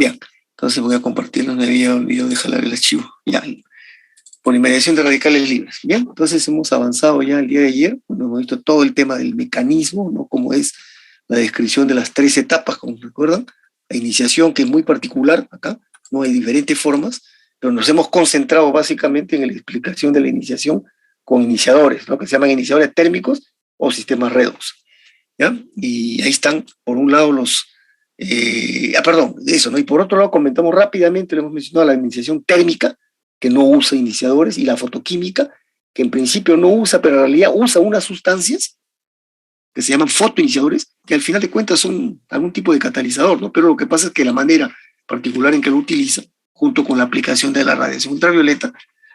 Bien, entonces voy a compartirlo, me había olvidado de jalar el archivo. Ya, polimerización de radicales libres. Bien, entonces hemos avanzado ya el día de ayer, bueno, hemos visto todo el tema del mecanismo, ¿no? Como es la descripción de las 3 etapas, como recuerdan, la iniciación, que es muy particular acá, no hay diferentes formas, pero nos hemos concentrado básicamente en la explicación de la iniciación con iniciadores, ¿no? Que se llaman iniciadores térmicos o sistemas redox. ¿Ya? Y ahí están, por un lado, perdón, eso, ¿no? Y por otro lado, comentamos rápidamente, lo hemos mencionado, la iniciación térmica, que no usa iniciadores, y la fotoquímica, que en principio no usa, pero en realidad usa unas sustancias que se llaman fotoiniciadores, que al final de cuentas son algún tipo de catalizador, ¿no? Pero lo que pasa es que la manera particular en que lo utiliza, junto con la aplicación de la radiación ultravioleta,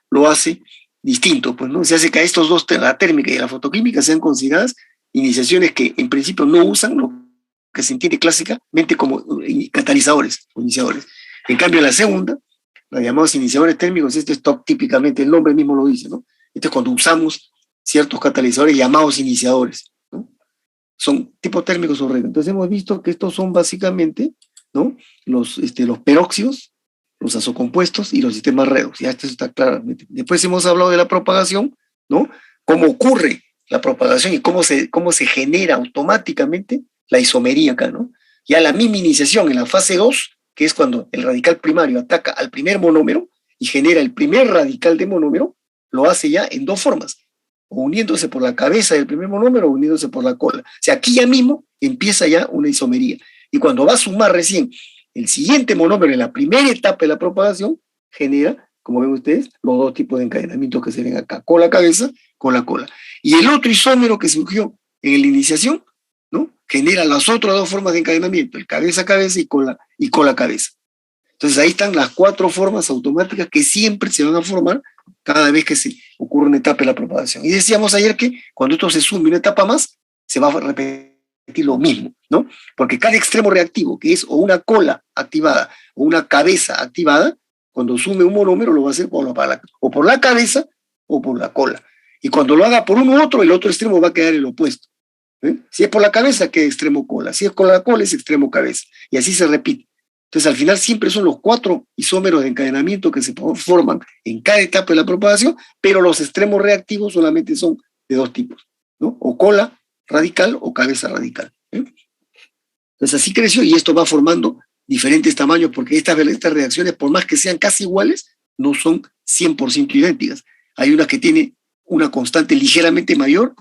lo hace distinto, pues, ¿no? Se hace que a estos dos, la térmica y la fotoquímica, sean consideradas iniciaciones que en principio no usan lo que se entiende clásicamente como catalizadores o iniciadores. En cambio, la segunda, los llamados iniciadores térmicos, esto es típicamente, el nombre mismo lo dice, ¿no? Esto es cuando usamos ciertos catalizadores llamados iniciadores, ¿no? Son tipo térmicos o redox. Entonces hemos visto que estos son básicamente, ¿no? los peróxidos, los azocompuestos y los sistemas redox. Ya esto está claramente. Después hemos hablado de la propagación, ¿no? Cómo ocurre la propagación y cómo se genera automáticamente la isomería acá, ¿no? Ya la misma iniciación en la fase 2, que es cuando el radical primario ataca al primer monómero y genera el primer radical de monómero, lo hace ya en 2 formas, o uniéndose por la cabeza del primer monómero o uniéndose por la cola. O sea, aquí ya mismo empieza ya una isomería. Y cuando va a sumar recién el siguiente monómero en la primera etapa de la propagación, genera, como ven ustedes, los 2 tipos de encadenamientos que se ven acá, con la cabeza, con la cola. Y el otro isómero que surgió en la iniciación, ¿no? Genera las otras 2 formas de encadenamiento, el cabeza-cabeza y cola-cabeza. Entonces ahí están las 4 formas automáticas que siempre se van a formar cada vez que se ocurre una etapa de la propagación. Y decíamos ayer que cuando esto se sume una etapa más, se va a repetir lo mismo, ¿no? Porque cada extremo reactivo, que es o una cola activada o una cabeza activada, cuando sume un monómero lo va a hacer o por la cabeza o por la cola. Y cuando lo haga por uno u otro, el otro extremo va a quedar el opuesto. Si es por la cabeza, queda extremo cola. Si es con la cola, es extremo cabeza. Y así se repite. Entonces, al final siempre son los 4 isómeros de encadenamiento que se forman en cada etapa de la propagación, pero los extremos reactivos solamente son de 2 tipos, ¿no? O cola radical o cabeza radical. Entonces, así creció y esto va formando diferentes tamaños, porque estas reacciones, por más que sean casi iguales, no son 100% idénticas. Hay unas que tienen una constante ligeramente mayor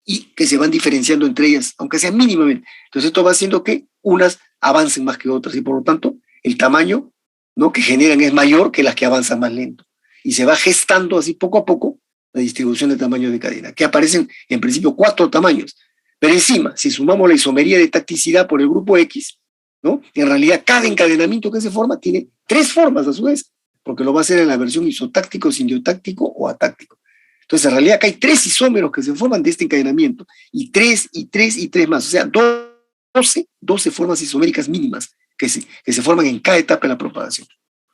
y que se van diferenciando entre ellas, aunque sea mínimamente. Entonces esto va haciendo que unas avancen más que otras y por lo tanto el tamaño, ¿no?, que generan es mayor que las que avanzan más lento. Y se va gestando así poco a poco la distribución de tamaño de cadena, que aparecen en principio 4 tamaños. Pero encima, si sumamos la isomería de tacticidad por el grupo X, ¿no?, en realidad cada encadenamiento que se forma tiene 3 formas a su vez, porque lo va a hacer en la versión isotáctico, sindiotáctico o atáctico. Entonces, en realidad acá hay 3 isómeros que se forman de este encadenamiento, y 3, y 3, y 3 más. O sea, 12 formas isoméricas mínimas que se forman en cada etapa de la propagación.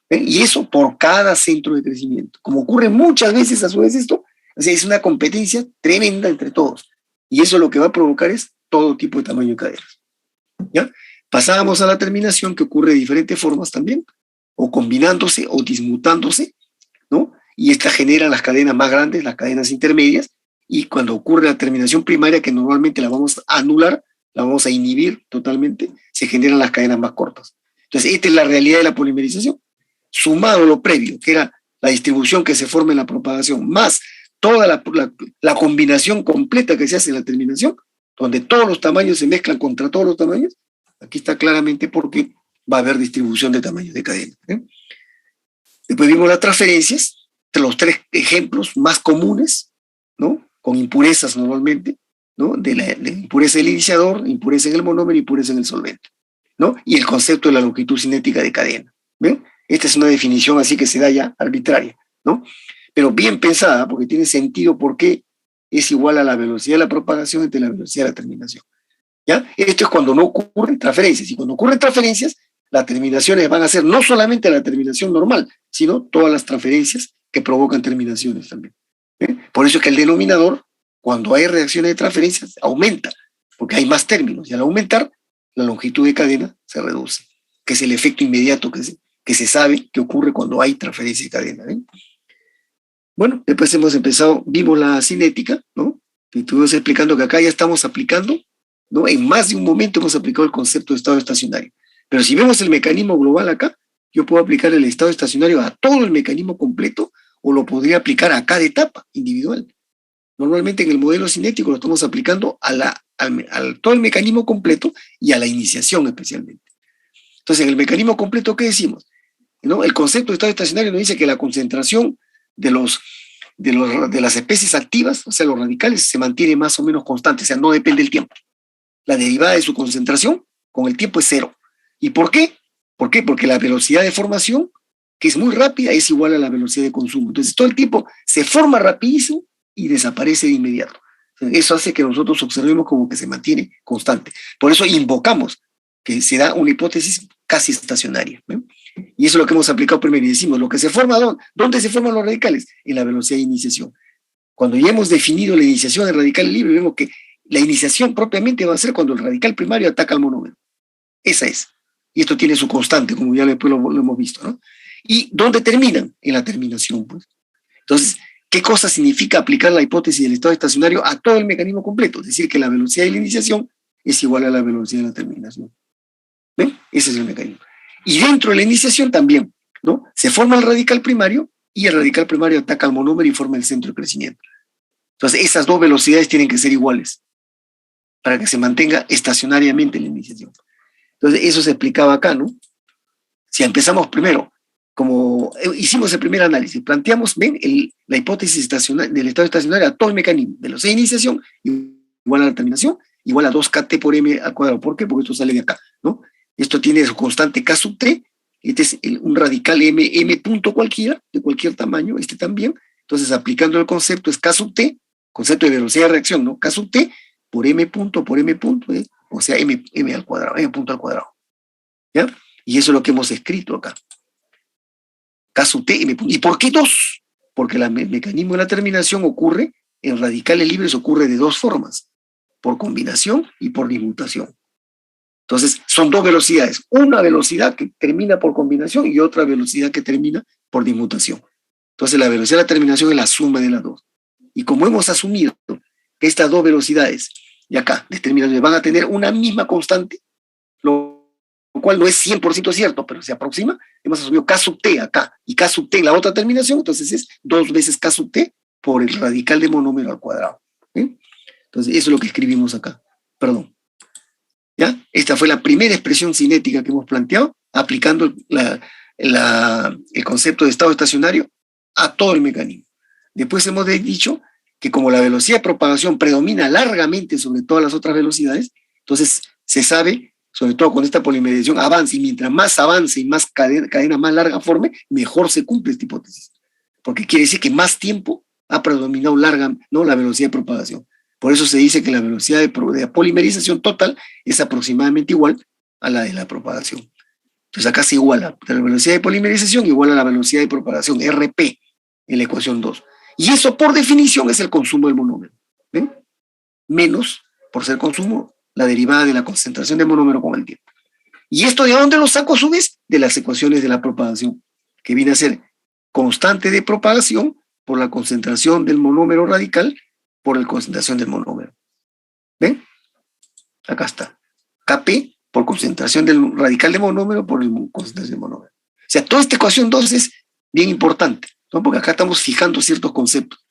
Y eso por cada centro de crecimiento. Como ocurre muchas veces a su vez esto, o sea, es una competencia tremenda entre todos. Y eso lo que va a provocar es todo tipo de tamaño de cadenas. ¿Ya? Pasábamos a la terminación, que ocurre de diferentes formas también, o combinándose o dismutándose, ¿no? Y esta genera las cadenas más grandes, las cadenas intermedias, y cuando ocurre la terminación primaria, que normalmente la vamos a anular, la vamos a inhibir totalmente, se generan las cadenas más cortas. Entonces, esta es la realidad de la polimerización. Sumado lo previo, que era la distribución que se forma en la propagación, más toda la combinación completa que se hace en la terminación, donde todos los tamaños se mezclan contra todos los tamaños, aquí está claramente por qué va a haber distribución de tamaños de cadena. Después vimos las transferencias, los 3 ejemplos más comunes, ¿no?, con impurezas normalmente, ¿no?, de impureza del iniciador, impureza en el monómero y impureza en el solvente, ¿no? Y el concepto de la longitud cinética de cadena. ¿Ven? Esta es una definición así que se da ya arbitraria, ¿no? Pero bien pensada, porque tiene sentido por qué es igual a la velocidad de la propagación entre la velocidad de la terminación. ¿Ya? Esto es cuando no ocurren transferencias. Y cuando ocurren transferencias, las terminaciones van a ser no solamente la terminación normal, sino todas las transferencias que provocan terminaciones también. Por eso es que el denominador, cuando hay reacciones de transferencias, aumenta, porque hay más términos, y al aumentar, la longitud de cadena se reduce. que es el efecto inmediato que se sabe que ocurre cuando hay transferencia de cadena. Bueno, después hemos empezado, vimos la cinética, ¿no? Y estuvimos explicando que acá ya estamos aplicando, ¿no? En más de un momento hemos aplicado el concepto de estado estacionario. Pero si vemos el mecanismo global acá, yo puedo aplicar el estado estacionario a todo el mecanismo completo o lo podría aplicar a cada etapa individual. Normalmente en el modelo cinético lo estamos aplicando al todo el mecanismo completo y a la iniciación especialmente. Entonces, en el mecanismo completo, ¿qué decimos? ¿No? El concepto de estado estacionario nos dice que la concentración de las especies activas, o sea, los radicales, se mantiene más o menos constante, o sea, no depende del tiempo. La derivada de su concentración con el tiempo es cero. ¿Y por qué? ¿Por qué? Porque la velocidad de formación, que es muy rápida, es igual a la velocidad de consumo. Entonces, todo el tiempo se forma rapidísimo y desaparece de inmediato. Eso hace que nosotros observemos como que se mantiene constante. Por eso invocamos que se da una hipótesis casi estacionaria, ¿no? Y eso es lo que hemos aplicado primero y decimos, lo que se forma, ¿dónde se forman los radicales? En la velocidad de iniciación. Cuando ya hemos definido la iniciación del radical libre, vemos que la iniciación propiamente va a ser cuando el radical primario ataca al monómero. Esa es. Y esto tiene su constante, como ya después lo hemos visto, ¿no? ¿Y dónde terminan? En la terminación, pues. Entonces, ¿qué cosa significa aplicar la hipótesis del estado estacionario a todo el mecanismo completo? Es decir, que la velocidad de la iniciación es igual a la velocidad de la terminación. ¿Ven? Ese es el mecanismo. Y dentro de la iniciación también, ¿no? Se forma el radical primario y el radical primario ataca al monómero y forma el centro de crecimiento. Entonces, esas dos velocidades tienen que ser iguales para que se mantenga estacionariamente la iniciación. Entonces, eso se explicaba acá, ¿no? Si empezamos primero, como hicimos el primer análisis, planteamos, ven, la hipótesis del estado estacionario a todo el mecanismo, velocidad de iniciación igual a la terminación, igual a 2kt por m al cuadrado. ¿Por qué? Porque esto sale de acá, ¿no? Esto tiene su constante k sub t, este es un radical m punto cualquiera, de cualquier tamaño, este también. Entonces, aplicando el concepto es k sub t, concepto de velocidad de reacción, ¿no? K sub t por m punto, o sea, m al cuadrado, m punto al cuadrado. ¿Ya? Y eso es lo que hemos escrito acá. K sub t, m punto. ¿Y por qué 2? Porque el mecanismo de la terminación ocurre, en radicales libres ocurre de dos formas, por combinación y por dismutación. Entonces, son dos velocidades. Una velocidad que termina por combinación y otra velocidad que termina por dismutación. Entonces, la velocidad de la terminación es la suma de las dos. Y como hemos asumido que estas dos velocidades, y acá, van a tener una misma constante, lo cual no es 100% cierto, pero se aproxima, hemos asumido K sub t acá y K sub t en la otra terminación, entonces es 2 veces K sub t por el radical de monómero al cuadrado. ¿Sí? Entonces, eso es lo que escribimos acá. Perdón. ¿Ya? Esta fue la primera expresión cinética que hemos planteado, aplicando el concepto de estado estacionario a todo el mecanismo. Después hemos dicho que como la velocidad de propagación predomina largamente sobre todas las otras velocidades, entonces se sabe, sobre todo con esta polimerización, avanza, y mientras más avance y más cadena más larga forme, mejor se cumple esta hipótesis. Porque quiere decir que más tiempo ha predominado ¿no? la velocidad de propagación. Por eso se dice que la velocidad de polimerización total es aproximadamente igual a la de la propagación. Entonces acá se iguala. La velocidad de polimerización igual a la velocidad de propagación, RP, en la ecuación 2. Y eso por definición es el consumo del monómero. ¿Ven? Menos, por ser consumo, la derivada de la concentración del monómero con el tiempo. ¿Y esto de dónde lo saco a su vez? De las ecuaciones de la propagación, que viene a ser constante de propagación por la concentración del monómero radical por la concentración del monómero. ¿Ven? Acá está. Kp por concentración del radical de monómero por la concentración del monómero. O sea, toda esta ecuación 2 es bien importante, ¿no? Porque acá estamos fijando ciertos conceptos.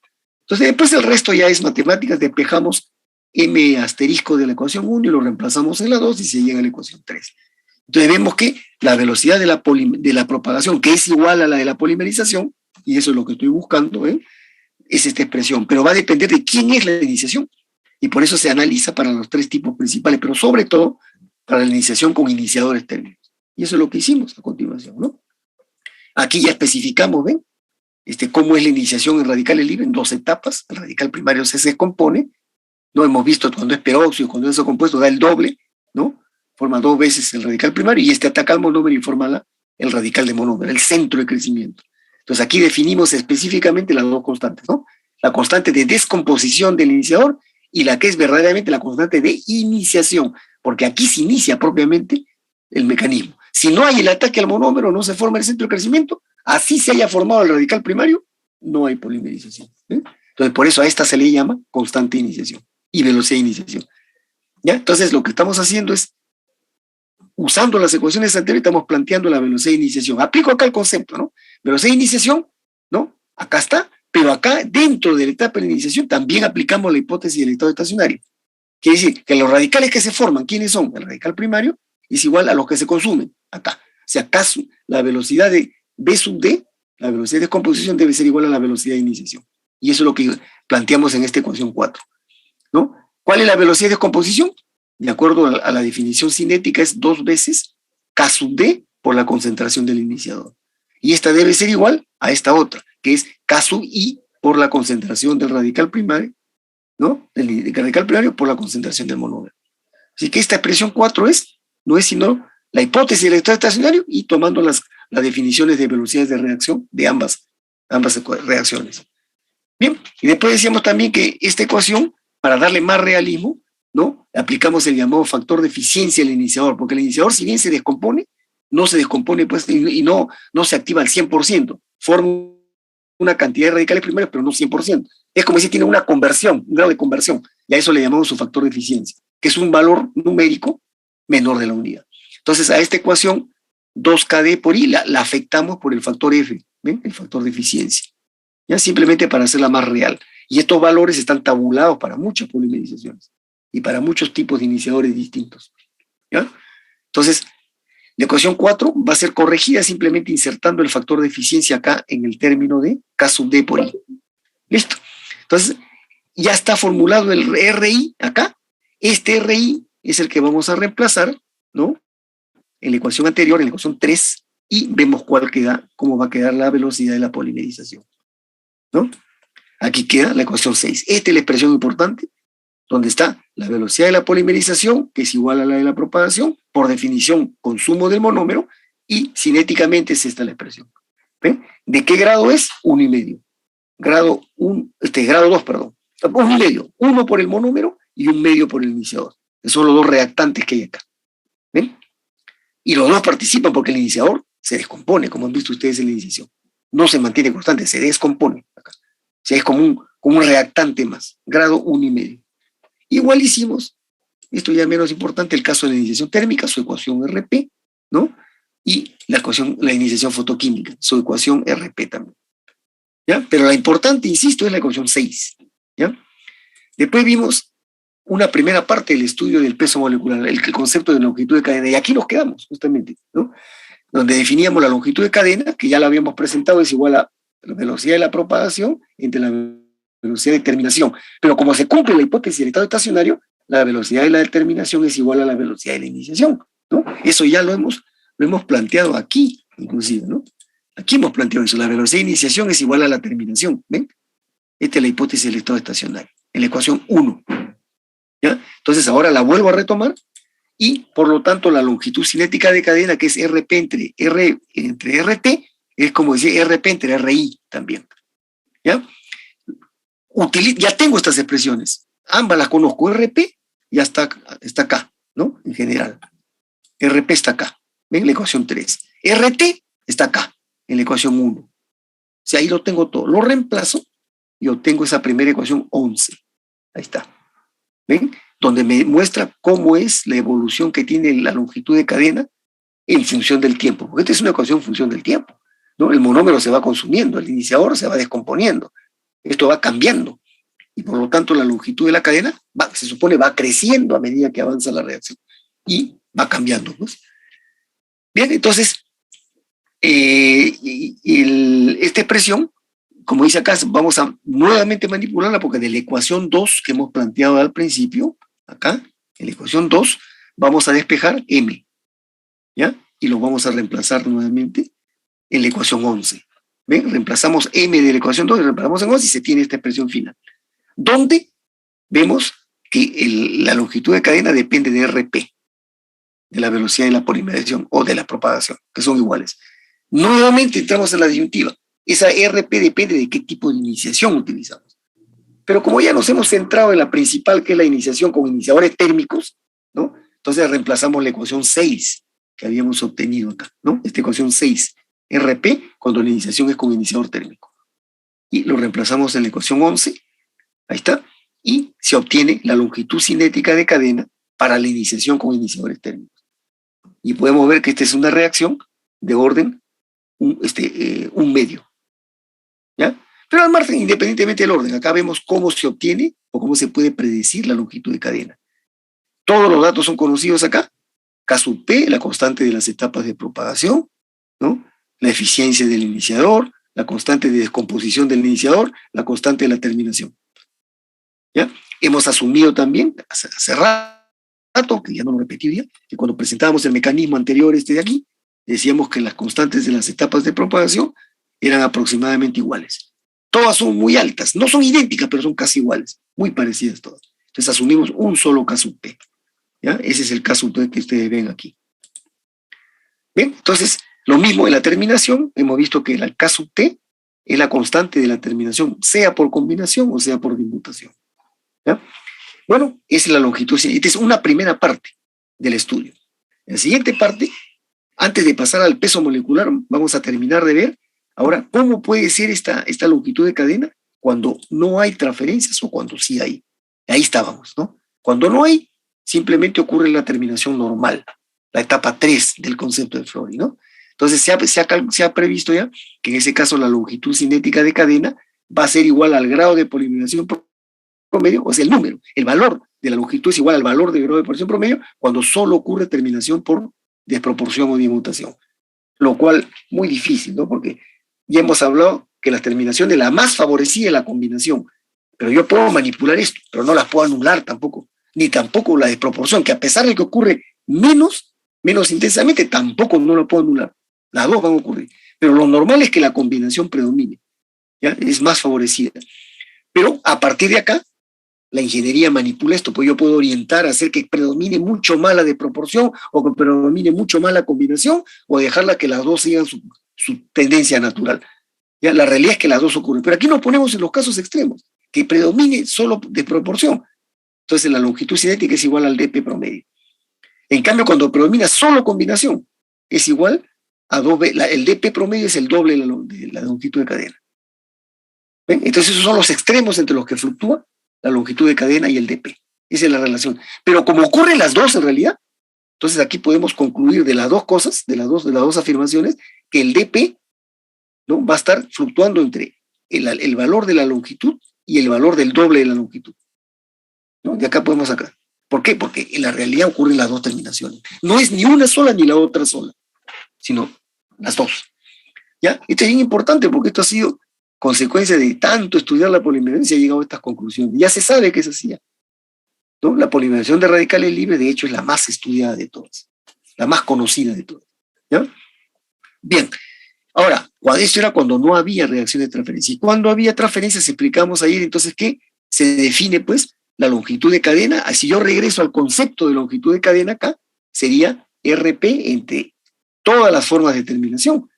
Entonces, después el resto ya es matemáticas, despejamos m asterisco de la ecuación 1 y lo reemplazamos en la 2 y se llega a la ecuación 3. Entonces vemos que la velocidad de la propagación, que es igual a la de la polimerización, y eso es lo que estoy buscando, es esta expresión, pero va a depender de quién es la iniciación. Y por eso se analiza para los tres tipos principales, pero sobre todo para la iniciación con iniciadores térmicos. Y eso es lo que hicimos a continuación, ¿no? Aquí ya especificamos, ¿ven? Cómo es la iniciación en radicales libres en 2 etapas. El radical primario se descompone, ¿no? Hemos visto cuando es peróxido, cuando es compuesto, da el doble, ¿no? Forma 2 veces el radical primario y ataca al monómero y forma el radical de monómero, el centro de crecimiento. Entonces aquí definimos específicamente las dos constantes, ¿no? La constante de descomposición del iniciador y la que es verdaderamente la constante de iniciación, porque aquí se inicia propiamente el mecanismo. Si no hay el ataque al monómero, no se forma el centro de crecimiento, así se haya formado el radical primario, no hay polimerización. Entonces, por eso a esta se le llama constante de iniciación y velocidad de iniciación. ¿Ya? Entonces, lo que estamos haciendo es, usando las ecuaciones anteriores, estamos planteando la velocidad de iniciación. Aplico acá el concepto, ¿no? Velocidad de iniciación, ¿no? Acá está, pero acá, dentro de la etapa de iniciación, también aplicamos la hipótesis del estado estacionario. Quiere decir que los radicales que se forman, ¿quiénes son? El radical primario es igual a los que se consumen, acá. O sea, acá la velocidad de B sub D, la velocidad de descomposición debe ser igual a la velocidad de iniciación. Y eso es lo que planteamos en esta ecuación 4, ¿no? ¿Cuál es la velocidad de descomposición? De acuerdo a la definición cinética, es 2 veces K sub D por la concentración del iniciador. Y esta debe ser igual a esta otra, que es K sub I por la concentración del radical primario, ¿no? Del radical primario por la concentración del monómero. Así que esta expresión 4 no es sino la hipótesis del estado estacionario y tomando las definiciones de velocidades de reacción de ambas reacciones. Bien, y después decíamos también que esta ecuación, para darle más realismo, ¿no? Aplicamos el llamado factor de eficiencia al iniciador, porque el iniciador, si bien se descompone, no se descompone pues, y no se activa al 100%, forma una cantidad de radicales primarios, pero no 100%. Es como si tiene una conversión, un grado de conversión, y a eso le llamamos su factor de eficiencia, que es un valor numérico menor de la unidad. Entonces, a esta ecuación, 2KD por I, la afectamos por el factor F, ¿ven? El factor de eficiencia, ¿ya? Simplemente para hacerla más real. Y estos valores están tabulados para muchas polimerizaciones y para muchos tipos de iniciadores distintos, ¿ya? Entonces, la ecuación 4 va a ser corregida simplemente insertando el factor de eficiencia acá en el término de K sub D por I. ¿Listo? Entonces, ya está formulado el RI acá. Este RI es el que vamos a reemplazar, ¿no? En la ecuación anterior, en la ecuación 3, y vemos cómo va a quedar la velocidad de la polimerización, ¿no? Aquí queda la ecuación 6. Esta es la expresión importante, donde está la velocidad de la polimerización, que es igual a la de la propagación, por definición, consumo del monómero, y cinéticamente es esta la expresión. ¿Ven? ¿De qué grado es? 1,5. Grado 2, perdón. 1,5. 1 por el monómero y 1,5 por el iniciador. Esos son los dos reactantes que hay acá. ¿Ven? Y los dos participan porque el iniciador se descompone, como han visto ustedes en la iniciación. No se mantiene constante, se descompone acá. O sea, es como un reactante más. Grado 1,5. Igual hicimos, esto ya menos importante, el caso de la iniciación térmica, su ecuación RP, ¿no? Y la iniciación fotoquímica, su ecuación RP también. ¿Ya? Pero la importante, insisto, es la ecuación 6. ¿Ya? Después vimos una primera parte del estudio del peso molecular, el concepto de longitud de cadena, y aquí nos quedamos, justamente, ¿no? Donde definíamos la longitud de cadena, que ya la habíamos presentado, es igual a la velocidad de la propagación entre la velocidad de terminación. Pero como se cumple la hipótesis del estado estacionario, la velocidad de la determinación es igual a la velocidad de la iniciación, ¿no? Eso ya lo hemos planteado aquí, inclusive, ¿no? Aquí hemos planteado eso, la velocidad de iniciación es igual a la terminación, ¿ven? Esta es la hipótesis del estado estacionario, en la ecuación 1. ¿Ya? Entonces ahora la vuelvo a retomar y por lo tanto la longitud cinética de cadena, que es RP entre RT, es como decir RP entre RI también. ¿Ya? Ya tengo estas expresiones, ambas las conozco, RP ya está acá, ¿no? En general. RP está acá, ¿ven? La ecuación 3. RT está acá, en la ecuación 1. O sea, ahí lo tengo todo. Lo reemplazo y obtengo esa primera ecuación 11. Ahí está. ¿Ven? Donde me muestra cómo es la evolución que tiene la longitud de cadena en función del tiempo. Porque esta es una ecuación en función del tiempo, ¿no? El monómero se va consumiendo, el iniciador se va descomponiendo. Esto va cambiando. Y por lo tanto la longitud de la cadena se supone va creciendo a medida que avanza la reacción. Y va cambiando, ¿no? Bien, entonces, esta expresión, como dice acá, vamos a nuevamente manipularla porque de la ecuación 2 que hemos planteado al principio, acá, en la ecuación 2, vamos a despejar m, ¿ya? Y lo vamos a reemplazar nuevamente en la ecuación 11. ¿Ven? Reemplazamos m de la ecuación 2 y reemplazamos en 11 y se tiene esta expresión final. Donde vemos que la longitud de cadena depende de RP, de la velocidad de la polimerización o de la propagación, que son iguales. Nuevamente entramos en la disyuntiva. Esa RP depende de qué tipo de iniciación utilizamos. Pero como ya nos hemos centrado en la principal, que es la iniciación con iniciadores térmicos, ¿no? Entonces reemplazamos la ecuación 6, que habíamos obtenido acá, ¿no? Esta ecuación 6, RP, cuando la iniciación es con iniciador térmico. Y lo reemplazamos en la ecuación 11, ahí está, y se obtiene la longitud cinética de cadena para la iniciación con iniciadores térmicos. Y podemos ver que esta es una reacción de orden un medio, ¿ya? Pero al margen, independientemente del orden, acá vemos cómo se obtiene o cómo se puede predecir la longitud de cadena. Todos los datos son conocidos acá. K sub P, la constante de las etapas de propagación, ¿no? La eficiencia del iniciador, la constante de descomposición del iniciador, la constante de la terminación. ¿Ya? Hemos asumido también, hace rato, que ya no lo repetiría, que cuando presentábamos el mecanismo anterior de aquí, decíamos que las constantes de las etapas de propagación eran aproximadamente iguales. Todas son muy altas, no son idénticas, pero son casi iguales, muy parecidas todas. Entonces asumimos un solo K sub P. ¿Ya? Ese es el K sub P que ustedes ven aquí. Bien, entonces, lo mismo en la terminación, hemos visto que el K sub T es la constante de la terminación, sea por combinación o sea por dimutación. ¿Ya? Bueno, esa es la longitud. Esta es una primera parte del estudio. En la siguiente parte, antes de pasar al peso molecular, vamos a terminar de ver ahora cómo puede ser esta longitud de cadena cuando no hay transferencias o cuando sí hay. Ahí estábamos, ¿no? Cuando no hay, simplemente ocurre la terminación normal, la etapa 3 del concepto de Flory, ¿no? Entonces se ha previsto ya que en ese caso la longitud cinética de cadena va a ser igual al grado de polimerización promedio, o sea, el número, el valor de la longitud es igual al valor del grado de polimerización promedio cuando solo ocurre terminación por desproporción o dimutación. Lo cual, muy difícil, ¿no? Porque ya hemos hablado que la terminación es la más favorecida de la combinación, pero yo puedo manipular esto, pero no las puedo anular tampoco, ni tampoco la desproporción, que a pesar de que ocurre menos intensamente, tampoco no la puedo anular. Las dos van a ocurrir. Pero lo normal es que la combinación predomine, ¿ya? Es más favorecida. Pero a partir de acá, la ingeniería manipula esto, pues yo puedo orientar a hacer que predomine mucho más la desproporción o que predomine mucho más la combinación o dejarla que las dos sigan su tendencia natural. ¿Ya? La realidad es que las dos ocurren. Pero aquí nos ponemos en los casos extremos, que predomine solo desproporción. Entonces la longitud cinética es igual al dp promedio. En cambio, cuando predomina solo combinación, es igual a el dp promedio es el doble de la longitud de cadena. ¿Ven? Entonces esos son los extremos entre los que fluctúa la longitud de cadena y el dp. Esa es la relación. Pero como ocurren las dos en realidad, entonces aquí podemos concluir de las dos cosas, de las dos afirmaciones, que el dp, ¿no?, va a estar fluctuando entre el valor de la longitud y el valor del doble de la longitud, ¿no? De acá podemos sacar. ¿Por qué? Porque en la realidad ocurren las dos terminaciones. No es ni una sola ni la otra sola, sino las dos. ¿Ya? Esto es bien importante porque esto ha sido consecuencia de tanto estudiar la polimerización, se ha llegado a estas conclusiones. Ya se sabe que es así, ¿no? La polimerización de radicales libres, de hecho, es la más estudiada de todas, la más conocida de todas. ¿Ya? Bien, ahora, esto era cuando no había reacción de transferencia. Y cuando había transferencias, explicamos ayer, entonces, ¿qué? Se define, pues, la longitud de cadena. Si yo regreso al concepto de longitud de cadena acá, sería RP entre todas las formas de terminación.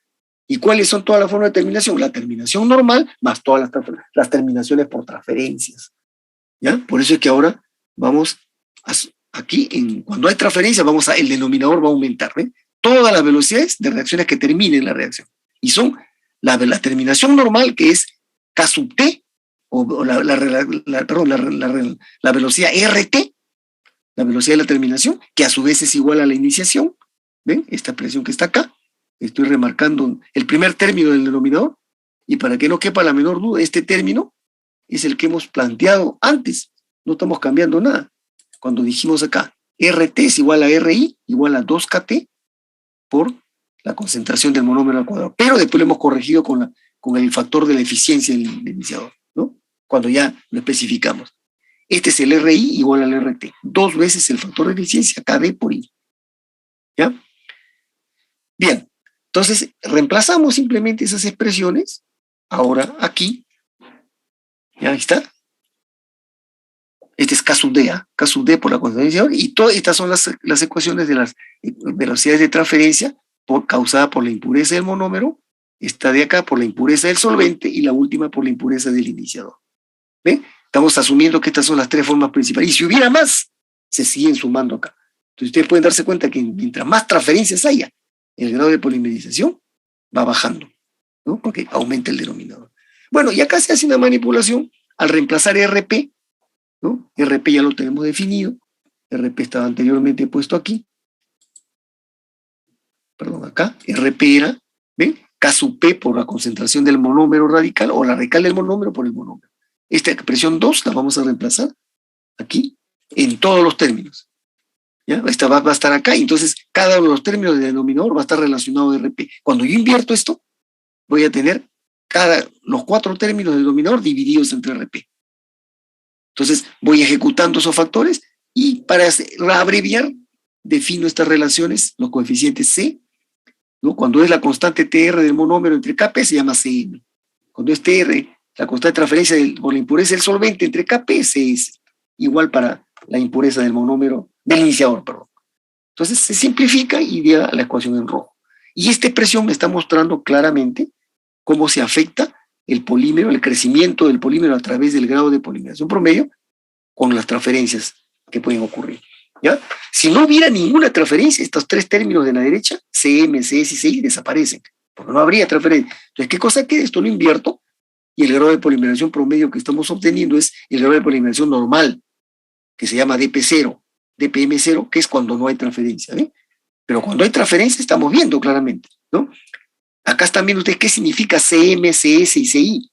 ¿Y cuáles son todas las formas de terminación? La terminación normal más todas las terminaciones por transferencias. ¿Ya? Por eso es que ahora vamos aquí, cuando hay transferencias, el denominador va a aumentar. ¿Ven? Todas las velocidades de reacciones que terminen la reacción. Y son la terminación normal, que es K sub T, o la velocidad RT, la velocidad de la terminación, que a su vez es igual a la iniciación. ¿Ven? Esta expresión que está acá. Estoy remarcando el primer término del denominador, y para que no quepa la menor duda, este término es el que hemos planteado antes. No estamos cambiando nada. Cuando dijimos acá, RT es igual a RI, igual a 2KT, por la concentración del monómero al cuadrado. Pero después lo hemos corregido con el factor de la eficiencia del iniciador, ¿no? Cuando ya lo especificamos. Este es el RI igual al RT. 2 veces el factor de eficiencia, KD por I. ¿Ya? Bien, entonces reemplazamos simplemente esas expresiones, ahora aquí, ya ahí está. Este es K sub D, K sub D por la constante del iniciador, y todas estas son las ecuaciones de las velocidades de transferencia causada por la impureza del monómero, esta de acá por la impureza del solvente y la última por la impureza del iniciador. ¿Ven? Estamos asumiendo que estas son las 3 formas principales. Y si hubiera más, se siguen sumando acá. Entonces ustedes pueden darse cuenta que mientras más transferencias haya, el grado de polimerización va bajando, ¿no? Porque aumenta el denominador. Bueno, y acá se hace una manipulación al reemplazar RP, ¿no? RP ya lo tenemos definido, RP estaba anteriormente puesto aquí, perdón, acá, RP era, ¿ven? K sub P por la concentración del monómero radical o la radical del monómero por el monómero. Esta expresión 2 la vamos a reemplazar aquí en todos los términos. ¿Ya? Esta va a estar acá, y entonces cada uno de los términos del denominador va a estar relacionado a RP. Cuando yo invierto esto, voy a tener los 4 términos del denominador divididos entre RP. Entonces voy ejecutando esos factores y para abreviar defino estas relaciones, los coeficientes C, ¿no? Cuando es la constante TR del monómero entre KP se llama CM. Cuando es TR, la constante de transferencia por la impureza del solvente entre KP, CS. Igual para la impureza del monómero, del iniciador, perdón. Entonces se simplifica y da la ecuación en rojo. Y esta expresión me está mostrando claramente cómo se afecta el polímero, el crecimiento del polímero a través del grado de polimerización promedio con las transferencias que pueden ocurrir. ¿Ya? Si no hubiera ninguna transferencia, estos 3 términos de la derecha, CM, CS y CI, desaparecen, porque no habría transferencia. Entonces, ¿qué cosa queda? Esto lo invierto y el grado de polimerización promedio que estamos obteniendo es el grado de polimerización normal, que se llama DP0, DPM0, que es cuando no hay transferencia. ¿Ve? Pero cuando hay transferencia estamos viendo claramente, ¿no? Acá están viendo ustedes qué significa CM, CS y CI.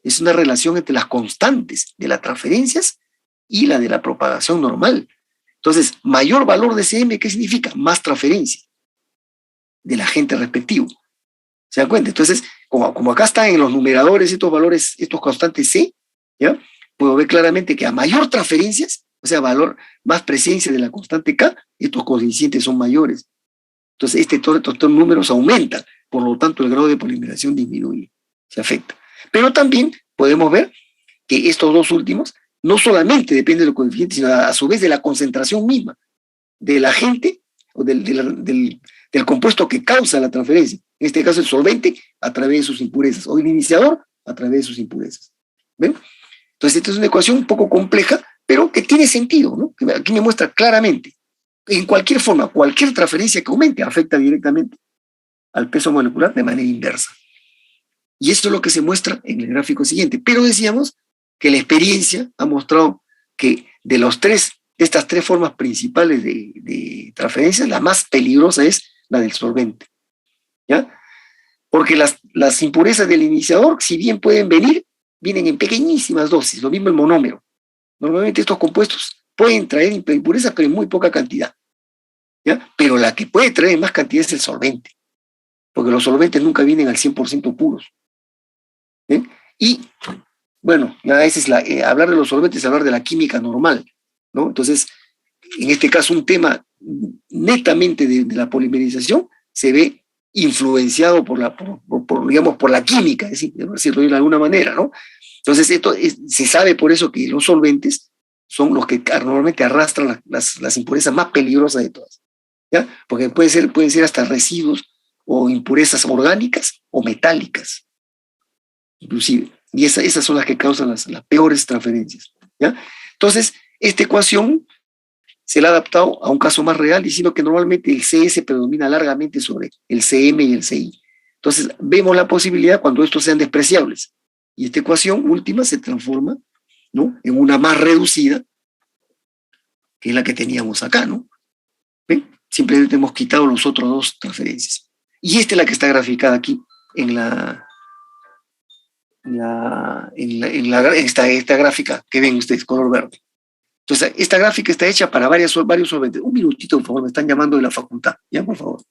Es una relación entre las constantes de las transferencias y la de la propagación normal. Entonces, mayor valor de CM, ¿qué significa? Más transferencia del agente respectivo. ¿Se dan cuenta? Entonces, como acá están en los numeradores estos valores, estos constantes C, ¿ya? Puedo ver claramente que a mayor transferencias, o sea, más presencia de la constante K, estos coeficientes son mayores. Entonces, estos números aumentan, por lo tanto, el grado de polimerización disminuye, se afecta. Pero también podemos ver que estos dos últimos no solamente dependen de los coeficientes, sino a su vez de la concentración misma del agente o del compuesto que causa la transferencia. En este caso, el solvente a través de sus impurezas, o el iniciador a través de sus impurezas. ¿Ven? Entonces, esta es una ecuación un poco compleja, pero que tiene sentido, ¿no? Que aquí me muestra claramente. En cualquier forma, cualquier transferencia que aumente afecta directamente al peso molecular de manera inversa. Y esto es lo que se muestra en el gráfico siguiente. Pero decíamos que la experiencia ha mostrado que de estas 3 formas principales de transferencia, la más peligrosa es la del solvente. ¿Ya? Porque las impurezas del iniciador, si bien pueden venir, vienen en pequeñísimas dosis, lo mismo el monómero. Normalmente estos compuestos pueden traer impurezas, pero en muy poca cantidad. ¿Ya? Pero la que puede traer en más cantidad es el solvente, porque los solventes nunca vienen al 100% puros. ¿Eh? Y bueno, ya esa es hablar de los solventes es hablar de la química normal, ¿no? Entonces, en este caso, un tema netamente de la polimerización se ve influenciado digamos, por la química, es decir, de decirlo de alguna manera, ¿no? Entonces, se sabe por eso que los solventes son los que normalmente arrastran las impurezas más peligrosas de todas, ¿ya? Porque pueden ser hasta residuos o impurezas orgánicas o metálicas, inclusive. Y esas son las que causan las peores transferencias, ¿ya? Entonces, esta ecuación se le ha adaptado a un caso más real, diciendo que normalmente el CS predomina largamente sobre el CM y el CI. Entonces, vemos la posibilidad cuando estos sean despreciables. Y esta ecuación última se transforma, ¿no?, en una más reducida, que es la que teníamos acá, ¿no? ¿Ven? Simplemente hemos quitado los otros 2 transferencias. Y esta es la que está graficada aquí en esta gráfica que ven ustedes, color verde. Entonces, esta gráfica está hecha para varios solventes. Un minutito, por favor, me están llamando de la facultad. Ya, por favor.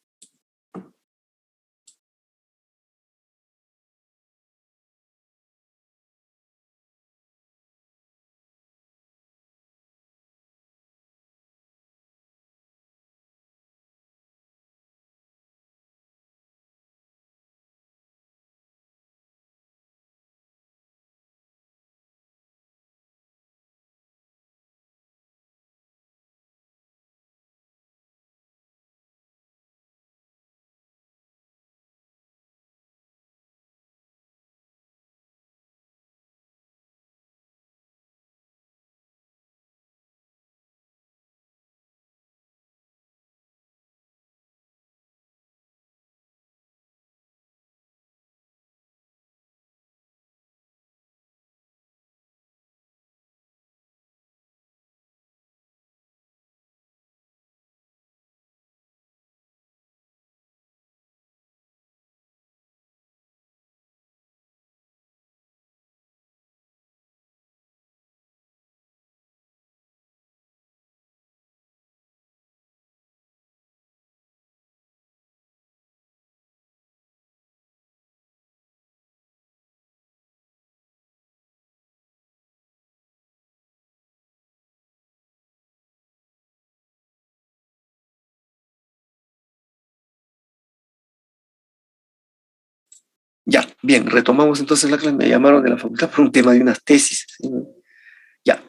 Ya, bien, retomamos entonces la clase. Me llamaron de la facultad por un tema de unas tesis. ¿Sí? Ya,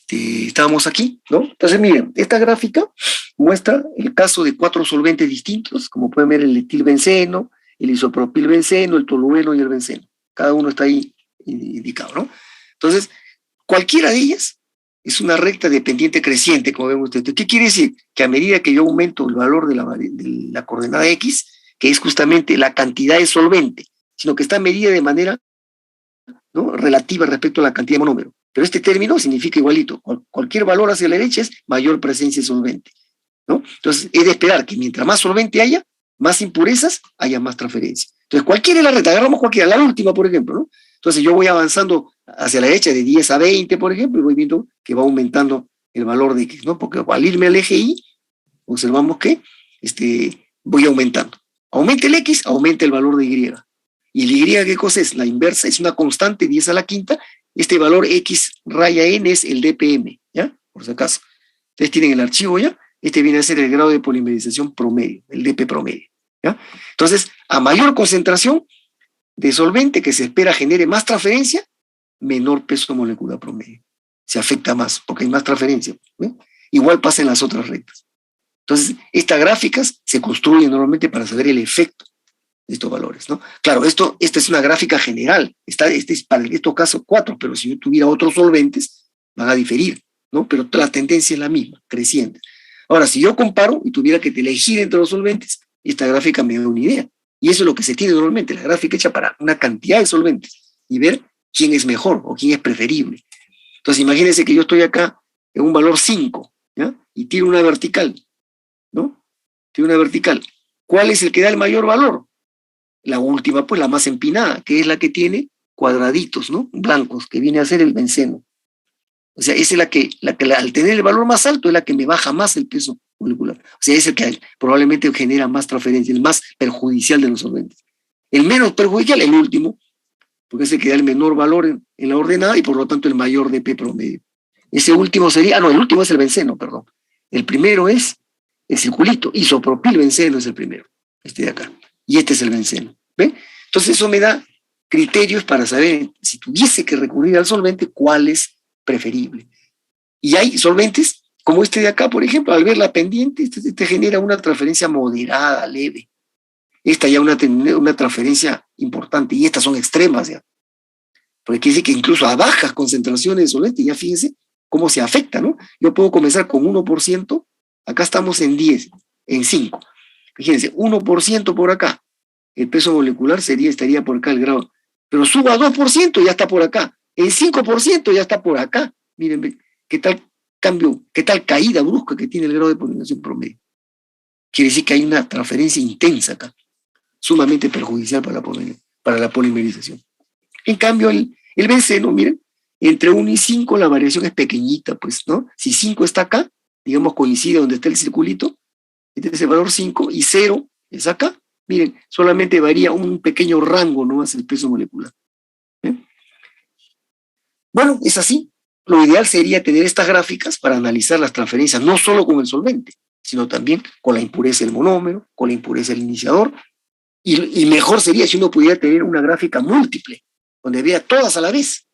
estábamos aquí, ¿no? Entonces, miren, esta gráfica muestra el caso de 4 solventes distintos, como pueden ver el etilbenceno, el isopropilbenceno, el tolueno y el benceno. Cada uno está ahí indicado, ¿no? Entonces, cualquiera de ellas es una recta de pendiente creciente, como ven ustedes. ¿Qué quiere decir? Que a medida que yo aumento el valor de la coordenada X, que es justamente la cantidad de solvente, sino que está medida de manera, ¿no?, relativa respecto a la cantidad de monómero. Pero este término significa igualito. Cualquier valor hacia la derecha es mayor presencia de solvente, ¿no? Entonces, es de esperar que mientras más solvente haya, más impurezas, haya más transferencia. Entonces, cualquiera de la recta, agarramos cualquiera, la última, por ejemplo, ¿no? Entonces, yo voy avanzando hacia la derecha de 10 a 20, por ejemplo, y voy viendo que va aumentando el valor de X, ¿no? Porque al irme al eje Y, observamos que voy aumentando. Aumenta el X, aumenta el valor de Y. ¿Y el Y qué cosa es? La inversa, es una constante, 10 a la quinta. Este valor X raya N es el dpm, ¿ya? Por si acaso. Ustedes tienen el archivo ya. Este viene a ser el grado de polimerización promedio, el dp promedio, ¿ya? Entonces, a mayor concentración de solvente que se espera genere más transferencia, menor peso molecular promedio. Se afecta más, porque hay más transferencia, ¿eh? Igual pasa en las otras rectas. Entonces, estas gráficas se construyen normalmente para saber el efecto de estos valores, ¿no? Claro, esta es una gráfica general, este es para estos casos 4, pero si yo tuviera otros solventes, van a diferir, ¿no? Pero la tendencia es la misma, creciente. Ahora, si yo comparo y tuviera que elegir entre los solventes, esta gráfica me da una idea. Y eso es lo que se tiene normalmente, la gráfica hecha para una cantidad de solventes y ver quién es mejor o quién es preferible. Entonces, imagínense que yo estoy acá en un valor 5, ¿ya? Y tiro una vertical, ¿no? Tiro una vertical. ¿Cuál es el que da el mayor valor? La última, pues la más empinada, que es la que tiene cuadraditos, ¿no? Blancos, que viene a ser el benceno. O sea, esa es la que al tener el valor más alto es la que me baja más el peso molecular. O sea, es el que probablemente genera más transferencia, el más perjudicial de los solventes. El menos perjudicial, el último, porque es el que da el menor valor en la ordenada y por lo tanto el mayor dp promedio. Ese último sería, el último es el benceno, perdón. El primero es el circulito, isopropilbenceno es el primero, este de acá. Y este es el benceno. ¿Ven? Entonces eso me da criterios para saber, si tuviese que recurrir al solvente, cuál es preferible. Y hay solventes como este de acá, por ejemplo, al ver la pendiente, este genera una transferencia moderada, leve. Esta ya una transferencia importante, y estas son extremas ya. Porque quiere decir que incluso a bajas concentraciones de solvente, ya fíjense cómo se afecta, ¿no? Yo puedo comenzar con 1%, acá estamos en 10, en 5. Fíjense, 1% por acá, el peso molecular estaría por acá el grado. Pero suba a 2%, ya está por acá. En 5% ya está por acá. Miren, qué tal cambio, qué tal caída brusca que tiene el grado de polimerización promedio. Quiere decir que hay una transferencia intensa acá, sumamente perjudicial para la polimerización. En cambio, el benceno, miren, entre 1 y 5 la variación es pequeñita, pues, ¿no? Si 5 está acá, digamos coincide donde está el circulito, este es el valor 5, y 0 es acá, miren, solamente varía un pequeño rango nomás el peso molecular. ¿Eh? Bueno, es así. Lo ideal sería tener estas gráficas para analizar las transferencias, no solo con el solvente, sino también con la impureza del monómero, con la impureza del iniciador, y mejor sería si uno pudiera tener una gráfica múltiple, donde vea todas a la vez.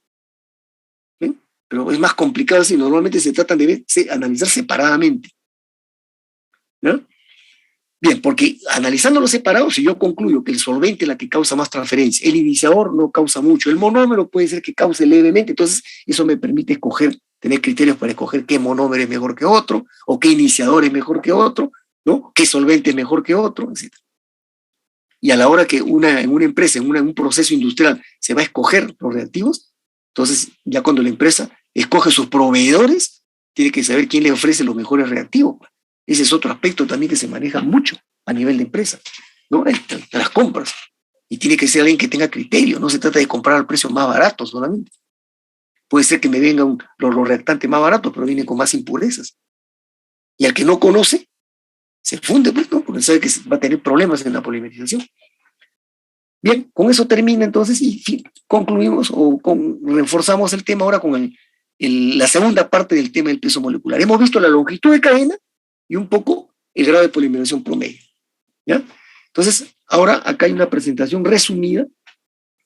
¿Ven? Pero es más complicado así, normalmente se tratan de analizar separadamente, ¿no? Bien, porque analizándolos separados, si yo concluyo que el solvente es la que causa más transferencia, el iniciador no causa mucho, el monómero puede ser que cause levemente, entonces eso me permite tener criterios para escoger qué monómero es mejor que otro, o qué iniciador es mejor que otro, ¿no? Qué solvente es mejor que otro, etc. Y a la hora que en una empresa, en un proceso industrial, se va a escoger los reactivos, entonces ya cuando la empresa escoge sus proveedores, tiene que saber quién le ofrece los mejores reactivos. Ese es otro aspecto también que se maneja mucho a nivel de empresa, ¿no? Las compras. Y tiene que ser alguien que tenga criterio, no se trata de comprar al precio más barato solamente. Puede ser que me vengan los reactantes más baratos, pero vienen con más impurezas. Y al que no conoce, se funde, pues, ¿no? Porque sabe que va a tener problemas en la polimerización. Bien, con eso termina entonces y concluimos reforzamos el tema ahora con la segunda parte del tema del peso molecular. Hemos visto la longitud de cadena y un poco el grado de polimerización promedio, ¿ya? Entonces, Ahora, acá hay una presentación resumida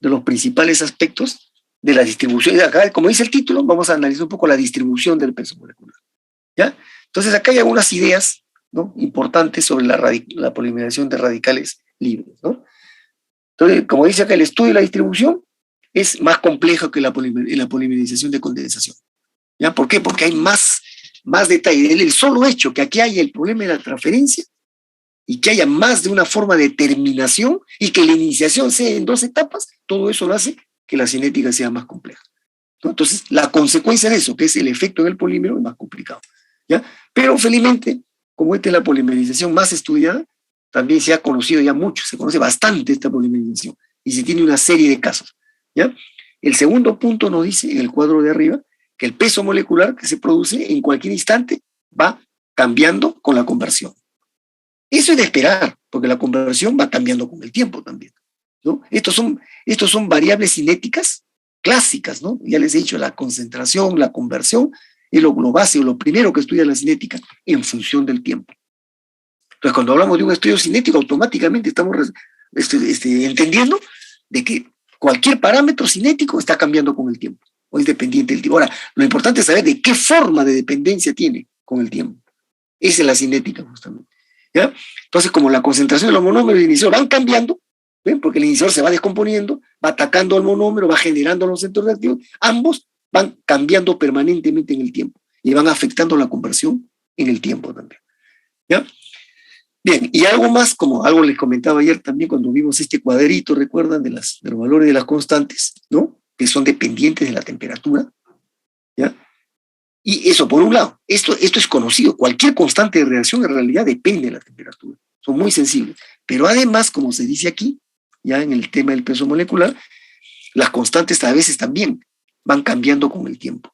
de los principales aspectos de la distribución. Acá, como dice el título, vamos a analizar un poco la distribución del peso molecular. ¿Ya? Entonces, acá hay algunas ideas, ¿no?, importantes sobre la polimerización de radicales libres, ¿no? Entonces, como dice acá, el estudio de la distribución es más complejo que la polimerización de condensación. ¿Ya? ¿Por qué? Porque hay más detalle. El solo hecho que aquí haya el problema de la transferencia y que haya más de una forma de terminación y que la iniciación sea en 2 etapas, todo eso lo hace que la cinética sea más compleja, ¿no? Entonces, la consecuencia de eso, que es el efecto en el polímero, es más complicado, ¿ya? Pero felizmente, como esta es la polimerización más estudiada, también se ha conocido ya mucho, se conoce bastante esta polimerización y se tiene una serie de casos, ¿ya? El segundo punto nos dice, en el cuadro de arriba, que el peso molecular que se produce en cualquier instante va cambiando con la conversión. Eso es de esperar, porque la conversión va cambiando con el tiempo también, ¿no? Estos son variables cinéticas clásicas, ¿no? Ya les he dicho, la concentración, la conversión, es lo básico, lo primero que estudia la cinética en función del tiempo. Entonces, cuando hablamos de un estudio cinético, automáticamente estamos entendiendo de que cualquier parámetro cinético está cambiando con el tiempo, o es dependiente del tiempo. Ahora, lo importante es saber de qué forma de dependencia tiene con el tiempo. Esa es la cinética, justamente, ¿ya? Entonces, como la concentración de los monómeros y el iniciador van cambiando, ¿ven? Porque el iniciador se va descomponiendo, va atacando al monómero, va generando los centros reactivos, ambos van cambiando permanentemente en el tiempo y van afectando la conversión en el tiempo también, ¿ya? Bien, y algo más, como algo les comentaba ayer también cuando vimos este cuadrito, recuerdan, de los valores de las constantes, ¿no?, que son dependientes de la temperatura, ¿ya? Y eso, por un lado, esto es conocido. Cualquier constante de reacción en realidad depende de la temperatura. Son muy sensibles. Pero además, como se dice aquí, ya en el tema del peso molecular, las constantes a veces también van cambiando con el tiempo.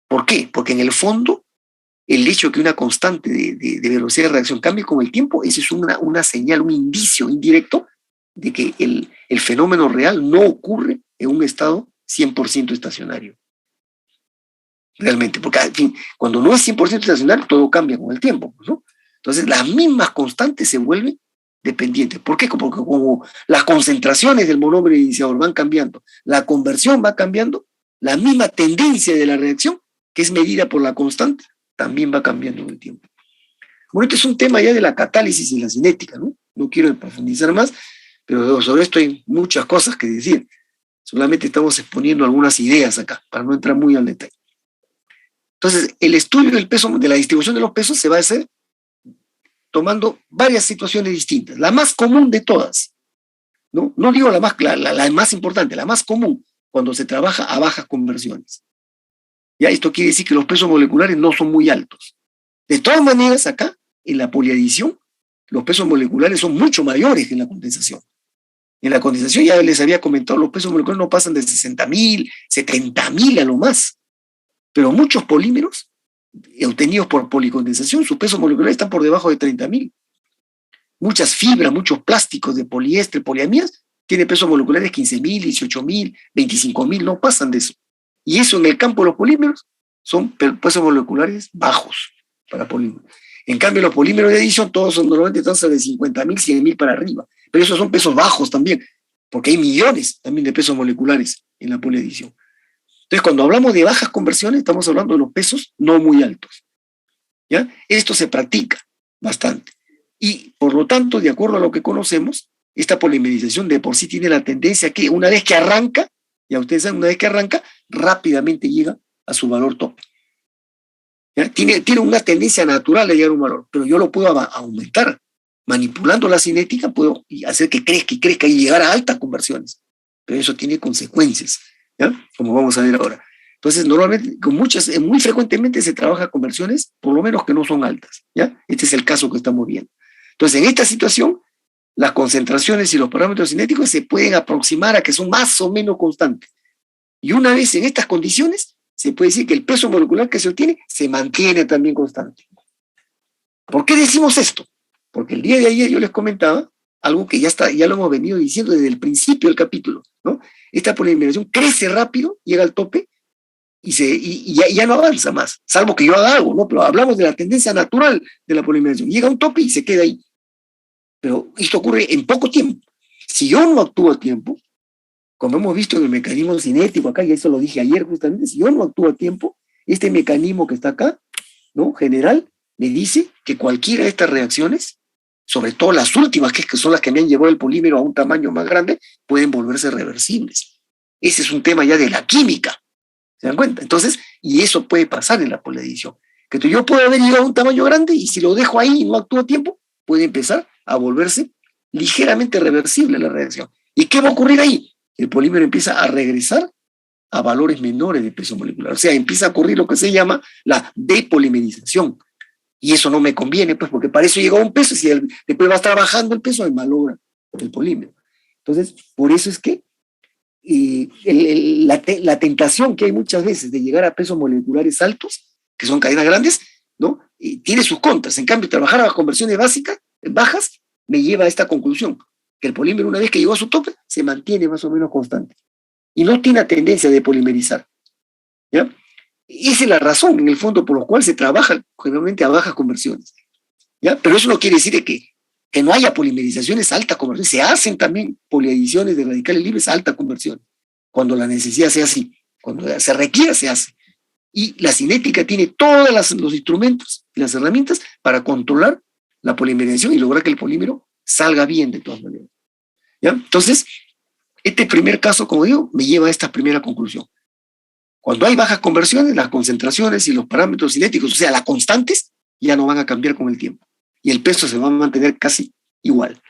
¿Por qué? Porque en el fondo, el hecho de que una constante de velocidad de reacción cambie con el tiempo, eso es una señal, un indicio indirecto de que el fenómeno real no ocurre en un estado 100% estacionario. Realmente, porque en fin, cuando no es 100% estacionario, todo cambia con el tiempo, ¿no? Entonces, las mismas constantes se vuelven dependientes. ¿Por qué? Porque como las concentraciones del monómero iniciador van cambiando, la conversión va cambiando, la misma tendencia de la reacción, que es medida por la constante, también va cambiando en el tiempo. Bueno, este es un tema ya de la catálisis y la cinética, ¿no? No quiero profundizar más, pero sobre esto hay muchas cosas que decir. Solamente estamos exponiendo algunas ideas acá, para no entrar muy al detalle. Entonces, el estudio del peso, de la distribución de los pesos, se va a hacer tomando varias situaciones distintas. La más común de todas, no digo la más importante, la más común, cuando se trabaja a bajas conversiones. Ya, esto quiere decir que los pesos moleculares no son muy altos. De todas maneras, acá, en la poliadición, los pesos moleculares son mucho mayores que en la condensación. En la condensación, ya les había comentado, los pesos moleculares no pasan de 60.000, 70.000 a lo más. Pero muchos polímeros obtenidos por policondensación, sus pesos moleculares están por debajo de 30.000. Muchas fibras, muchos plásticos de poliéster, poliamidas, tienen pesos moleculares 15.000, 18.000, 25.000, no pasan de eso. Y eso en el campo de los polímeros son pesos moleculares bajos para polímeros. En cambio, los polímeros de adición, todos son normalmente están de 50.000, 100.000 para arriba. Pero esos son pesos bajos también, porque hay millones también de pesos moleculares en la poliadición. Entonces, cuando hablamos de bajas conversiones, estamos hablando de los pesos no muy altos, ¿ya? Esto se practica bastante. Y, por lo tanto, de acuerdo a lo que conocemos, esta polimerización de por sí tiene la tendencia que una vez que arranca, ya ustedes saben, una vez que arranca, rápidamente llega a su valor tope. ¿Ya? Tiene una tendencia natural de llegar a un valor, pero yo lo puedo aumentar. Manipulando la cinética puedo hacer que crezca y llegar a altas conversiones. Pero eso tiene consecuencias, ¿ya? Como vamos a ver ahora. Entonces, normalmente, muy frecuentemente se trabaja con conversiones, por lo menos que no son altas, ¿ya? Este es el caso que estamos viendo. Entonces, en esta situación, las concentraciones y los parámetros cinéticos se pueden aproximar a que son más o menos constantes. Y una vez en estas condiciones, se puede decir que el peso molecular que se obtiene se mantiene también constante. ¿Por qué decimos esto? Porque el día de ayer yo les comentaba algo que ya lo hemos venido diciendo desde el principio del capítulo, ¿no? Esta polimerización crece rápido, llega al tope y ya no avanza más, salvo que yo haga algo, ¿no? Pero hablamos de la tendencia natural de la polimerización. Llega a un tope y se queda ahí. pero esto ocurre en poco tiempo. Si yo no actúo a tiempo, como hemos visto en el mecanismo cinético acá, y eso lo dije ayer justamente, si yo no actúo a tiempo, este mecanismo que está acá, ¿no? General, me dice que cualquiera de estas reacciones, sobre todo las últimas, que son las que me han llevado el polímero a un tamaño más grande, pueden volverse reversibles. Ese es un tema ya de la química, ¿se dan cuenta? Entonces, y eso puede pasar en la poliadición, que yo puedo haber llegado a un tamaño grande y si lo dejo ahí y no actúo a tiempo, puede empezar a volverse ligeramente reversible la reacción. ¿Y qué va a ocurrir ahí? El polímero empieza a regresar a valores menores de peso molecular. O sea, empieza a ocurrir lo que se llama la depolimerización. Y eso no me conviene, pues, porque para eso llega a un peso, y si después va a estar bajando el peso, malogra el polímero. Entonces, por eso es que la tentación que hay muchas veces de llegar a pesos moleculares altos, que son cadenas grandes, ¿no? Tiene sus contras. En cambio, trabajar a las conversiones bajas me lleva a esta conclusión, que el polímero, una vez que llegó a su tope, se mantiene más o menos constante y no tiene tendencia de polimerizar. ¿Ya? Esa es la razón, en el fondo, por la cual se trabaja generalmente a bajas conversiones. ¿Ya? Pero eso no quiere decir que no haya polimerizaciones a alta conversión. Se hacen también poliadiciones de radicales libres a alta conversión, cuando la necesidad sea así, cuando se requiera se hace. Y la cinética tiene todos los instrumentos y las herramientas para controlar la polimerización y lograr que el polímero salga bien de todas maneras. ¿Ya? Entonces, este primer caso, como digo, me lleva a esta primera conclusión. Cuando hay bajas conversiones, las concentraciones y los parámetros cinéticos, o sea, las constantes, ya no van a cambiar con el tiempo. Y el peso se va a mantener casi igual.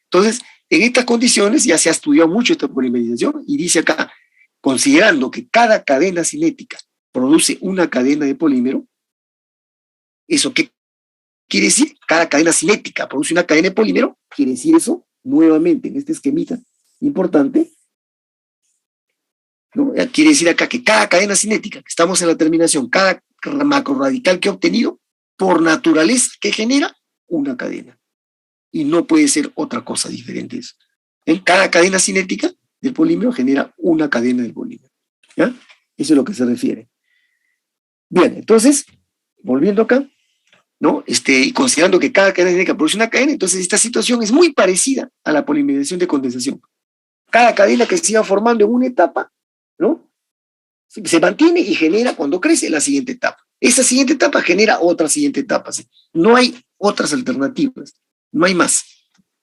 Entonces, en estas condiciones ya se ha estudiado mucho esta polimerización y dice acá, considerando que cada cadena cinética produce una cadena de polímero, ¿eso qué quiere decir? Cada cadena cinética produce una cadena de polímero, quiere decir eso, nuevamente, en este esquemita importante, ¿no? Quiere decir acá que cada cadena cinética, que estamos en la terminación, cada macroradical que he obtenido, por naturaleza, que genera una cadena. Y no puede ser otra cosa diferente a eso. Cada cadena cinética del polímero genera una cadena del polímero. ¿Ya? Eso es lo que se refiere. Bien, entonces, volviendo acá, ¿no? Y considerando que cada cadena cinética produce una cadena, entonces esta situación es muy parecida a la polimerización de condensación. Cada cadena que se iba formando en una etapa, ¿no? Se mantiene y genera, cuando crece, la siguiente etapa. Esa siguiente etapa genera otra siguiente etapa. ¿Sí? No hay otras alternativas, no hay más.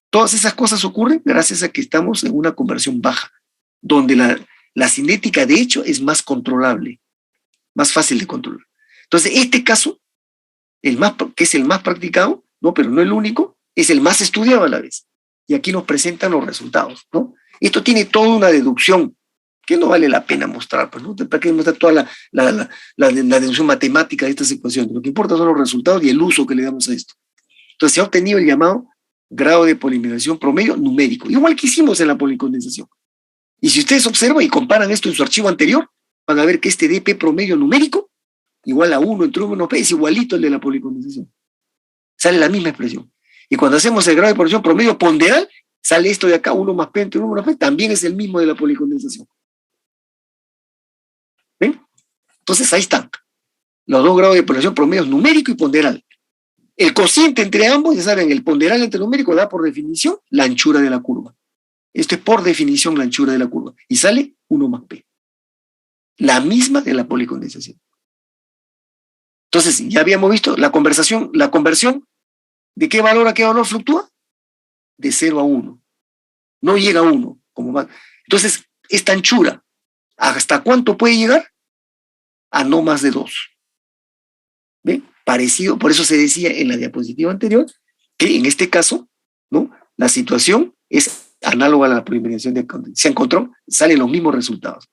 Todas esas cosas ocurren gracias a que estamos en una conversión baja, donde la cinética, de hecho, es más controlable, más fácil de controlar. Entonces, este caso, que es el más practicado, ¿no? Pero no el único, es el más estudiado a la vez. Y aquí nos presentan los resultados, ¿no? Esto tiene toda una deducción que no vale la pena mostrar, pues, ¿no? ¿Para qué mostrar toda la deducción matemática de estas ecuaciones? Lo que importa son los resultados y el uso que le damos a esto. Entonces se ha obtenido el llamado grado de polimerización promedio numérico, igual que hicimos en la policondensación. Y si ustedes observan y comparan esto en su archivo anterior, van a ver que este dp promedio numérico, igual a 1 entre 1p, es igualito al de la policondensación. Sale la misma expresión. Y cuando hacemos el grado de polimerización promedio ponderal, sale esto de acá, 1 más p entre 1 más p, también es el mismo de la policondensación. ¿Ven? Entonces ahí están los dos grados de polimerización promedio numérico y ponderal. El cociente entre ambos, ya saben, el ponderal entre el numérico da por definición la anchura de la curva. Esto es por definición la anchura de la curva. Y sale 1 más P. La misma de la policondensación. Entonces, ya habíamos visto la conversión, ¿de qué valor a qué valor fluctúa? De 0 a 1. No llega a 1. Entonces, esta anchura, ¿hasta cuánto puede llegar? A no más de 2. ¿Ven? Parecido, por eso se decía en la diapositiva anterior que en este caso, ¿no? La situación es análoga a la polimerización de condensación. Se encontró, salen los mismos resultados.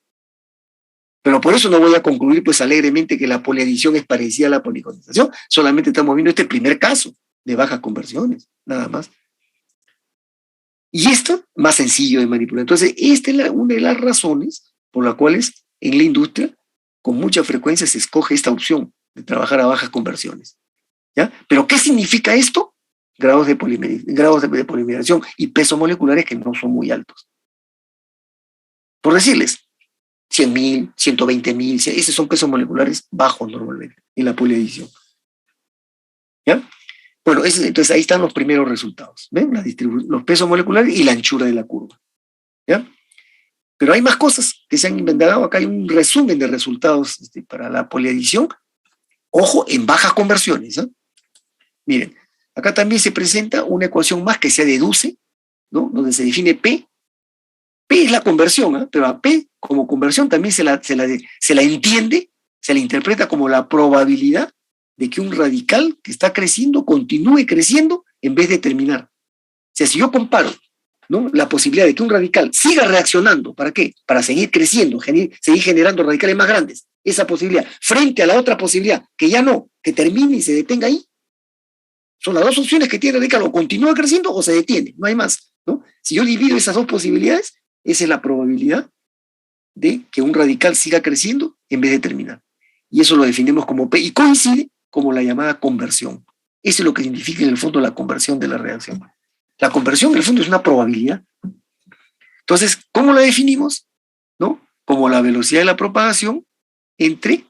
Pero por eso no voy a concluir pues alegremente que la poliadición es parecida a la policondensación, solamente estamos viendo este primer caso de bajas conversiones, nada más. Y esto más sencillo de manipular. Entonces, esta es una de las razones por las cuales en la industria con mucha frecuencia se escoge esta opción de trabajar a bajas conversiones. ¿Ya? ¿Pero qué significa esto? Grados de polimerización y pesos moleculares que no son muy altos. Por decirles, 100.000, 120.000, esos son pesos moleculares bajos normalmente en la poliadición. ¿Ya? Bueno, entonces ahí están los primeros resultados. ¿Ven? Los pesos moleculares y la anchura de la curva. ¿Ya? Pero hay más cosas que se han inventado. Acá hay un resumen de resultados para la poliadición. Ojo, en bajas conversiones. ¿Eh? Miren, acá también se presenta una ecuación más que se deduce, ¿no? Donde se define P. P es la conversión, ¿eh? Pero a P como conversión también se la entiende, se la interpreta como la probabilidad de que un radical que está creciendo continúe creciendo en vez de terminar. O sea, si yo comparo, ¿no?, la posibilidad de que un radical siga reaccionando, ¿para qué? Para seguir creciendo, seguir generando radicales más grandes, esa posibilidad, frente a la otra posibilidad, que ya no, que termine y se detenga ahí. Son las dos opciones que tiene el radical, o continúa creciendo o se detiene, no hay más, ¿no? Si yo divido esas dos posibilidades, esa es la probabilidad de que un radical siga creciendo en vez de terminar. Y eso lo definimos como P, y coincide como la llamada conversión. Eso es lo que significa en el fondo la conversión de la reacción. La conversión en el fondo es una probabilidad. Entonces, ¿cómo la definimos? ¿No? Como la velocidad de la propagación entre,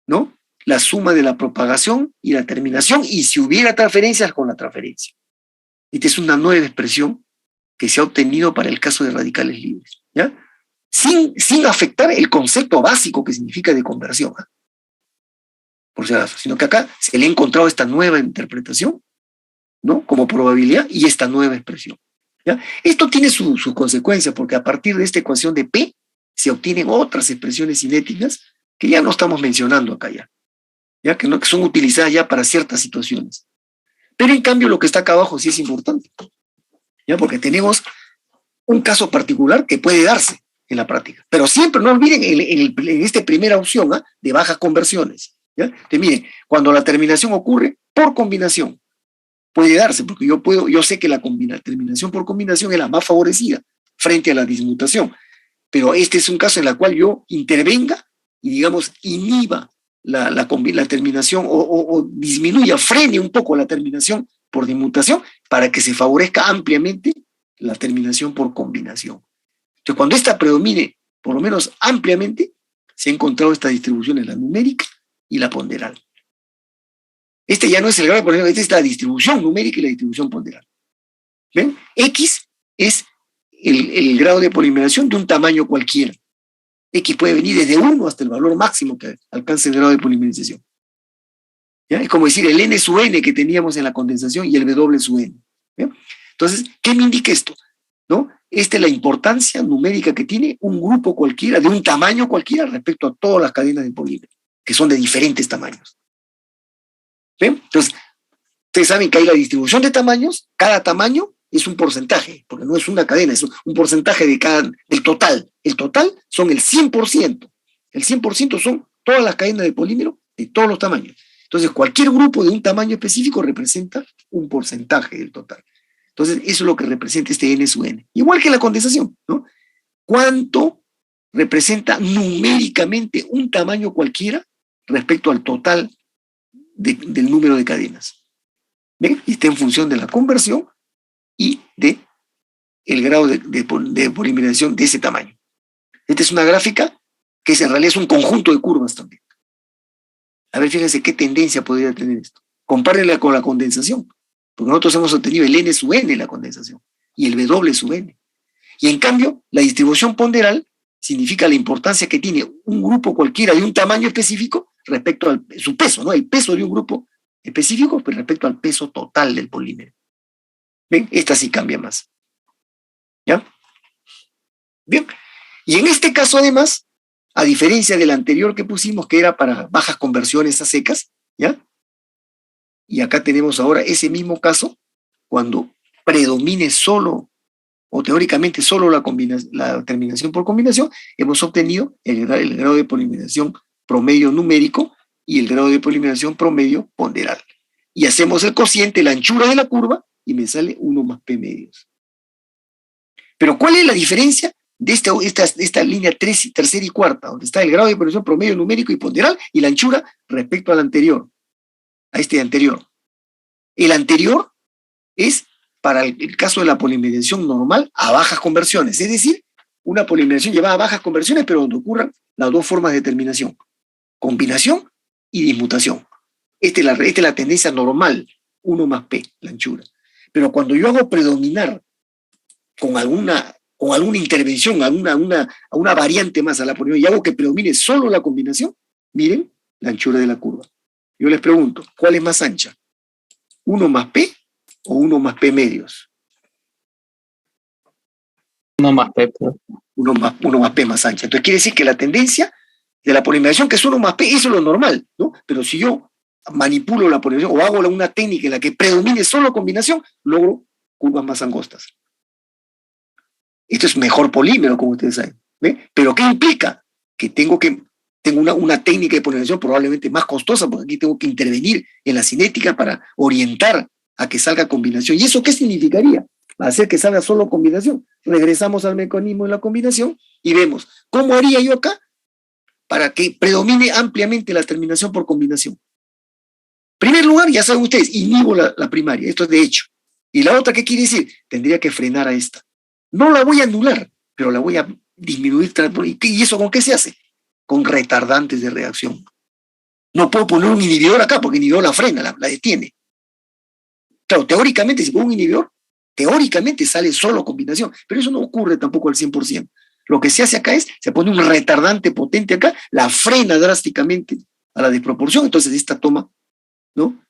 ¿no?, la suma de la propagación y la terminación, y si hubiera transferencias, con la transferencia. Esta es una nueva expresión que se ha obtenido para el caso de radicales libres, ¿ya? Sin afectar el concepto básico que significa de conversión, ¿eh? Por si acaso, sino que acá se le ha encontrado esta nueva interpretación, ¿no?, como probabilidad, y esta nueva expresión, ¿ya? Esto tiene sus consecuencias, porque a partir de esta ecuación de P se obtienen otras expresiones cinéticas que ya no estamos mencionando acá ya que son utilizadas ya para ciertas situaciones. Pero en cambio lo que está acá abajo sí es importante, ¿ya? Porque tenemos un caso particular que puede darse en la práctica. Pero siempre no olviden en esta primera opción, ¿eh?, de bajas conversiones, ¿ya? Entonces, miren, cuando la terminación ocurre por combinación, puede darse, porque yo sé que la terminación por combinación es la más favorecida frente a la dismutación. Pero este es un caso en el cual yo intervenga y, digamos, inhiba la terminación o disminuya, frene un poco la terminación por dismutación para que se favorezca ampliamente la terminación por combinación. Entonces, cuando esta predomine, por lo menos ampliamente, se ha encontrado esta distribución en la numérica y la ponderal. Este ya no es el grado de polimerización, esta es la distribución numérica y la distribución ponderal. ¿Ven? X es el grado de polimerización de un tamaño cualquiera. X puede venir desde 1 hasta el valor máximo que alcance el grado de polimerización. ¿Ya? Es como decir el N sub N que teníamos en la condensación y el W sub N. ¿Ya? Entonces, ¿qué me indica esto? ¿No? Esta es la importancia numérica que tiene un grupo cualquiera, de un tamaño cualquiera, respecto a todas las cadenas de polímeros, que son de diferentes tamaños. ¿Ven? Entonces, ustedes saben que hay la distribución de tamaños, cada tamaño es un porcentaje, porque no es una cadena, es un porcentaje del total. El total son el 100%. El 100% son todas las cadenas de polímero de todos los tamaños. Entonces, cualquier grupo de un tamaño específico representa un porcentaje del total. Entonces, eso es lo que representa este N sub N. Igual que la condensación, ¿no? ¿Cuánto representa numéricamente un tamaño cualquiera respecto al total del número de cadenas? ¿Ven? Y está en función de la conversión y de el grado de polimerización de ese tamaño. Esta es una gráfica que en realidad es un conjunto de curvas también. A ver, fíjense qué tendencia podría tener esto. Compárenla con la condensación, porque nosotros hemos obtenido el N sub N en la condensación y el W sub N. Y en cambio, la distribución ponderal significa la importancia que tiene un grupo cualquiera de un tamaño específico respecto a su peso, ¿no? El peso de un grupo específico respecto al peso total del polímero. ¿Ven? Esta sí cambia más. ¿Ya? Bien. Y en este caso, además, a diferencia del anterior que pusimos, que era para bajas conversiones a secas, ¿ya? Y acá tenemos ahora ese mismo caso, cuando predomine solo, o teóricamente solo la terminación por combinación, hemos obtenido el grado de polimerización promedio numérico y el grado de polimerización promedio ponderal. Y hacemos el cociente, la anchura de la curva, y me sale 1 más P medios. Pero ¿cuál es la diferencia de esta línea tercera y cuarta, donde está el grado de polimerización promedio numérico y ponderal y la anchura respecto al anterior, a este anterior? El anterior es para el caso de la polimerización normal a bajas conversiones, es decir, una polimerización llevada a bajas conversiones, pero donde ocurran las dos formas de terminación, combinación y dismutación. Esta es la tendencia normal 1 más P, la anchura. Pero cuando yo hago predominar con alguna intervención, a una variante más a la polinomial, y hago que predomine solo la combinación, miren la anchura de la curva. Yo les pregunto, ¿cuál es más ancha? ¿1 más P o 1 más P medios? 1 más P. 1 más P más ancha. Entonces quiere decir que la tendencia de la polimerización, que es 1 más P, eso es lo normal, ¿no? Pero si yo manipulo la polimerización o hago una técnica en la que predomine solo combinación, logro curvas más angostas. Esto es mejor polímero, como ustedes saben. ¿Ve? ¿Pero qué implica? Que tengo una técnica de polimerización probablemente más costosa, porque aquí tengo que intervenir en la cinética para orientar a que salga combinación. ¿Y eso qué significaría? Hacer que salga solo combinación. Regresamos al mecanismo de la combinación y vemos cómo haría yo acá para que predomine ampliamente la terminación por combinación. En primer lugar, ya saben ustedes, inhibo la primaria, esto es de hecho. Y la otra, ¿qué quiere decir? Tendría que frenar a esta. No la voy a anular, pero la voy a disminuir. ¿Y eso con qué se hace? Con retardantes de reacción. No puedo poner un inhibidor acá, porque el inhibidor la frena, la detiene. Claro, teóricamente, si pongo un inhibidor, teóricamente sale solo combinación, pero eso no ocurre tampoco al 100%. Lo que se hace acá es, se pone un retardante potente acá, la frena drásticamente a la desproporción, entonces esta toma, ¿no?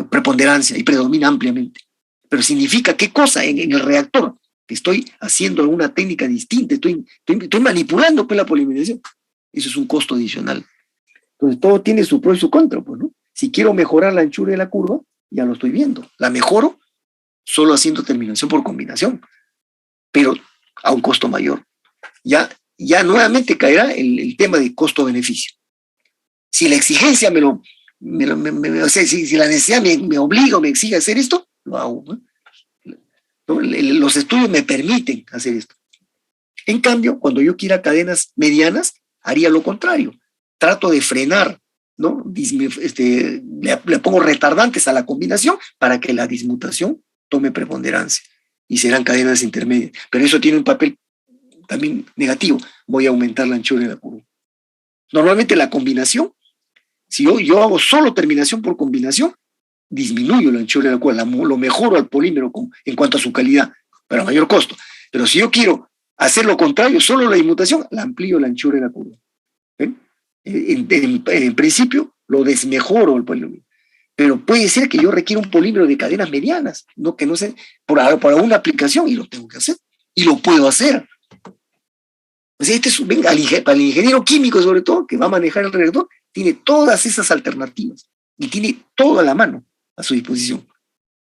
Preponderancia y predomina ampliamente. Pero significa qué cosa en el reactor, que estoy haciendo alguna técnica distinta, estoy manipulando pues, la polimerización. Eso es un costo adicional. Entonces todo tiene su pro y su contra, pues, ¿no? Si quiero mejorar la anchura de la curva, ya lo estoy viendo. La mejoro solo haciendo terminación por combinación, pero a un costo mayor. Ya nuevamente caerá el tema de costo-beneficio. Si la exigencia o sea, si la necesidad me obliga o me exige hacer esto, lo hago, ¿no? Los estudios me permiten hacer esto. En cambio, cuando yo quiera cadenas medianas, haría lo contrario. Trato de frenar, ¿no? Le pongo retardantes a la combinación para que la dismutación tome preponderancia y serán cadenas intermedias. Pero eso tiene un papel también negativo. Voy a aumentar la anchura de la curva. Normalmente la combinación, si yo hago solo terminación por combinación, disminuyo la anchura de la curva, lo mejoro al polímero en cuanto a su calidad, pero a mayor costo. Pero si yo quiero hacer lo contrario, solo la dismutación, la amplío la anchura de la curva. En principio, lo desmejoro el polímero. Pero puede ser que yo requiera un polímero de cadenas medianas, no que no sé, por una aplicación, y lo tengo que hacer, y lo puedo hacer. O sea, para el ingeniero químico, sobre todo, que va a manejar el reactor, tiene todas esas alternativas y tiene todo a la mano a su disposición.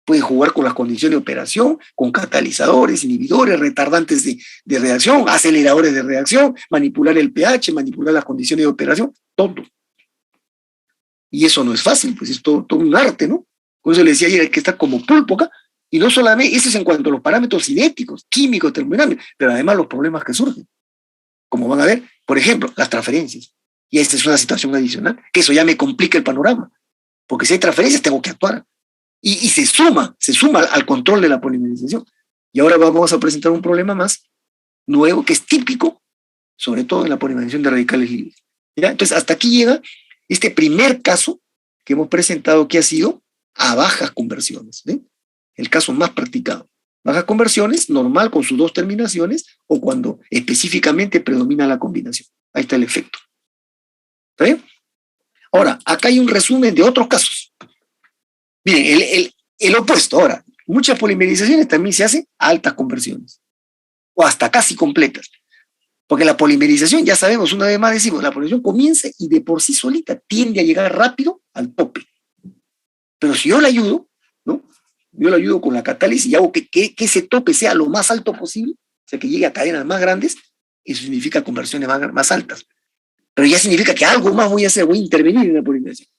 Puede jugar con las condiciones de operación, con catalizadores, inhibidores, retardantes de reacción, aceleradores de reacción, manipular el pH, manipular las condiciones de operación, todo. Y eso no es fácil, pues es todo un arte, ¿no? Por eso le decía ayer que está como pulpo acá, y no solamente, eso es en cuanto a los parámetros cinéticos, químicos, termodinámicos, pero además los problemas que surgen. Como van a ver, por ejemplo, las transferencias. Y esta es una situación adicional, que eso ya me complica el panorama, porque si hay transferencias tengo que actuar. Y se suma al control de la polimerización. Y ahora vamos a presentar un problema más nuevo, que es típico, sobre todo en la polimerización de radicales libres. ¿Ya? Entonces, hasta aquí llega este primer caso que hemos presentado, que ha sido a bajas conversiones, ¿sí? El caso más practicado. Bajas conversiones, normal con sus dos terminaciones, o cuando específicamente predomina la combinación. Ahí está el efecto. ¿Está bien? Ahora, acá hay un resumen de otros casos. Miren, el opuesto. Ahora, muchas polimerizaciones también se hacen a altas conversiones, o hasta casi completas. Porque la polimerización, ya sabemos, una vez más decimos, la polimerización comienza y de por sí solita tiende a llegar rápido al tope. Pero si yo la ayudo, ¿no? Yo la ayudo con la catálisis y hago que ese tope sea lo más alto posible, o sea, que llegue a cadenas más grandes, eso significa conversiones más altas. Pero ya significa que algo más voy a hacer, voy a intervenir en la polimerización.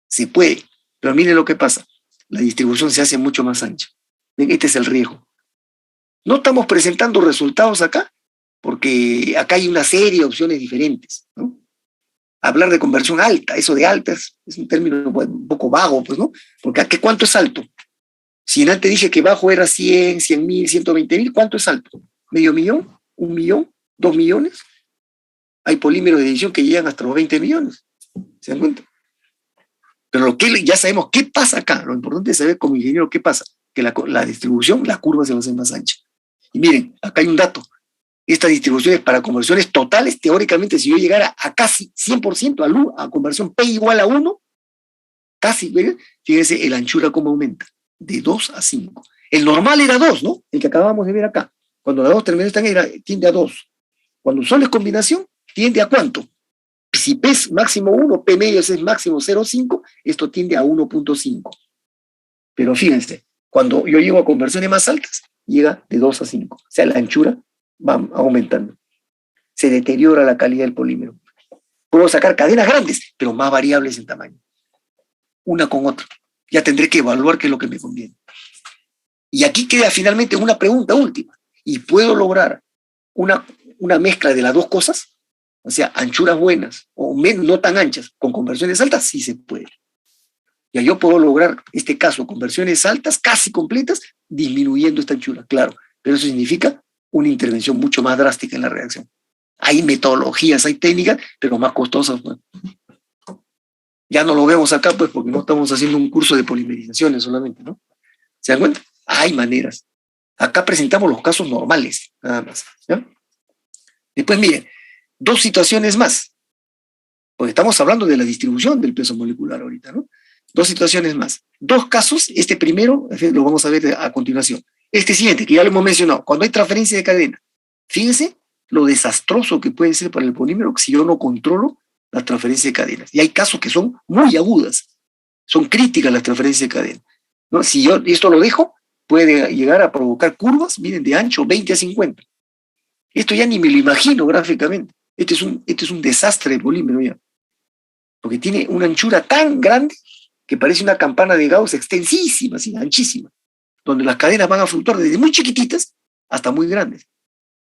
Se puede, pero miren lo que pasa. La distribución se hace mucho más ancha. Este es el riesgo. No estamos presentando resultados acá, porque acá hay una serie de opciones diferentes, ¿no? Hablar de conversión alta, eso de alta es un término un poco vago, pues, ¿no? Porque ¿cuánto es alto? Si antes dije que bajo era 100, 100.000, 120.000, ¿cuánto es alto? ¿Medio millón? ¿1 millón? ¿2 millones? Hay polímeros de edición que llegan hasta los 20 millones. ¿Se dan cuenta? Pero ya sabemos qué pasa acá. Lo importante es saber como ingeniero qué pasa. Que la distribución, la curva se va a hacer más ancha. Y miren, acá hay un dato. Estas distribuciones para conversiones totales, teóricamente, si yo llegara a casi 100% a conversión P igual a 1, casi, ¿ven? Fíjense la anchura cómo aumenta, de 2 a 5. El normal era 2, ¿no? El que acabamos de ver acá. Cuando las dos terminales están, tiende a 2. Cuando solo es combinación, tiende a ¿cuánto? Si P es máximo 1, P medio es máximo 0,5, esto tiende a 1,5. Pero fíjense, cuando yo llego a conversiones más altas, llega de 2 a 5. O sea, la anchura va aumentando. Se deteriora la calidad del polímero. Puedo sacar cadenas grandes, pero más variables en tamaño. Una con otra. Ya tendré que evaluar qué es lo que me conviene. Y aquí queda finalmente una pregunta última. ¿Y puedo lograr una mezcla de las dos cosas? O sea, anchuras buenas o no tan anchas con conversiones altas, sí se puede. Ya yo puedo lograr, este caso, conversiones altas, casi completas, disminuyendo esta anchura, claro. Pero eso significa una intervención mucho más drástica en la reacción. Hay metodologías, hay técnicas, pero más costosas. Pues. Ya no lo vemos acá, pues, porque no estamos haciendo un curso de polimerizaciones solamente, ¿no? ¿Se dan cuenta? Hay maneras. Acá presentamos los casos normales, nada más. ¿Ya? Después, miren, dos situaciones más. Porque estamos hablando de la distribución del peso molecular ahorita, ¿no? Dos situaciones más. Dos casos, este primero, lo vamos a ver a continuación. Este siguiente, que ya lo hemos mencionado, cuando hay transferencia de cadena. Fíjense lo desastroso que puede ser para el polímero si yo no controlo la transferencia de cadenas. Y hay casos que son muy agudas, son críticas las transferencias de cadena. ¿No? Si yo esto lo dejo, puede llegar a provocar curvas, miren, de ancho 20 a 50. Esto ya ni me lo imagino gráficamente. Este es un desastre de polímero ya. Porque tiene una anchura tan grande que parece una campana de Gauss extensísima, así, anchísima, donde las cadenas van a fluctuar desde muy chiquititas hasta muy grandes,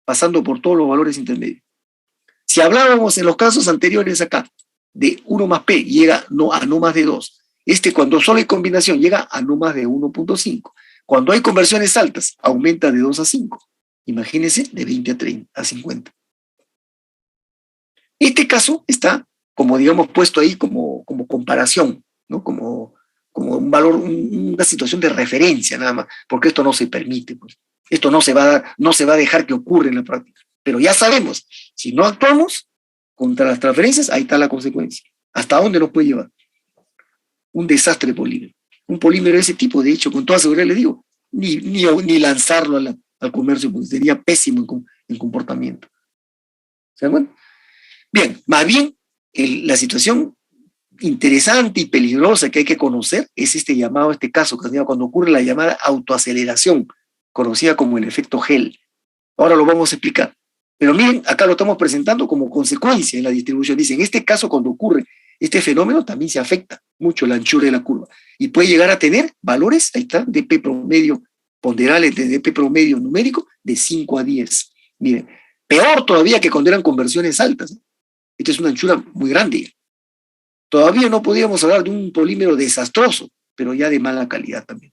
pasando por todos los valores intermedios. Si hablábamos en los casos anteriores acá de 1 más P, llega a no más de 2. Cuando solo hay combinación, llega a no más de 1,5. Cuando hay conversiones altas, aumenta de 2 a 5. Imagínense, de 20 a 30, a 50. Este caso está, como digamos, puesto ahí como comparación, ¿no? Como un valor, una situación de referencia nada más, porque esto no se permite, pues. Esto no se va a dejar que ocurra en la práctica. Pero ya sabemos, si no actuamos contra las transferencias, ahí está la consecuencia. ¿Hasta dónde nos puede llevar? Un desastre de polímero. Un polímero de ese tipo, de hecho, con toda seguridad le digo, ni lanzarlo al comercio, porque sería pésimo en comportamiento. ¿Se dan cuenta? Bien, más bien, la situación interesante y peligrosa que hay que conocer es este caso, cuando ocurre la llamada autoaceleración, conocida como el efecto Hell. Ahora lo vamos a explicar. Pero miren, acá lo estamos presentando como consecuencia en la distribución. Dice, en este caso, cuando ocurre este fenómeno, también se afecta mucho la anchura de la curva. Y puede llegar a tener valores, ahí está, de P promedio ponderales, de P promedio numérico, de 5 a 10. Miren, peor todavía que cuando eran conversiones altas. Esta es una anchura muy grande. Todavía no podíamos hablar de un polímero desastroso, pero ya de mala calidad también.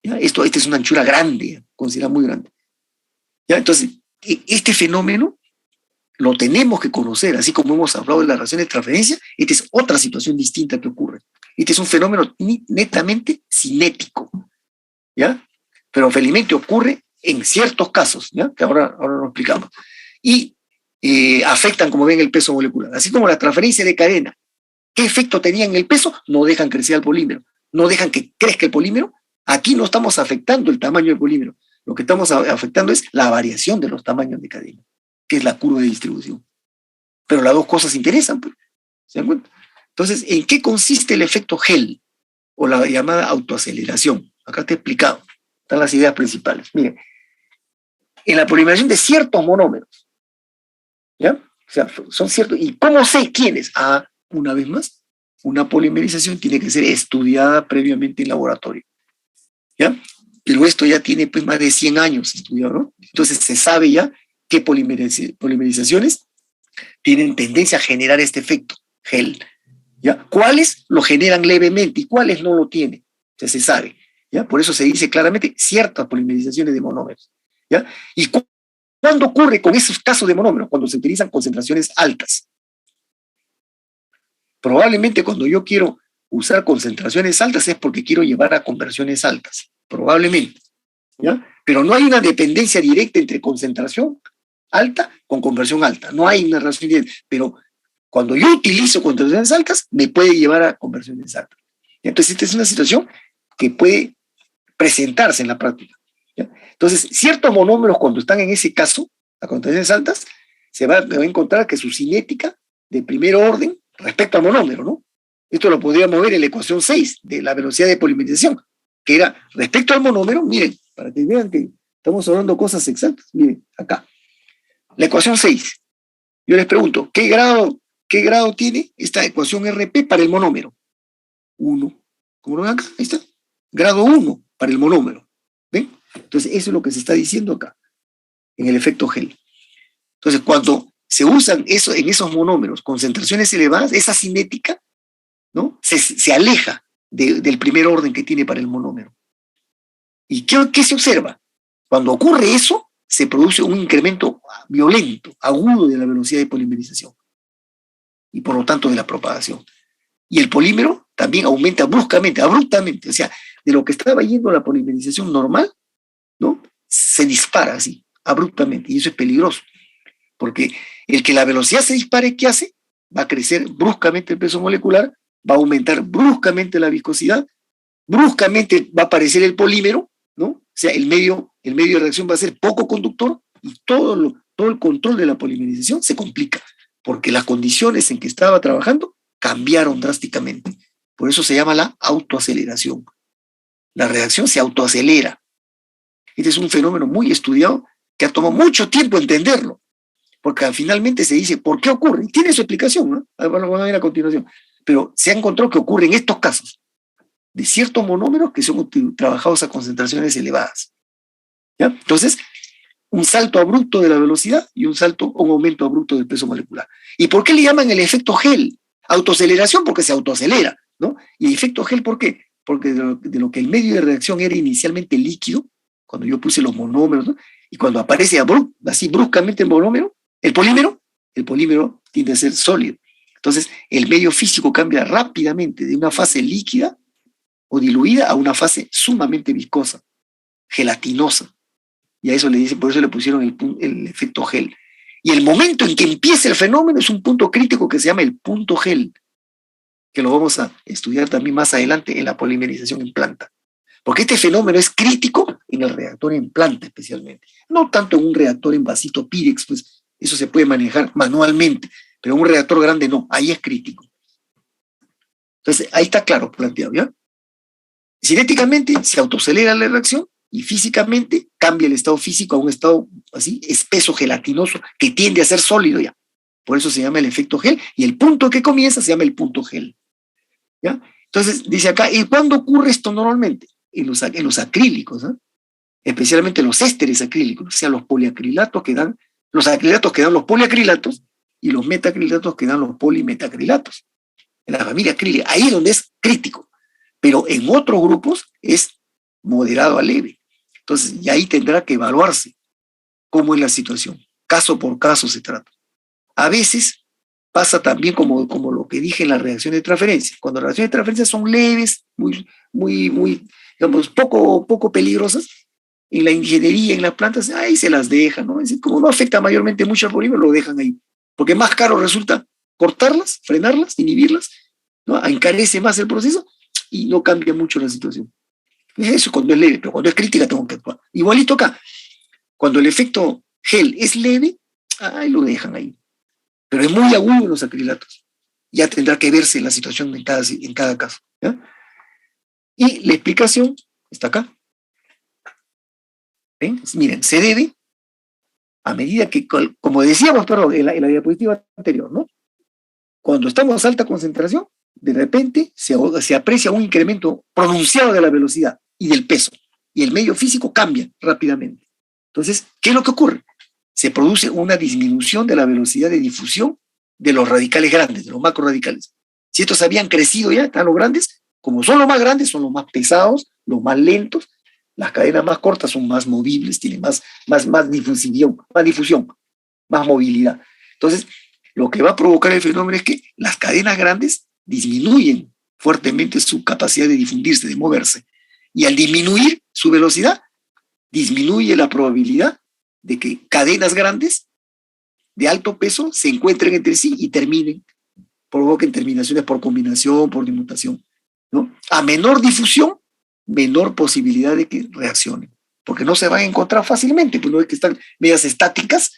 ¿Ya? Esta es una anchura grande, considerada muy grande. ¿Ya? Entonces, este fenómeno lo tenemos que conocer, así como hemos hablado de las relaciones de transferencia, esta es otra situación distinta que ocurre. Este es un fenómeno netamente cinético, ¿ya? Pero felizmente ocurre en ciertos casos, ¿ya? Que ahora lo explicamos. Y afectan, como ven, el peso molecular. Así como la transferencia de cadena, ¿qué efecto tenía en el peso? No dejan crecer al polímero, no dejan que crezca el polímero. Aquí no estamos afectando el tamaño del polímero, lo que estamos afectando es la variación de los tamaños de cadena, que es la curva de distribución. Pero las dos cosas interesan, pues. ¿Se dan cuenta? Entonces, ¿en qué consiste el efecto Hell? O la llamada autoaceleración. Acá te he explicado. Están las ideas principales. Miren, en la polimerización de ciertos monómeros, ¿ya? O sea, son ciertos. ¿Y cómo sé quiénes? Una vez más, una polimerización tiene que ser estudiada previamente en laboratorio, ¿ya? Pero esto ya tiene pues más de 100 años estudiado, ¿no? Entonces se sabe ya qué polimerizaciones tienen tendencia a generar este efecto Hell, ¿ya? ¿Cuáles lo generan levemente y cuáles no lo tienen? O sea, se sabe, ¿ya? Por eso se dice claramente ciertas polimerizaciones de monómeros, ¿ya? ¿Y cuándo ocurre con esos casos de monómeros? Cuando se utilizan concentraciones altas. Probablemente cuando yo quiero usar concentraciones altas es porque quiero llevar a conversiones altas, probablemente, ¿ya? Pero no hay una dependencia directa entre concentración alta con conversión alta, no hay una relación directa, pero cuando yo utilizo concentraciones altas, me puede llevar a conversiones altas. Entonces, esta es una situación que puede presentarse en la práctica, ¿ya? Entonces, ciertos monómeros, cuando están en ese caso, a concentraciones altas, se va a encontrar que su cinética de primer orden respecto al monómero, ¿no? Esto lo podríamos ver en la ecuación 6 de la velocidad de polimerización, que era respecto al monómero, miren, para que vean que estamos hablando cosas exactas, miren, acá. La ecuación 6. Yo les pregunto, ¿qué grado tiene esta ecuación RP para el monómero? 1. ¿Cómo lo ven acá? Ahí está. Grado 1 para el monómero. ¿Ven? Entonces, eso es lo que se está diciendo acá, en el efecto Hell. Entonces, cuando se usan eso, en esos monómeros, concentraciones elevadas, esa cinética, ¿no? Se aleja del primer orden que tiene para el monómero. ¿Y qué se observa? Cuando ocurre eso, se produce un incremento violento, agudo de la velocidad de polimerización y por lo tanto de la propagación. Y el polímero también aumenta bruscamente, abruptamente, o sea, de lo que estaba yendo a la polimerización normal, ¿no? Se dispara así, abruptamente, y eso es peligroso, porque el que la velocidad se dispare, ¿qué hace? Va a crecer bruscamente el peso molecular, va a aumentar bruscamente la viscosidad, bruscamente va a aparecer el polímero, ¿no? O sea, el medio de reacción va a ser poco conductor y todo el control de la polimerización se complica, porque las condiciones en que estaba trabajando cambiaron drásticamente. Por eso se llama la autoaceleración. La reacción se autoacelera. Este es un fenómeno muy estudiado que ha tomado mucho tiempo entenderlo, porque finalmente se dice, ¿por qué ocurre? Y tiene su explicación, ¿no? Lo van a ver a continuación. Pero se ha encontrado que ocurre en estos casos de ciertos monómeros que son trabajados a concentraciones elevadas, ¿ya? Entonces, un salto abrupto de la velocidad y un aumento abrupto del peso molecular. ¿Y por qué le llaman el efecto Hell? Autoaceleración porque se autoacelera, ¿no? Y efecto Hell, ¿por qué? Porque de lo que el medio de reacción era inicialmente líquido, cuando yo puse los monómeros, ¿no? Y cuando aparece así bruscamente el polímero tiende a ser sólido. Entonces, el medio físico cambia rápidamente de una fase líquida o diluida a una fase sumamente viscosa, gelatinosa. Y a eso le dicen, por eso le pusieron el efecto Hell. Y el momento en que empieza el fenómeno es un punto crítico que se llama el punto Hell, que lo vamos a estudiar también más adelante en la polimerización en planta. Porque este fenómeno es crítico en el reactor en planta especialmente. No tanto en un reactor en vasito Pyrex, pues eso se puede manejar manualmente, pero en un reactor grande no, ahí es crítico. Entonces, ahí está claro planteado, ¿ya? Cinéticamente se autoacelera la reacción y físicamente cambia el estado físico a un estado así, espeso, gelatinoso, que tiende a ser sólido ya. Por eso se llama el efecto Hell, y el punto que comienza se llama el punto Hell, ¿ya? Entonces, dice acá, ¿y cuándo ocurre esto normalmente? En los acrílicos, ¿eh? Especialmente los ésteres acrílicos, o sea, los poliacrilatos que dan, los acrilatos que dan los poliacrilatos y los metacrilatos que dan los polimetacrilatos. En la familia acrílica, ahí es donde es crítico, pero en otros grupos es moderado a leve. Entonces, y ahí tendrá que evaluarse cómo es la situación. Caso por caso se trata. A veces pasa también como lo que dije en la reacción de transferencia. Cuando las reacciones de transferencia son leves, muy, digamos, poco peligrosas, en la ingeniería, en las plantas, ahí se las dejan, ¿no? Es decir, como no afecta mayormente mucho al polímero, lo dejan ahí. Porque más caro resulta cortarlas, frenarlas, inhibirlas, ¿no? Encarece más el proceso y no cambia mucho la situación. Eso cuando es leve, pero cuando es crítica tengo que actuar. Igualito acá, cuando el efecto Hell es leve, ahí lo dejan ahí. Pero es muy agudo en los acrilatos. Ya tendrá que verse la situación en cada caso, ¿ya? Y la explicación está acá. ¿Ven? Miren, se debe a medida que, como decíamos, perdón, en la diapositiva anterior, ¿no? Cuando estamos a alta concentración, de repente se aprecia un incremento pronunciado de la velocidad y del peso, y el medio físico cambia rápidamente. Entonces, ¿qué es lo que ocurre? Se produce una disminución de la velocidad de difusión de los radicales grandes, de los macroradicales. Si estos habían crecido ya, están los grandes, como son los más grandes, son los más pesados, los más lentos, las cadenas más cortas son más movibles, tienen más difusión, más movilidad. Entonces, lo que va a provocar el fenómeno es que las cadenas grandes disminuyen fuertemente su capacidad de difundirse, de moverse. Y al disminuir su velocidad, disminuye la probabilidad de que cadenas grandes de alto peso se encuentren entre sí y terminen, provoquen terminaciones por combinación, por dimutación, ¿no? A menor difusión, menor posibilidad de que reaccionen, porque no se van a encontrar fácilmente, pues no es que están medias estáticas,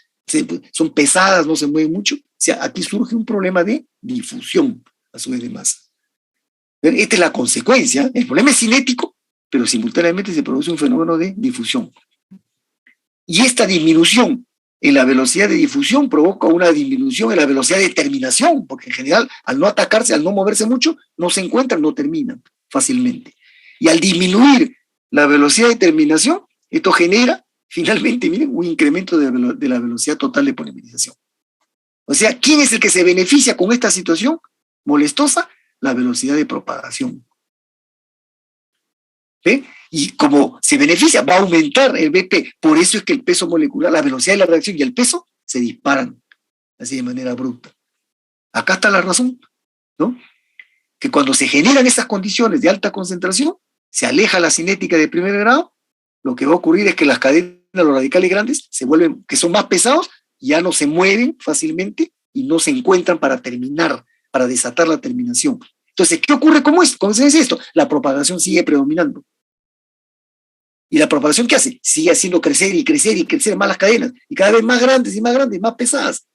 son pesadas, no se mueven mucho. O sea, aquí surge un problema de difusión, a su vez de masa. Esta es la consecuencia. El problema es cinético, pero simultáneamente se produce un fenómeno de difusión. Y esta disminución en la velocidad de difusión provoca una disminución en la velocidad de terminación, porque en general, al no atacarse, al no moverse mucho, no se encuentran, no terminan fácilmente. Y al disminuir la velocidad de terminación, esto genera, finalmente, miren, un incremento de la velocidad total de polimerización. O sea, ¿quién es el que se beneficia con esta situación molestosa? La velocidad de propagación. ¿Ve? Y como se beneficia, va a aumentar el BP. Por eso es que el peso molecular, la velocidad de la reacción y el peso se disparan así de manera abrupta. Acá está la razón, ¿no? Que cuando se generan esas condiciones de alta concentración, se aleja la cinética de primer grado, lo que va a ocurrir es que las cadenas, los radicales grandes, se vuelven, que son más pesados, ya no se mueven fácilmente y no se encuentran para terminar, para desatar la terminación. Entonces, ¿qué ocurre con esto? ¿Cómo se dice esto? La propagación sigue predominando. ¿Y la propagación qué hace? Sigue haciendo crecer y crecer y crecer más las cadenas, y cada vez más grandes y más grandes, más pesadas.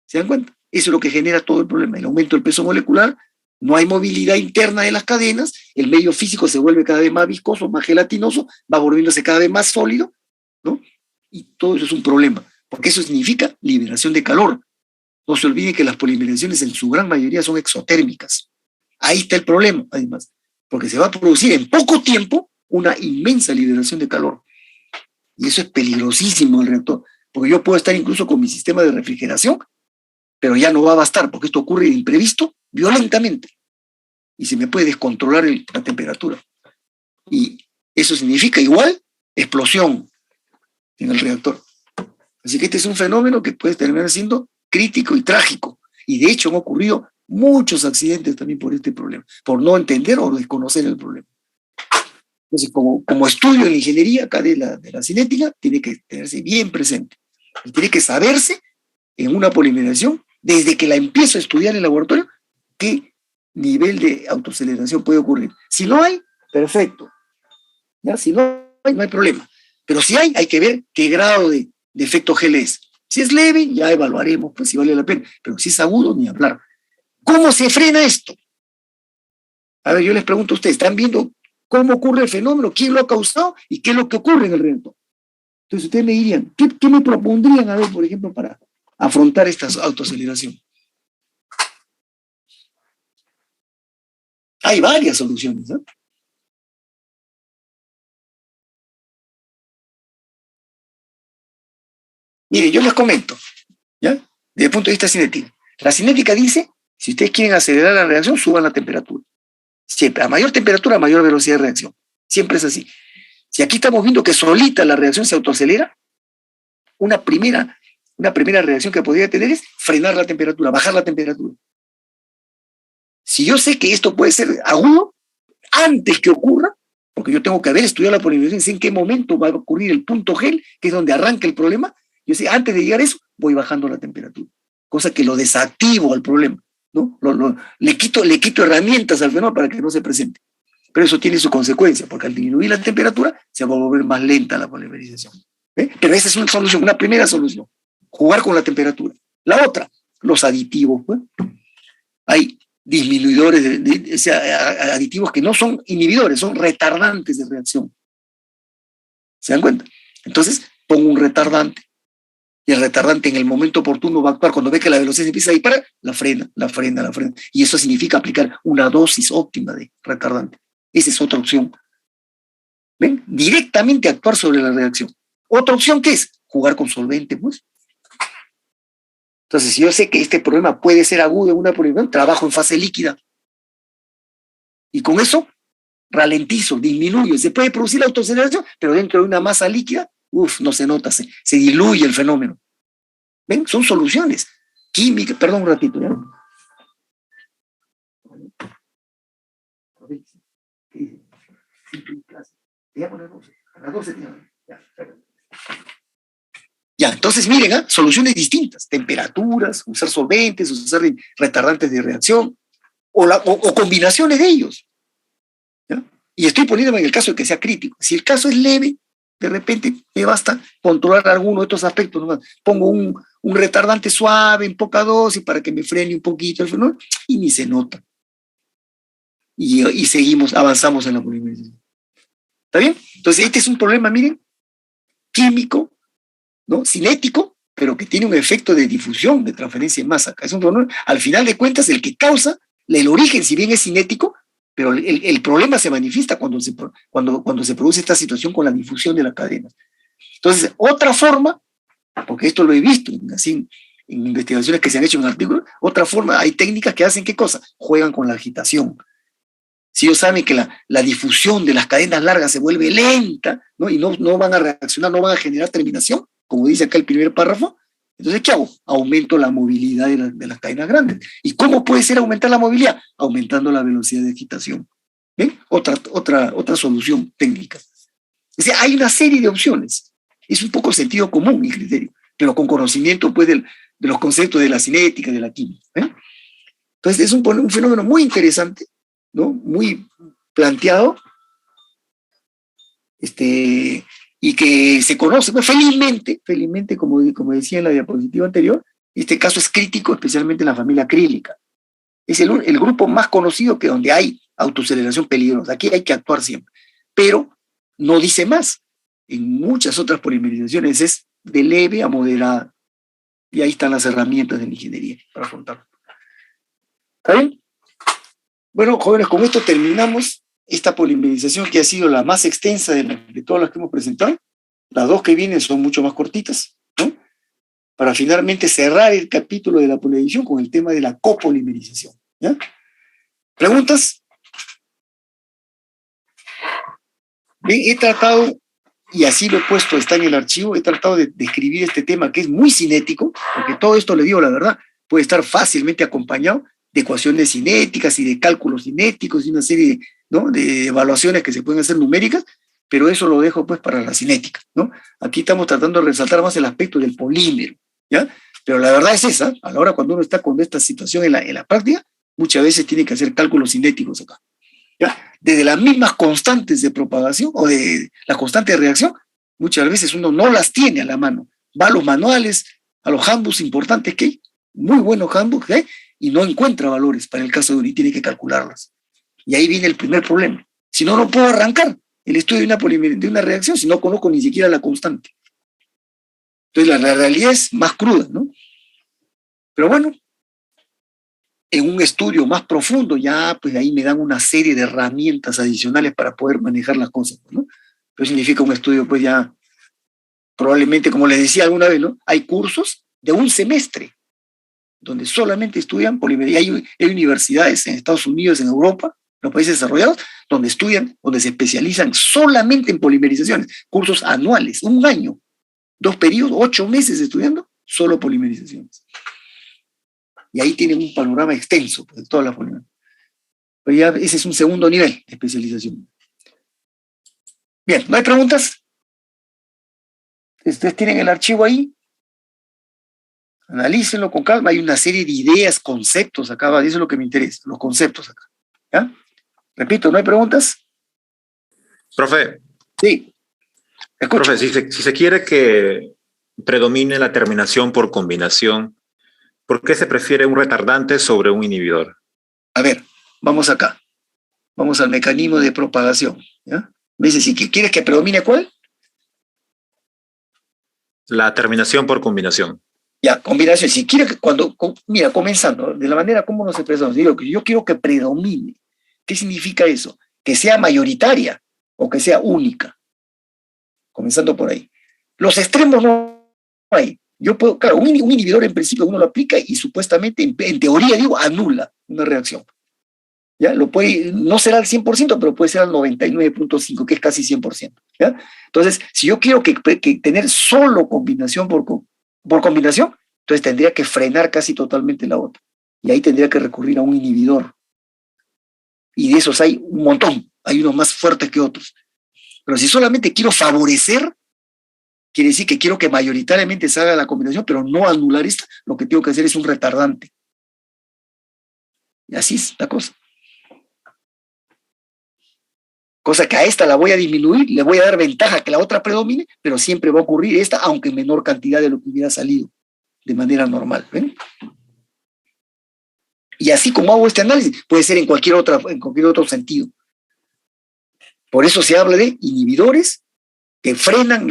¿Se dan cuenta? Eso es lo que genera todo el problema, el aumento del peso molecular, no hay movilidad interna de las cadenas, el medio físico se vuelve cada vez más viscoso, más gelatinoso, va volviéndose cada vez más sólido, ¿no? Y todo eso es un problema, porque eso significa liberación de calor. No se olviden que las polimerizaciones en su gran mayoría son exotérmicas. Ahí está el problema, además, porque se va a producir en poco tiempo una inmensa liberación de calor. Y eso es peligrosísimo en el reactor, porque yo puedo estar incluso con mi sistema de refrigeración, pero ya no va a bastar, porque esto ocurre de imprevisto, violentamente, y se me puede descontrolar la temperatura. Y eso significa igual explosión en el reactor. Así que este es un fenómeno que puede terminar siendo crítico y trágico. Y de hecho han ocurrido muchos accidentes también por este problema, por no entender o desconocer el problema. Entonces, como estudio en la ingeniería acá de la cinética, tiene que tenerse bien presente. Y tiene que saberse en una polimerización, desde que la empiezo a estudiar en el laboratorio, qué nivel de autoaceleración puede ocurrir. Si no hay, perfecto. ¿Ya? Si no hay, no hay problema. Pero si hay que ver qué grado de efecto gel es. Si es leve, ya evaluaremos pues, si vale la pena. Pero si es agudo, ni hablar. ¿Cómo se frena esto? A ver, yo les pregunto a ustedes, ¿están viendo cómo ocurre el fenómeno? ¿Quién lo ha causado? ¿Y qué es lo que ocurre en el reactor? Entonces ustedes me dirían, ¿qué me propondrían, a ver, por ejemplo, para afrontar esta autoaceleración? Hay varias soluciones, ¿no? Miren, yo les comento, ¿ya? Desde el punto de vista cinético. La cinética dice, si ustedes quieren acelerar la reacción, suban la temperatura. Siempre, a mayor temperatura, a mayor velocidad de reacción. Siempre es así. Si aquí estamos viendo que solita la reacción se autoacelera, una primera reacción que podría tener es frenar la temperatura, bajar la temperatura. Si yo sé que esto puede ser agudo, antes que ocurra, porque yo tengo que haber estudiado la polimerización, sé en qué momento va a ocurrir el punto gel, que es donde arranca el problema, yo sé, antes de llegar a eso, voy bajando la temperatura, cosa que lo desactivo al problema, ¿no? Le quito herramientas al fenómeno para que no se presente. Pero eso tiene su consecuencia, porque al disminuir la temperatura, se va a volver más lenta la polimerización. ¿Ve? Pero esa es una solución, una primera solución, jugar con la temperatura. La otra, los aditivos. ¿No? Hay disminuidores, o sea, aditivos que no son inhibidores, son retardantes de reacción. ¿Se dan cuenta? Entonces, pongo un retardante. Y el retardante en el momento oportuno va a actuar. Cuando ve que la velocidad se empieza a disparar, la frena. Y eso significa aplicar una dosis óptima de retardante. Esa es otra opción. ¿Ven? Directamente actuar sobre la reacción. Otra opción, ¿qué es? Jugar con solvente, pues. Entonces, si yo sé que este problema puede ser agudo en una polimerización, trabajo en fase líquida. Y con eso, ralentizo, disminuyo. Se puede producir la autoaceleración, pero dentro de una masa líquida, no se nota, se diluye el fenómeno. ¿Ven? Son soluciones. Química, perdón un ratito, ¿ya? A las 12 ya, entonces miren, soluciones distintas, temperaturas, usar solventes, usar retardantes de reacción, o combinaciones de ellos. ¿Ya? Y estoy poniéndome en el caso de que sea crítico. Si el caso es leve, de repente me basta controlar alguno de estos aspectos. Nomás. Pongo un retardante suave en poca dosis para que me frene un poquito, ¿no? Y ni se nota. Y seguimos, avanzamos en la polimerización. ¿Está bien? Entonces este es un problema, miren, químico, ¿no? Cinético, pero que tiene un efecto de difusión, de transferencia en masa. Es un problema, al final de cuentas, el que causa el origen, si bien es cinético, pero el problema se manifiesta cuando se produce esta situación con la difusión de las cadenas. Entonces, otra forma, porque esto lo he visto en investigaciones que se han hecho en artículos, otra forma, hay técnicas que hacen ¿qué cosa? Juegan con la agitación. Si ellos saben que la difusión de las cadenas largas se vuelve lenta, ¿no? Y no van a reaccionar, no van a generar terminación, como dice acá el primer párrafo, entonces, ¿qué hago? Aumento la movilidad de las cadenas grandes. ¿Y cómo puede ser aumentar la movilidad? Aumentando la velocidad de agitación. ¿Ven? Otra solución técnica. O sea, hay una serie de opciones. Es un poco sentido común mi criterio, pero con conocimiento pues, de los conceptos de la cinética, de la química. Entonces, es un fenómeno muy interesante, ¿no? Muy planteado, y que se conoce, pues, felizmente, como decía en la diapositiva anterior, este caso es crítico, especialmente en la familia acrílica. Es el grupo más conocido que donde hay autoaceleración peligrosa. Aquí hay que actuar siempre. Pero no dice más. En muchas otras polimerizaciones es de leve a moderada. Y ahí están las herramientas de la ingeniería para afrontarlo. ¿Está bien? Bueno, jóvenes, con esto terminamos esta polimerización que ha sido la más extensa de todas las que hemos presentado. Las dos que vienen son mucho más cortitas, ¿no? Para finalmente cerrar el capítulo de la polimerización con el tema de la copolimerización. ¿Ya? ¿Preguntas? Bien, he tratado, y así lo he puesto, está en el archivo, he tratado de describir este tema que es muy cinético, porque todo esto, le digo la verdad, puede estar fácilmente acompañado de ecuaciones cinéticas y de cálculos cinéticos y una serie, ¿no? de evaluaciones que se pueden hacer numéricas, pero eso lo dejo pues para la cinética, ¿no? Aquí estamos tratando de resaltar más el aspecto del polímero, ¿ya? Pero la verdad es esa, a la hora cuando uno está con esta situación en la práctica, muchas veces tiene que hacer cálculos cinéticos acá, ¿ya? Desde las mismas constantes de propagación o de la constante de reacción, muchas veces uno no las tiene a la mano, va a los manuales, a los handbooks importantes que hay, muy buenos handbooks que hay, y no encuentra valores para el caso de uno y tiene que calcularlas. Y ahí viene el primer problema. Si no, no puedo arrancar el estudio de una reacción si no conozco ni siquiera la constante. Entonces la realidad es más cruda, ¿no? Pero bueno, en un estudio más profundo ya pues ahí me dan una serie de herramientas adicionales para poder manejar las cosas, ¿no? Pero significa un estudio pues ya probablemente, como les decía alguna vez, ¿no? Hay cursos de un semestre donde solamente estudian polimería. Hay universidades en Estados Unidos, en Europa, los países desarrollados, donde se especializan solamente en polimerizaciones, cursos anuales, un año, 2 periodos, 8 meses estudiando, solo polimerizaciones. Y ahí tienen un panorama extenso pues, de todas las polimerizaciones. Pero ya ese es un segundo nivel de especialización. Bien, ¿no hay preguntas? Ustedes tienen el archivo ahí. Analícenlo con calma, hay una serie de ideas, conceptos acá, eso es lo que me interesa, los conceptos acá. ¿Ya? Repito, ¿no hay preguntas? Profe. Sí. Escucho. Profe, si se quiere que predomine la terminación por combinación, ¿por qué se prefiere un retardante sobre un inhibidor? A ver, vamos acá. Vamos al mecanismo de propagación. ¿Ya? Me dice, si quieres que predomine ¿cuál? La terminación por combinación. Ya, combinación. Si quiere que mira, comenzando, de la manera como nos expresamos, digo que yo quiero que predomine. ¿Qué significa eso? Que sea mayoritaria o que sea única. Comenzando por ahí. Los extremos no hay. Yo puedo, claro, un inhibidor en principio uno lo aplica y supuestamente, en teoría, digo, anula una reacción. ¿Ya? No será al 100%, pero puede ser al 99.5%, que es casi 100%. ¿Ya? Entonces, si yo quiero que tener solo combinación por combinación, entonces tendría que frenar casi totalmente la otra. Y ahí tendría que recurrir a un inhibidor. Y de esos hay un montón. Hay unos más fuertes que otros. Pero si solamente quiero favorecer, quiere decir que quiero que mayoritariamente se haga la combinación, pero no anular esta, lo que tengo que hacer es un retardante. Y así es la cosa. Cosa que a esta la voy a disminuir, le voy a dar ventaja que la otra predomine, pero siempre va a ocurrir esta, aunque en menor cantidad de lo que hubiera salido de manera normal. ¿Ven? Y así como hago este análisis, puede ser en cualquier otro sentido. Por eso se habla de inhibidores que frenan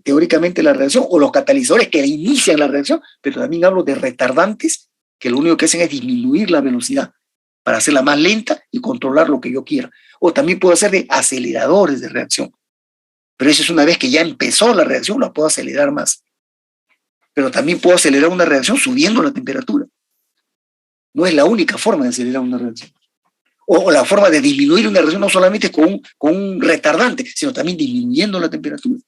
teóricamente la reacción, o los catalizadores que inician la reacción, pero también hablo de retardantes que lo único que hacen es disminuir la velocidad para hacerla más lenta y controlar lo que yo quiera. O también puedo hacer de aceleradores de reacción. Pero eso es una vez que ya empezó la reacción, la puedo acelerar más. Pero también puedo acelerar una reacción subiendo la temperatura. No es la única forma de acelerar una reacción. O la forma de disminuir una reacción no solamente con un retardante, sino también disminuyendo la temperatura.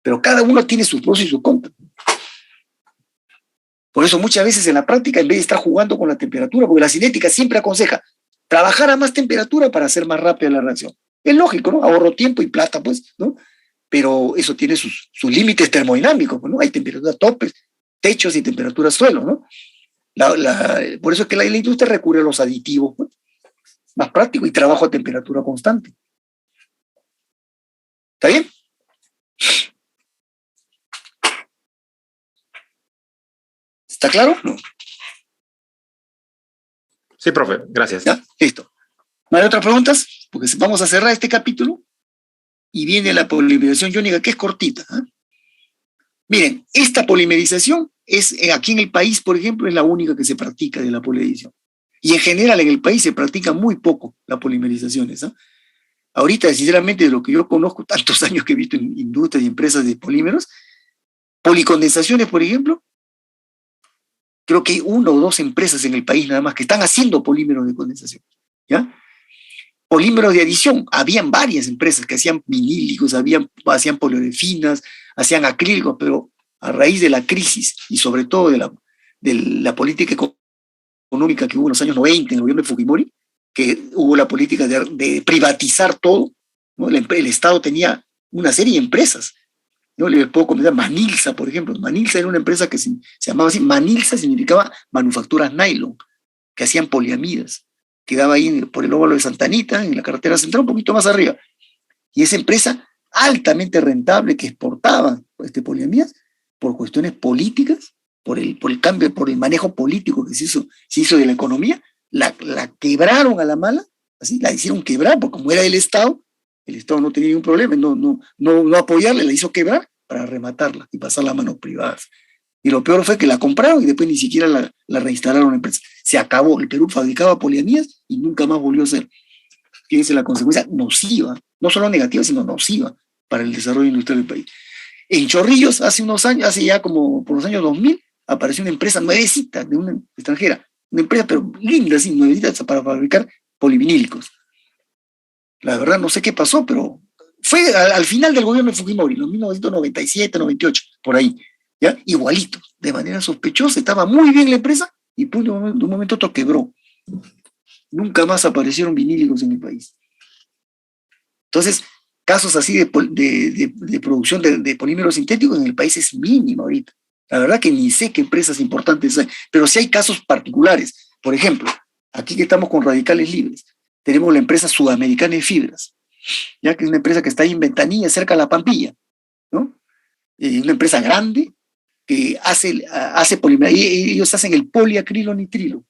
Pero cada uno tiene sus pros y sus contras. Por eso muchas veces en la práctica, en vez de estar jugando con la temperatura, porque la cinética siempre aconseja trabajar a más temperatura para hacer más rápida la reacción. Es lógico, ¿no? Ahorro tiempo y plata, pues, ¿no? Pero eso tiene sus límites termodinámicos, ¿no? Hay temperaturas topes, techos y temperaturas suelo, ¿no? Por eso es que la industria recurre a los aditivos, ¿no? Más práctico, y trabajo a temperatura constante. ¿Está bien? ¿Está claro? No. Sí, profe, gracias. ¿Ya? Listo. ¿No hay otras preguntas? Porque vamos a cerrar este capítulo y viene la polimerización iónica, que es cortita. Miren, esta polimerización es, aquí en el país, por ejemplo, es la única que se practica de la poliedición. Y en general en el país se practica muy poco la polimerización. Ahorita, sinceramente, de lo que yo conozco, tantos años que he visto en industrias y empresas de polímeros, policondensaciones, por ejemplo, creo que hay 1 o 2 empresas en el país nada más que están haciendo polímeros de condensación. ¿Ya? Polímeros de adición, habían varias empresas que hacían vinílicos, hacían poliorefinas, hacían acrílicos, pero a raíz de la crisis y sobre todo de la política económica que hubo en los años 90 en el gobierno de Fujimori, que hubo la política de privatizar todo, ¿no? El Estado tenía una serie de empresas. Yo les puedo comentar Manilsa, por ejemplo. Manilsa era una empresa que se llamaba así. Manilsa significaba manufacturas nylon, que hacían poliamidas. Quedaba ahí por el óvalo de Santa Anita, en la carretera central, un poquito más arriba. Y esa empresa altamente rentable que exportaba poliamidas por cuestiones políticas, por el cambio, por el manejo político que se hizo de la economía, la quebraron a la mala, así la hicieron quebrar, porque como era el Estado no tenía ningún problema, no apoyarle, la hizo quebrar para rematarla y pasarla a manos privadas. Y lo peor fue que la compraron y después ni siquiera la reinstalaron en la empresa. Se acabó. El Perú fabricaba poliamidas y nunca más volvió a ser. Fíjense la consecuencia nociva, no solo negativa, sino nociva para el desarrollo industrial del país. En Chorrillos, hace unos años, hace ya como por los años 2000, apareció una empresa nuevecita de una extranjera. Una empresa, pero linda, así, nuevecita, para fabricar polivinílicos. La verdad no sé qué pasó, pero fue al final del gobierno de Fujimori, en los 1997, 98, por ahí. ¿Ya? Igualito, de manera sospechosa, estaba muy bien la empresa y de un momento a otro quebró. Nunca más aparecieron vinílicos en el país. Entonces, casos así de producción de polímeros sintéticos en el país es mínimo ahorita. La verdad que ni sé qué empresas importantes hay, pero sí hay casos particulares. Por ejemplo, aquí que estamos con Radicales Libres, tenemos la empresa Sudamericana de Fibras, ya que es una empresa que está ahí en Ventanilla, cerca de La Pampilla, ¿no? Una empresa grande que hace polimer, y ellos hacen el poliacrilonitrilo,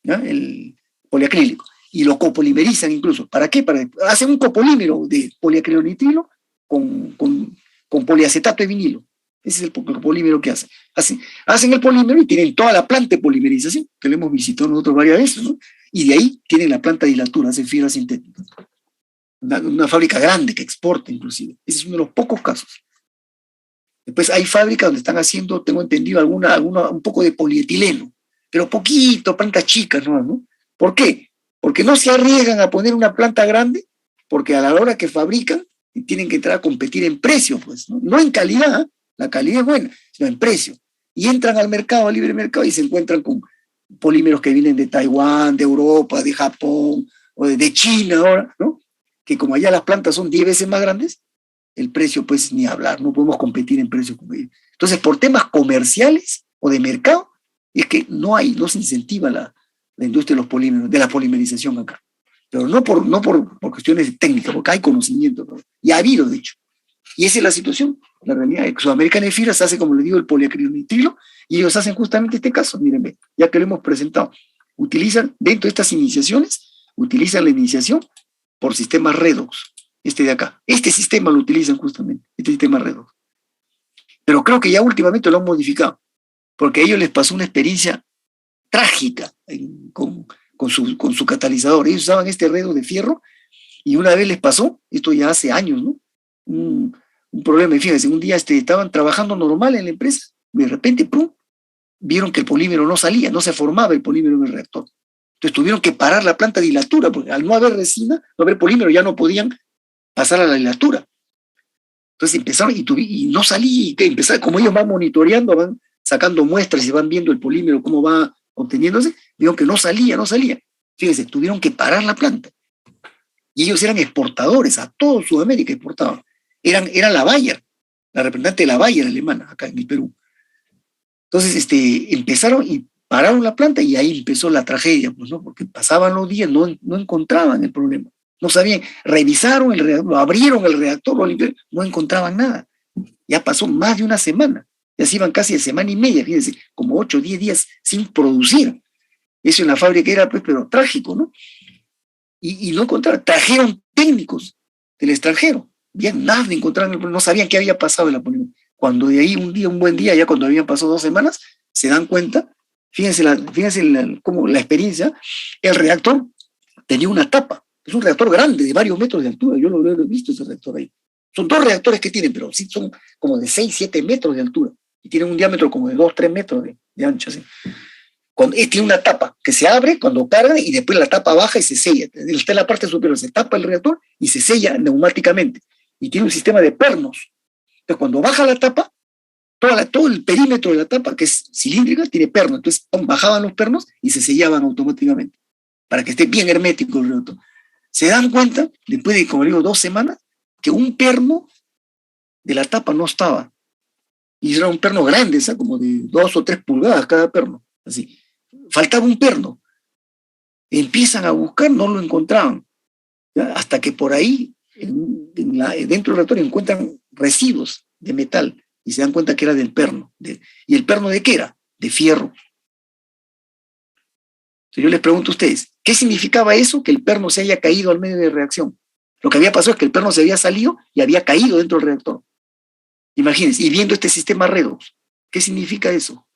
¿ya? El poliacrílico, y lo copolimerizan incluso. ¿Para qué? Hacen un copolímero de poliacrilonitrilo con poliacetato de vinilo. Ese es el copolímero que hacen. Hacen el polímero y tienen toda la planta de polimerización, que lo hemos visitado nosotros varias veces, ¿no? Y de ahí tienen la planta de hilatura, hacen fibras sintéticas. Una fábrica grande que exporta inclusive. Ese es uno de los pocos casos. Después hay fábricas donde están haciendo, tengo entendido, un poco de polietileno, pero poquito, plantas chicas, ¿no? ¿Por qué? Porque no se arriesgan a poner una planta grande, porque a la hora que fabrican tienen que entrar a competir en precio, pues, no en calidad, la calidad es buena, sino en precio. Y entran al mercado, al libre mercado, y se encuentran con polímeros que vienen de Taiwán, de Europa, de Japón, o de China ahora, ¿no? Que como allá las plantas son 10 veces más grandes, el precio pues ni hablar, no podemos competir en precios con ellos. Entonces, por temas comerciales o de mercado, es que no se incentiva la industria de los polímeros, de la polimerización acá. Pero no por cuestiones técnicas, porque hay conocimiento, ¿no? Y ha habido, de hecho. Y esa es la situación. La realidad es que Sudamericana de Fibras hace, como le digo, el poliacrilonitrilo, y ellos hacen justamente este caso, mírenme, ya que lo hemos presentado. Utilizan, dentro de estas iniciaciones, utilizan la iniciación por sistemas redox, este de acá. Este sistema lo utilizan justamente, este sistema redox. Pero creo que ya últimamente lo han modificado, porque a ellos les pasó una experiencia trágica con su catalizador. Ellos usaban este redox de fierro, y una vez les pasó, esto ya hace años, ¿no? Un problema, fíjense, un día estaban trabajando normal en la empresa, de repente, ¡pum!, vieron que el polímero no salía, no se formaba el polímero en el reactor. Entonces tuvieron que parar la planta de hilatura, porque al no haber resina, no haber polímero, ya no podían pasar a la hilatura. Entonces empezaron y no salía, y empezaron, como ellos van monitoreando, van sacando muestras y van viendo el polímero cómo va obteniéndose, vieron que no salía. Fíjense, tuvieron que parar la planta. Y ellos eran exportadores, a todo Sudamérica exportaban. Eran la Bayer, la representante de la Bayer alemana, acá en el Perú. Entonces empezaron y pararon la planta, y ahí empezó la tragedia, pues, ¿no? Porque pasaban los días, no encontraban el problema. No sabían, revisaron el reactor, abrieron el reactor, lo limpiaron, no encontraban nada. Ya pasó más de una semana, ya se iban casi de semana y media, fíjense, como 8 o 10 días sin producir. Eso en la fábrica era, pues, pero trágico, ¿no? Y no encontraron, trajeron técnicos del extranjero, bien, nada encontraron, no sabían qué había pasado en la polímero. Cuando de ahí un buen día, ya cuando habían pasado 2 semanas, se dan cuenta, fíjense como la experiencia, el reactor tenía una tapa, es un reactor grande, de varios metros de altura, yo lo he visto ese reactor ahí. Son 2 reactores que tienen, pero sí son como de 6, 7 metros de altura, y tienen un diámetro como de 2, 3 metros de ancho, así. Tiene una tapa que se abre cuando carga, y después la tapa baja y se sella. Está en la parte superior, se tapa el reactor y se sella neumáticamente. Y tiene un sistema de pernos. Entonces, cuando baja la tapa, todo el perímetro de la tapa, que es cilíndrica, tiene pernos. Entonces, bajaban los pernos y se sellaban automáticamente, para que esté bien hermético el reactor. Se dan cuenta, después de, como digo, 2 semanas, que un perno de la tapa no estaba. Y era un perno grande, ¿sabes? Como de 2 o 3 pulgadas cada perno. Así. Faltaba un perno. Empiezan a buscar, no lo encontraban. ¿Ya? Hasta que por ahí, dentro del reactor, encuentran residuos de metal y se dan cuenta que era del perno. ¿Y el perno de qué era? De fierro. Entonces yo les pregunto a ustedes, ¿qué significaba eso? Que el perno se haya caído al medio de reacción. Lo que había pasado es que el perno se había salido y había caído dentro del reactor. Imagínense, y viendo este sistema redox, ¿qué significa eso?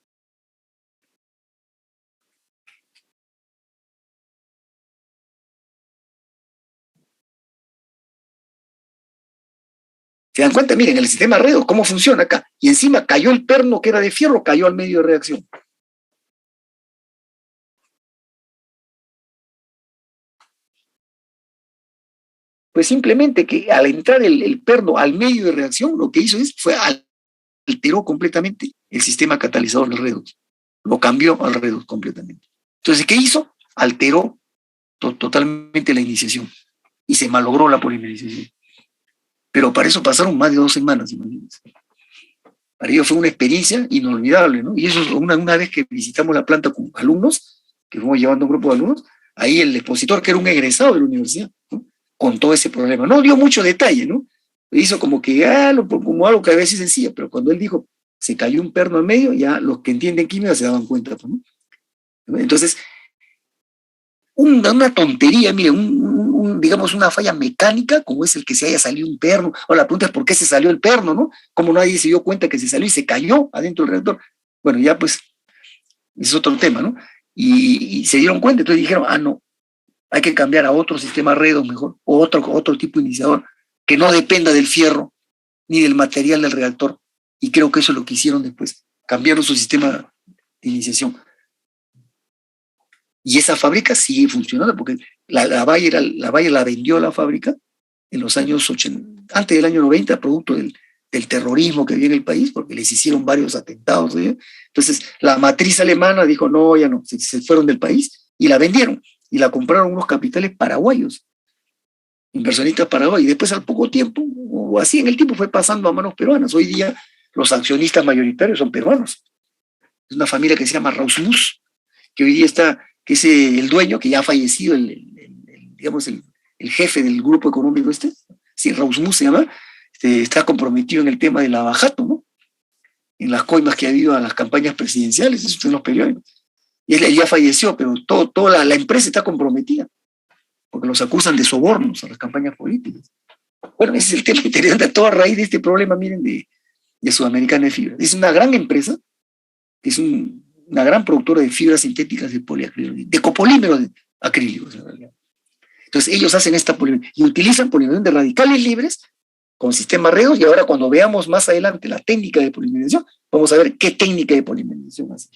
¿Se dan cuenta? Miren, el sistema redox, ¿cómo funciona acá? Y encima cayó el perno que era de fierro, cayó al medio de reacción. Pues simplemente que al entrar el perno al medio de reacción, lo que hizo alteró completamente el sistema catalizador del redox. Lo cambió al redox completamente. Entonces, ¿qué hizo? Alteró totalmente la iniciación y se malogró la polimerización. Pero para eso pasaron más de 2 semanas, imagínense. Para ellos fue una experiencia inolvidable, ¿no? Y eso es una vez que visitamos la planta con alumnos, que fuimos llevando un grupo de alumnos, ahí el expositor, que era un egresado de la universidad, ¿no?, contó ese problema. No dio mucho detalle, ¿no? Hizo como que, como algo que a veces sencillo, pero cuando él dijo, se cayó un perno en medio, ya los que entienden química se daban cuenta, ¿no? Entonces, una tontería, mire, digamos, una falla mecánica, como es el que se haya salido un perno. O la pregunta es por qué se salió el perno, ¿no? Como nadie se dio cuenta que se salió y se cayó adentro del reactor. Bueno, ya pues, es otro tema, ¿no? Y se dieron cuenta, entonces dijeron, no, hay que cambiar a otro sistema redox mejor, o otro tipo de iniciador, que no dependa del fierro ni del material del reactor. Y creo que eso es lo que hicieron después, cambiaron su sistema de iniciación. Y esa fábrica sigue funcionando, porque la Bayer la vendió a la fábrica en los años 80, antes del año 90, producto del terrorismo que había en el país, porque les hicieron varios atentados, ¿sí? Entonces la matriz alemana dijo, no, ya no, se fueron del país y la vendieron. y la compraron unos capitales paraguayos, inversionistas paraguayos, y después al poco tiempo, o así en el tiempo, fue pasando a manos peruanas. Hoy día los accionistas mayoritarios son peruanos. Es una familia que se llama Rausmus, que hoy día está, que es el dueño, que ya ha fallecido, digamos, el jefe del grupo económico sí, Rausmus se llama, está comprometido en el tema del abajato, ¿no? En las coimas que ha habido a las campañas presidenciales, eso está en los periódicos. Y él ya falleció, pero toda la empresa está comprometida, porque los acusan de sobornos a las campañas políticas. Bueno, ese es el tema interesante, a toda raíz de este problema, miren, de Sudamericana de Fibra. Es una gran empresa, que es una gran productora de fibras sintéticas de poliacrílico, de copolímeros acrílicos, en realidad. Entonces, ellos hacen esta polimerización y utilizan polimerización de radicales libres con sistemas redos, y ahora cuando veamos más adelante la técnica de polimerización, vamos a ver qué técnica de polimerización hace.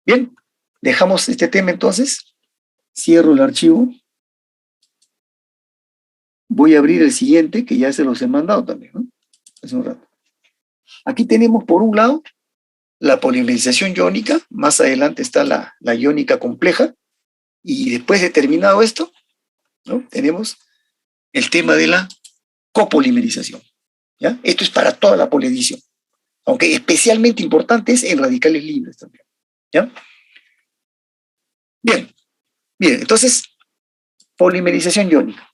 Bien, dejamos este tema entonces, cierro el archivo, voy a abrir el siguiente, que ya se los he mandado también, ¿no? Hace un rato. Aquí tenemos por un lado la polimerización iónica, más adelante está la iónica compleja, y después de terminado esto, ¿no? Tenemos el tema de la copolimerización, ¿ya? Esto es para toda la poliadición, aunque especialmente importante es en radicales libres también, ¿ya? Bien, entonces, polimerización iónica.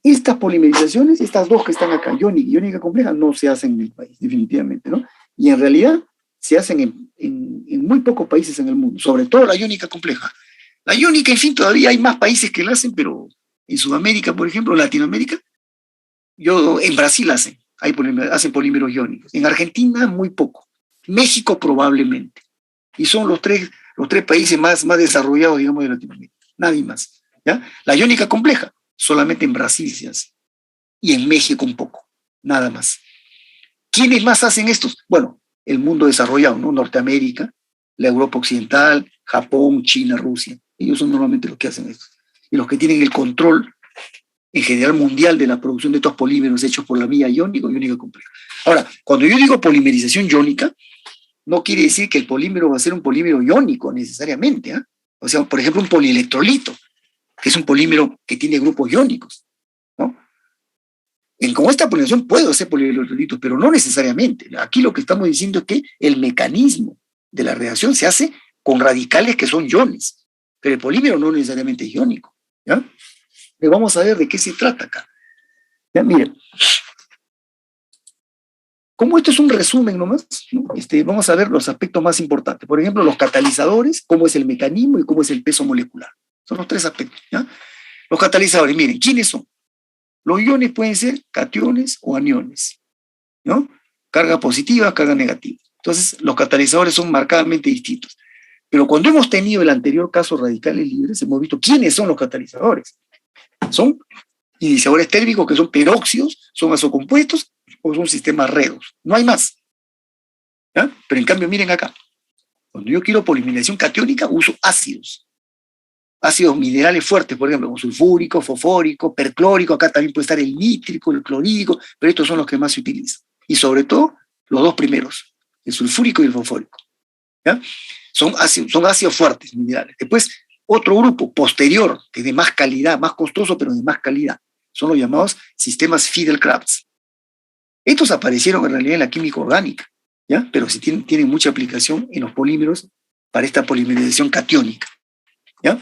Estas polimerizaciones, estas dos que están acá, iónica y iónica compleja, no se hacen en el país, definitivamente, ¿no? Y en realidad se hacen en muy pocos países en el mundo, sobre todo la iónica compleja. La iónica, en fin, todavía hay más países que la hacen, pero en Sudamérica, por ejemplo, Latinoamérica, en Brasil hacen polímeros iónicos. En Argentina, muy poco. México, probablemente. Y son los tres países más desarrollados, digamos, de Latinoamérica. Nadie más, ¿ya? La iónica compleja, solamente en Brasil se hace. Y en México un poco, nada más. ¿Quiénes más hacen estos? Bueno, el mundo desarrollado, ¿no? Norteamérica, la Europa Occidental, Japón, China, Rusia. Ellos son normalmente los que hacen esto. Y los que tienen el control en general mundial de la producción de estos polímeros hechos por la vía iónica o iónica compleja. Ahora, cuando yo digo polimerización iónica, no quiere decir que el polímero va a ser un polímero iónico necesariamente, ¿eh? O sea, por ejemplo, un polielectrolito, que es un polímero que tiene grupos iónicos, ¿no? Con esta polarización puedo hacer polielectrolitos, pero no necesariamente. Aquí lo que estamos diciendo es que el mecanismo de la reacción se hace con radicales que son iones, pero el polímero no necesariamente es iónico, ¿ya? Pero vamos a ver de qué se trata acá. Ya, miren. Como esto es un resumen nomás, ¿no? Vamos a ver los aspectos más importantes. Por ejemplo, los catalizadores, cómo es el mecanismo y cómo es el peso molecular. Son los tres aspectos, ¿ya? Los catalizadores, miren, ¿quiénes son? Los iones pueden ser cationes o aniones, ¿no? Carga positiva, carga negativa. Entonces, los catalizadores son marcadamente distintos. Pero cuando hemos tenido el anterior caso radicales libres, hemos visto quiénes son los catalizadores. Son iniciadores térmicos que son peróxidos, son azocompuestos o son sistemas redos. No hay más, ¿ya? Pero en cambio, miren acá. Cuando yo quiero polimerización catiónica, uso ácidos minerales fuertes, por ejemplo, como sulfúrico, fosfórico, perclórico. Acá también puede estar el nítrico, el clorhídrico, pero estos son los que más se utilizan. Y sobre todo, los dos primeros, el sulfúrico y el fosfórico, ¿ya? Son ácidos fuertes, minerales. Después, otro grupo posterior, que es de más calidad, más costoso, pero de más calidad, son los llamados sistemas Fiedel-Crafts. Estos aparecieron en realidad en la química orgánica, ¿ya? Pero sí tienen mucha aplicación en los polímeros para esta polimerización catiónica, ¿ya?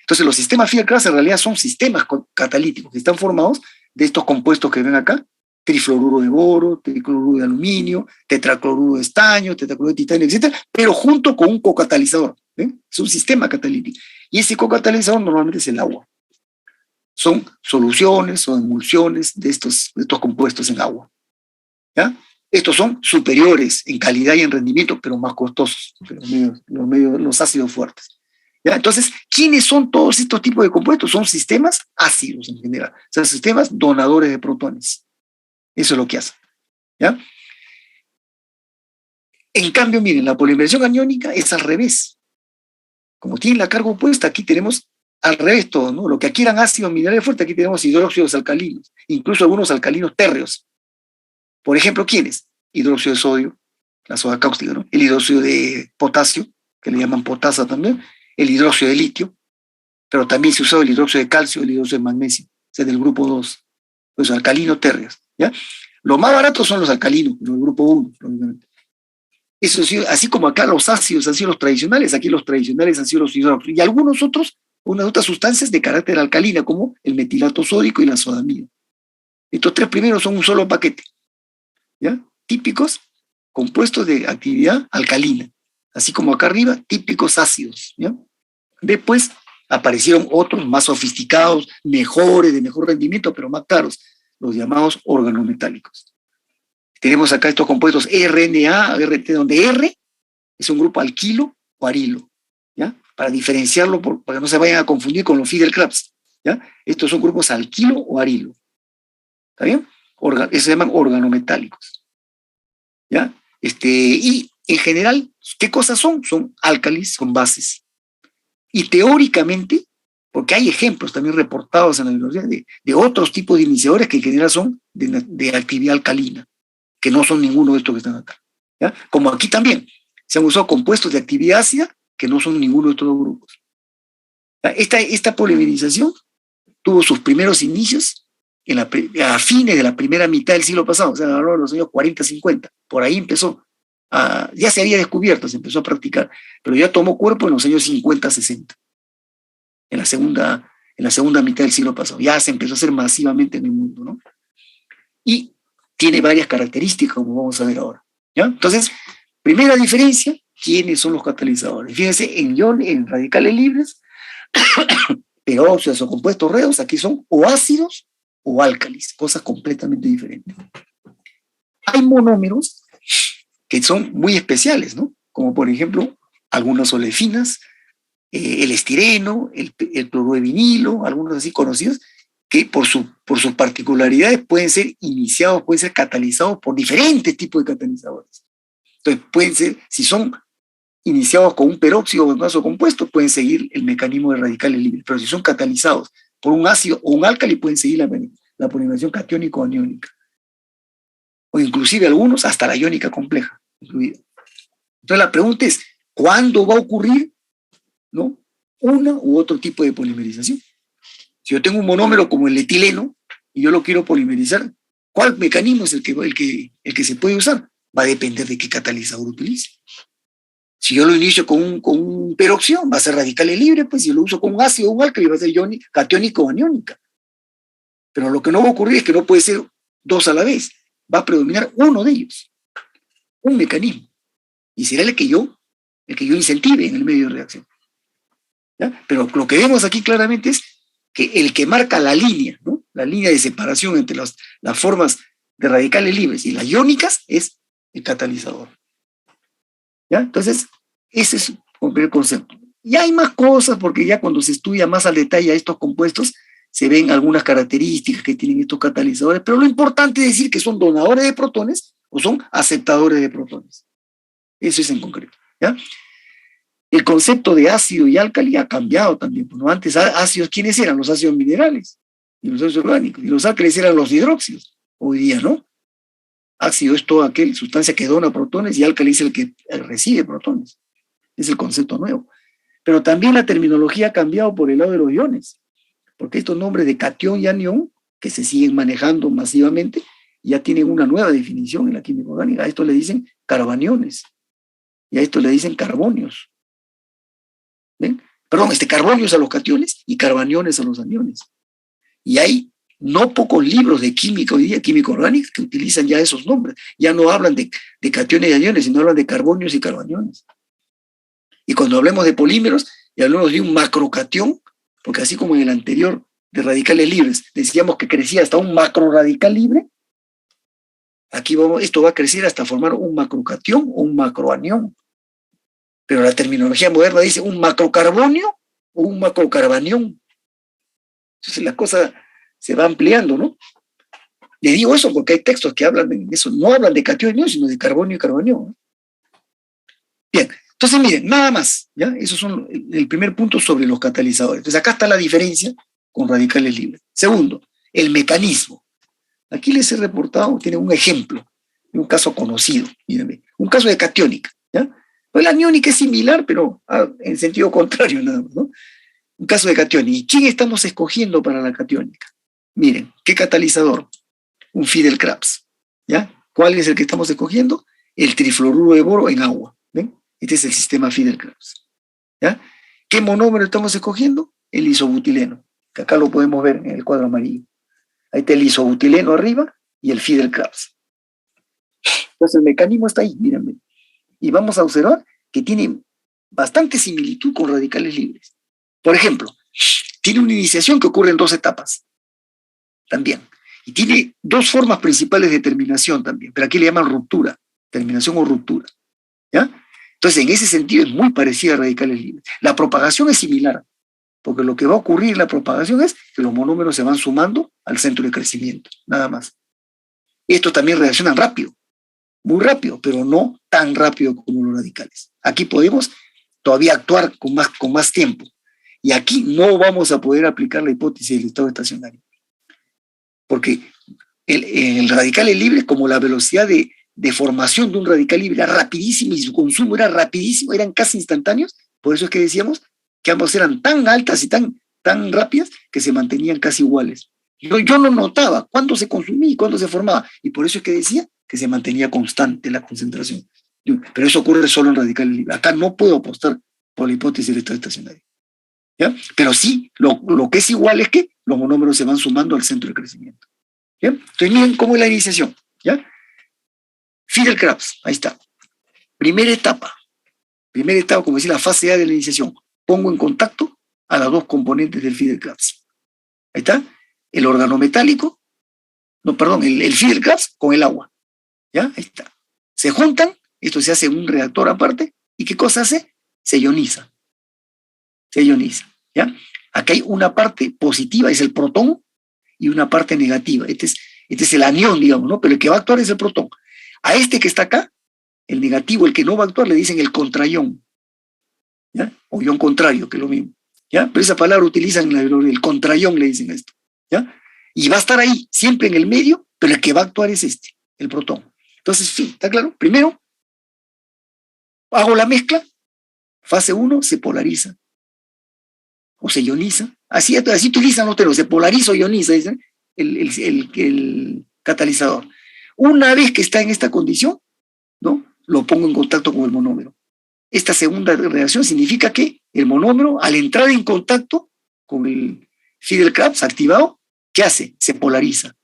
Entonces, los sistemas Fiedel-Crafts en realidad son sistemas catalíticos que están formados de estos compuestos que ven acá: trifluoruro de boro, tricloruro de aluminio, tetracloruro de estaño, tetracloruro de titanio, etc., pero junto con un cocatalizador. ¿Ven? Es un sistema catalítico. Y ese cocatalizador normalmente es el agua. Son soluciones o emulsiones de estos compuestos en agua, ¿ya? Estos son superiores en calidad y en rendimiento, pero más costosos, los ácidos fuertes, ¿ya? Entonces, ¿quiénes son todos estos tipos de compuestos? Son sistemas ácidos en general, o sea, sistemas donadores de protones. Eso es lo que hacen, ¿ya? En cambio, miren, la polimerización aniónica es al revés. Como tiene la carga opuesta, aquí tenemos al revés todo, ¿no? Lo que aquí eran ácidos minerales fuertes, aquí tenemos hidróxidos alcalinos, incluso algunos alcalinos térreos. Por ejemplo, ¿quiénes? Hidróxido de sodio, la soda cáustica, ¿no? El hidróxido de potasio, que le llaman potasa también, el hidróxido de litio, pero también se usaba el hidróxido de calcio, el hidróxido de magnesio, o sea, del grupo 2, los alcalinos térreos, ¿ya? Los más baratos son los alcalinos, del grupo 1, obviamente. Eso sí, así como acá los ácidos han sido los tradicionales, aquí los tradicionales han sido los hidróxidos, y algunos otros, unas otras sustancias de carácter alcalina, como el metilato sódico y la sodamida. Estos tres primeros son un solo paquete, ¿ya? Típicos compuestos de actividad alcalina, así como acá arriba, típicos ácidos, ¿ya? Después aparecieron otros más sofisticados, mejores, de mejor rendimiento, pero más caros, los llamados organometálicos. Tenemos acá estos compuestos RNA, RT, donde R es un grupo alquilo o arilo, ¿ya? Para diferenciarlo, para que no se vayan a confundir con los Fiedel-Crafts, ¿ya? Estos son grupos alquilo o arilo, ¿está bien? Eso se llaman organometálicos, ¿ya? Y en general, ¿qué cosas son? Son álcalis, son bases. Y teóricamente, porque hay ejemplos también reportados en la biología de otros tipos de iniciadores que en general son de actividad alcalina, que no son ninguno de estos que están acá, ¿ya? Como aquí también, se han usado compuestos de actividad ácida que no son ninguno de estos dos grupos. Esta polimerización tuvo sus primeros inicios a fines de la primera mitad del siglo pasado, o sea, a los años 40, 50, por ahí empezó, ya se había descubierto, se empezó a practicar, pero ya tomó cuerpo en los años 50, 60, en la segunda mitad del siglo pasado, ya se empezó a hacer masivamente en el mundo, ¿no? Y tiene varias características, como vamos a ver ahora, ¿ya? Entonces, primera diferencia, ¿quiénes son los catalizadores? Fíjense, en radicales libres, peróxidos o compuestos redos, aquí son o ácidos o álcalis, cosas completamente diferentes. Hay monómeros que son muy especiales, ¿no? Como por ejemplo, algunas olefinas, el estireno, el cloruro de vinilo, algunos así conocidos, que por sus particularidades pueden ser iniciados, pueden ser catalizados por diferentes tipos de catalizadores. Entonces, pueden ser, si son iniciados con un peróxido o un ácido compuesto, pueden seguir el mecanismo de radicales libres, pero si son catalizados por un ácido o un álcali, pueden seguir la polimerización catiónico o aniónica. O inclusive algunos hasta la iónica compleja incluida. Entonces la pregunta es, ¿cuándo va a ocurrir, ¿no?, una u otro tipo de polimerización? Si yo tengo un monómero como el etileno y yo lo quiero polimerizar, ¿cuál mecanismo es el que se puede usar? Va a depender de qué catalizador utilice. Si yo lo inicio con un peróxido, va a ser radicales libres, pues si yo lo uso con un ácido o un álcali, va a ser catiónico o aniónica. Pero lo que no va a ocurrir es que no puede ser dos a la vez. Va a predominar uno de ellos, un mecanismo. Y será el que yo incentive en el medio de reacción, ¿ya? Pero lo que vemos aquí claramente es que el que marca la línea, ¿no?, la línea de separación entre las formas de radicales libres y las iónicas es el catalizador, ¿ya? Entonces, ese es el primer concepto. Y hay más cosas, porque ya cuando se estudia más al detalle a estos compuestos, se ven algunas características que tienen estos catalizadores, pero lo importante es decir que son donadores de protones o son aceptadores de protones. Eso es en concreto, ¿ya? El concepto de ácido y álcali ha cambiado también. Bueno, antes ácidos, ¿quiénes eran? Los ácidos minerales y los ácidos orgánicos. Y los álcalis eran los hidróxidos. Hoy día, ¿no? Ácido es toda aquella sustancia que dona protones y álcali es el que recibe protones. Es el concepto nuevo. Pero también la terminología ha cambiado por el lado de los iones, porque estos nombres de catión y anión, que se siguen manejando masivamente, ya tienen una nueva definición en la química orgánica. A esto le dicen carbaniones y a esto le dicen carbonios. ¿Ven? Perdón, carbonios a los cationes y carbaniones a los aniones. Y hay no pocos libros de química hoy día, química orgánica, que utilizan ya esos nombres. Ya no hablan de cationes y aniones, sino hablan de carbonios y carbaniones. Y cuando hablemos de polímeros, ya hablamos de un macrocatión, porque así como en el anterior de radicales libres decíamos que crecía hasta un macroradical libre, aquí esto va a crecer hasta formar un macrocatión o un macroanión. Pero la terminología moderna dice un macrocarbonio o un macrocarbanión. Entonces la cosa se va ampliando, ¿no? Le digo eso porque hay textos que hablan de eso, no hablan de catión y anión, sino de carbonio y carbanión, ¿no? Bien, entonces miren, nada más, ¿ya? Esos son el primer punto sobre los catalizadores. Entonces acá está la diferencia con radicales libres. Segundo, el mecanismo. Aquí les he reportado, tiene un ejemplo de un caso conocido, mírenme, un caso de catiónica, ¿ya? Pues la aniónica es similar, pero en sentido contrario nada más, ¿no? Un caso de catiónica. ¿Y quién estamos escogiendo para la catiónica? Miren, ¿qué catalizador? Un Fidelkrabs, ¿ya? ¿Cuál es el que estamos escogiendo? El trifluoruro de boro en agua, ¿ven? Este es el sistema Fidelkrabs, ¿ya? ¿Qué monómero estamos escogiendo? El isobutileno, que acá lo podemos ver en el cuadro amarillo. Ahí está el isobutileno arriba y el Fidelkrabs. Entonces el mecanismo está ahí, mírenme. Y vamos a observar que tiene bastante similitud con radicales libres. Por ejemplo, tiene una iniciación que ocurre en 2 etapas también. Y tiene 2 formas principales de terminación también, pero aquí le llaman ruptura, terminación o ruptura, ¿ya? Entonces, en ese sentido es muy parecida a radicales libres. La propagación es similar, porque lo que va a ocurrir en la propagación es que los monómeros se van sumando al centro de crecimiento, nada más. Estos también reaccionan rápido, muy rápido, pero no tan rápido como los radicales. Aquí podemos todavía actuar con más tiempo. Y aquí no vamos a poder aplicar la hipótesis del estado estacionario. Porque el radical libre, como la velocidad de formación de un radical libre era rapidísima y su consumo era rapidísimo, eran casi instantáneos, por eso es que decíamos que ambos eran tan altas y tan rápidas que se mantenían casi iguales. Yo no notaba cuándo se consumía y cuándo se formaba, y por eso es que decía que se mantenía constante la concentración. Pero eso ocurre solo en radicales libres. Acá no puedo apostar por la hipótesis del estado estacionario, ¿ya? Pero sí, lo que es igual es que los monómeros se van sumando al centro de crecimiento, ¿ya? Entonces miren cómo es la iniciación, ¿ya? Fidelkrabs, ahí está. Primera etapa, como decía, la fase A de la iniciación. Pongo en contacto a las 2 componentes del Fidelkrabs. Ahí está, el organometálico, el Fidelkrabs con el agua, ¿ya? Ahí está. Se juntan, esto se hace en un reactor aparte, ¿y qué cosa hace? Se ioniza, ¿ya? Aquí hay una parte positiva, es el protón, y una parte negativa. Este es el anión, digamos, ¿no? Pero el que va a actuar es el protón. A este que está acá, el negativo, el que no va a actuar, le dicen el contraión, ¿ya? O ión contrario, que es lo mismo, ¿ya? Pero esa palabra utilizan en la biología, el contraión le dicen esto, ¿ya? Y va a estar ahí, siempre en el medio, pero el que va a actuar es el protón. Entonces, sí, ¿está claro? Primero, hago la mezcla, fase 1 se polariza, o se ioniza, así utilizan los términos, se polariza o ioniza, dicen, el catalizador. Una vez que está en esta condición, ¿no? Lo pongo en contacto con el monómero. Esta segunda reacción significa que el monómero, al entrar en contacto con el Fidelkrabs activado, ¿qué hace? Se polariza.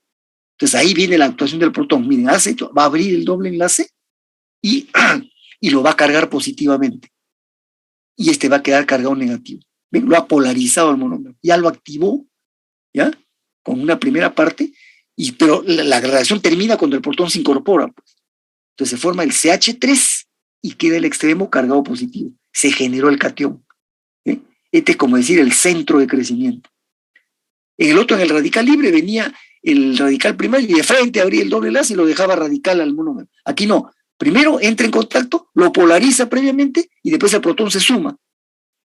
Entonces ahí viene la actuación del protón. Miren, va a abrir el doble enlace y lo va a cargar positivamente. Y este va a quedar cargado negativo. ¿Ven? Lo ha polarizado el monómero. Ya lo activó, ¿ya? Con una primera parte, pero la reacción termina cuando el protón se incorpora, pues. Entonces se forma el CH3 y queda el extremo cargado positivo. Se generó el catión. ¿Eh? Este es como decir el centro de crecimiento. En el otro, en el radical libre, venía el radical primario y de frente abría el doble enlace y lo dejaba radical al monómero. Aquí no. Primero entra en contacto, lo polariza previamente y después el protón se suma.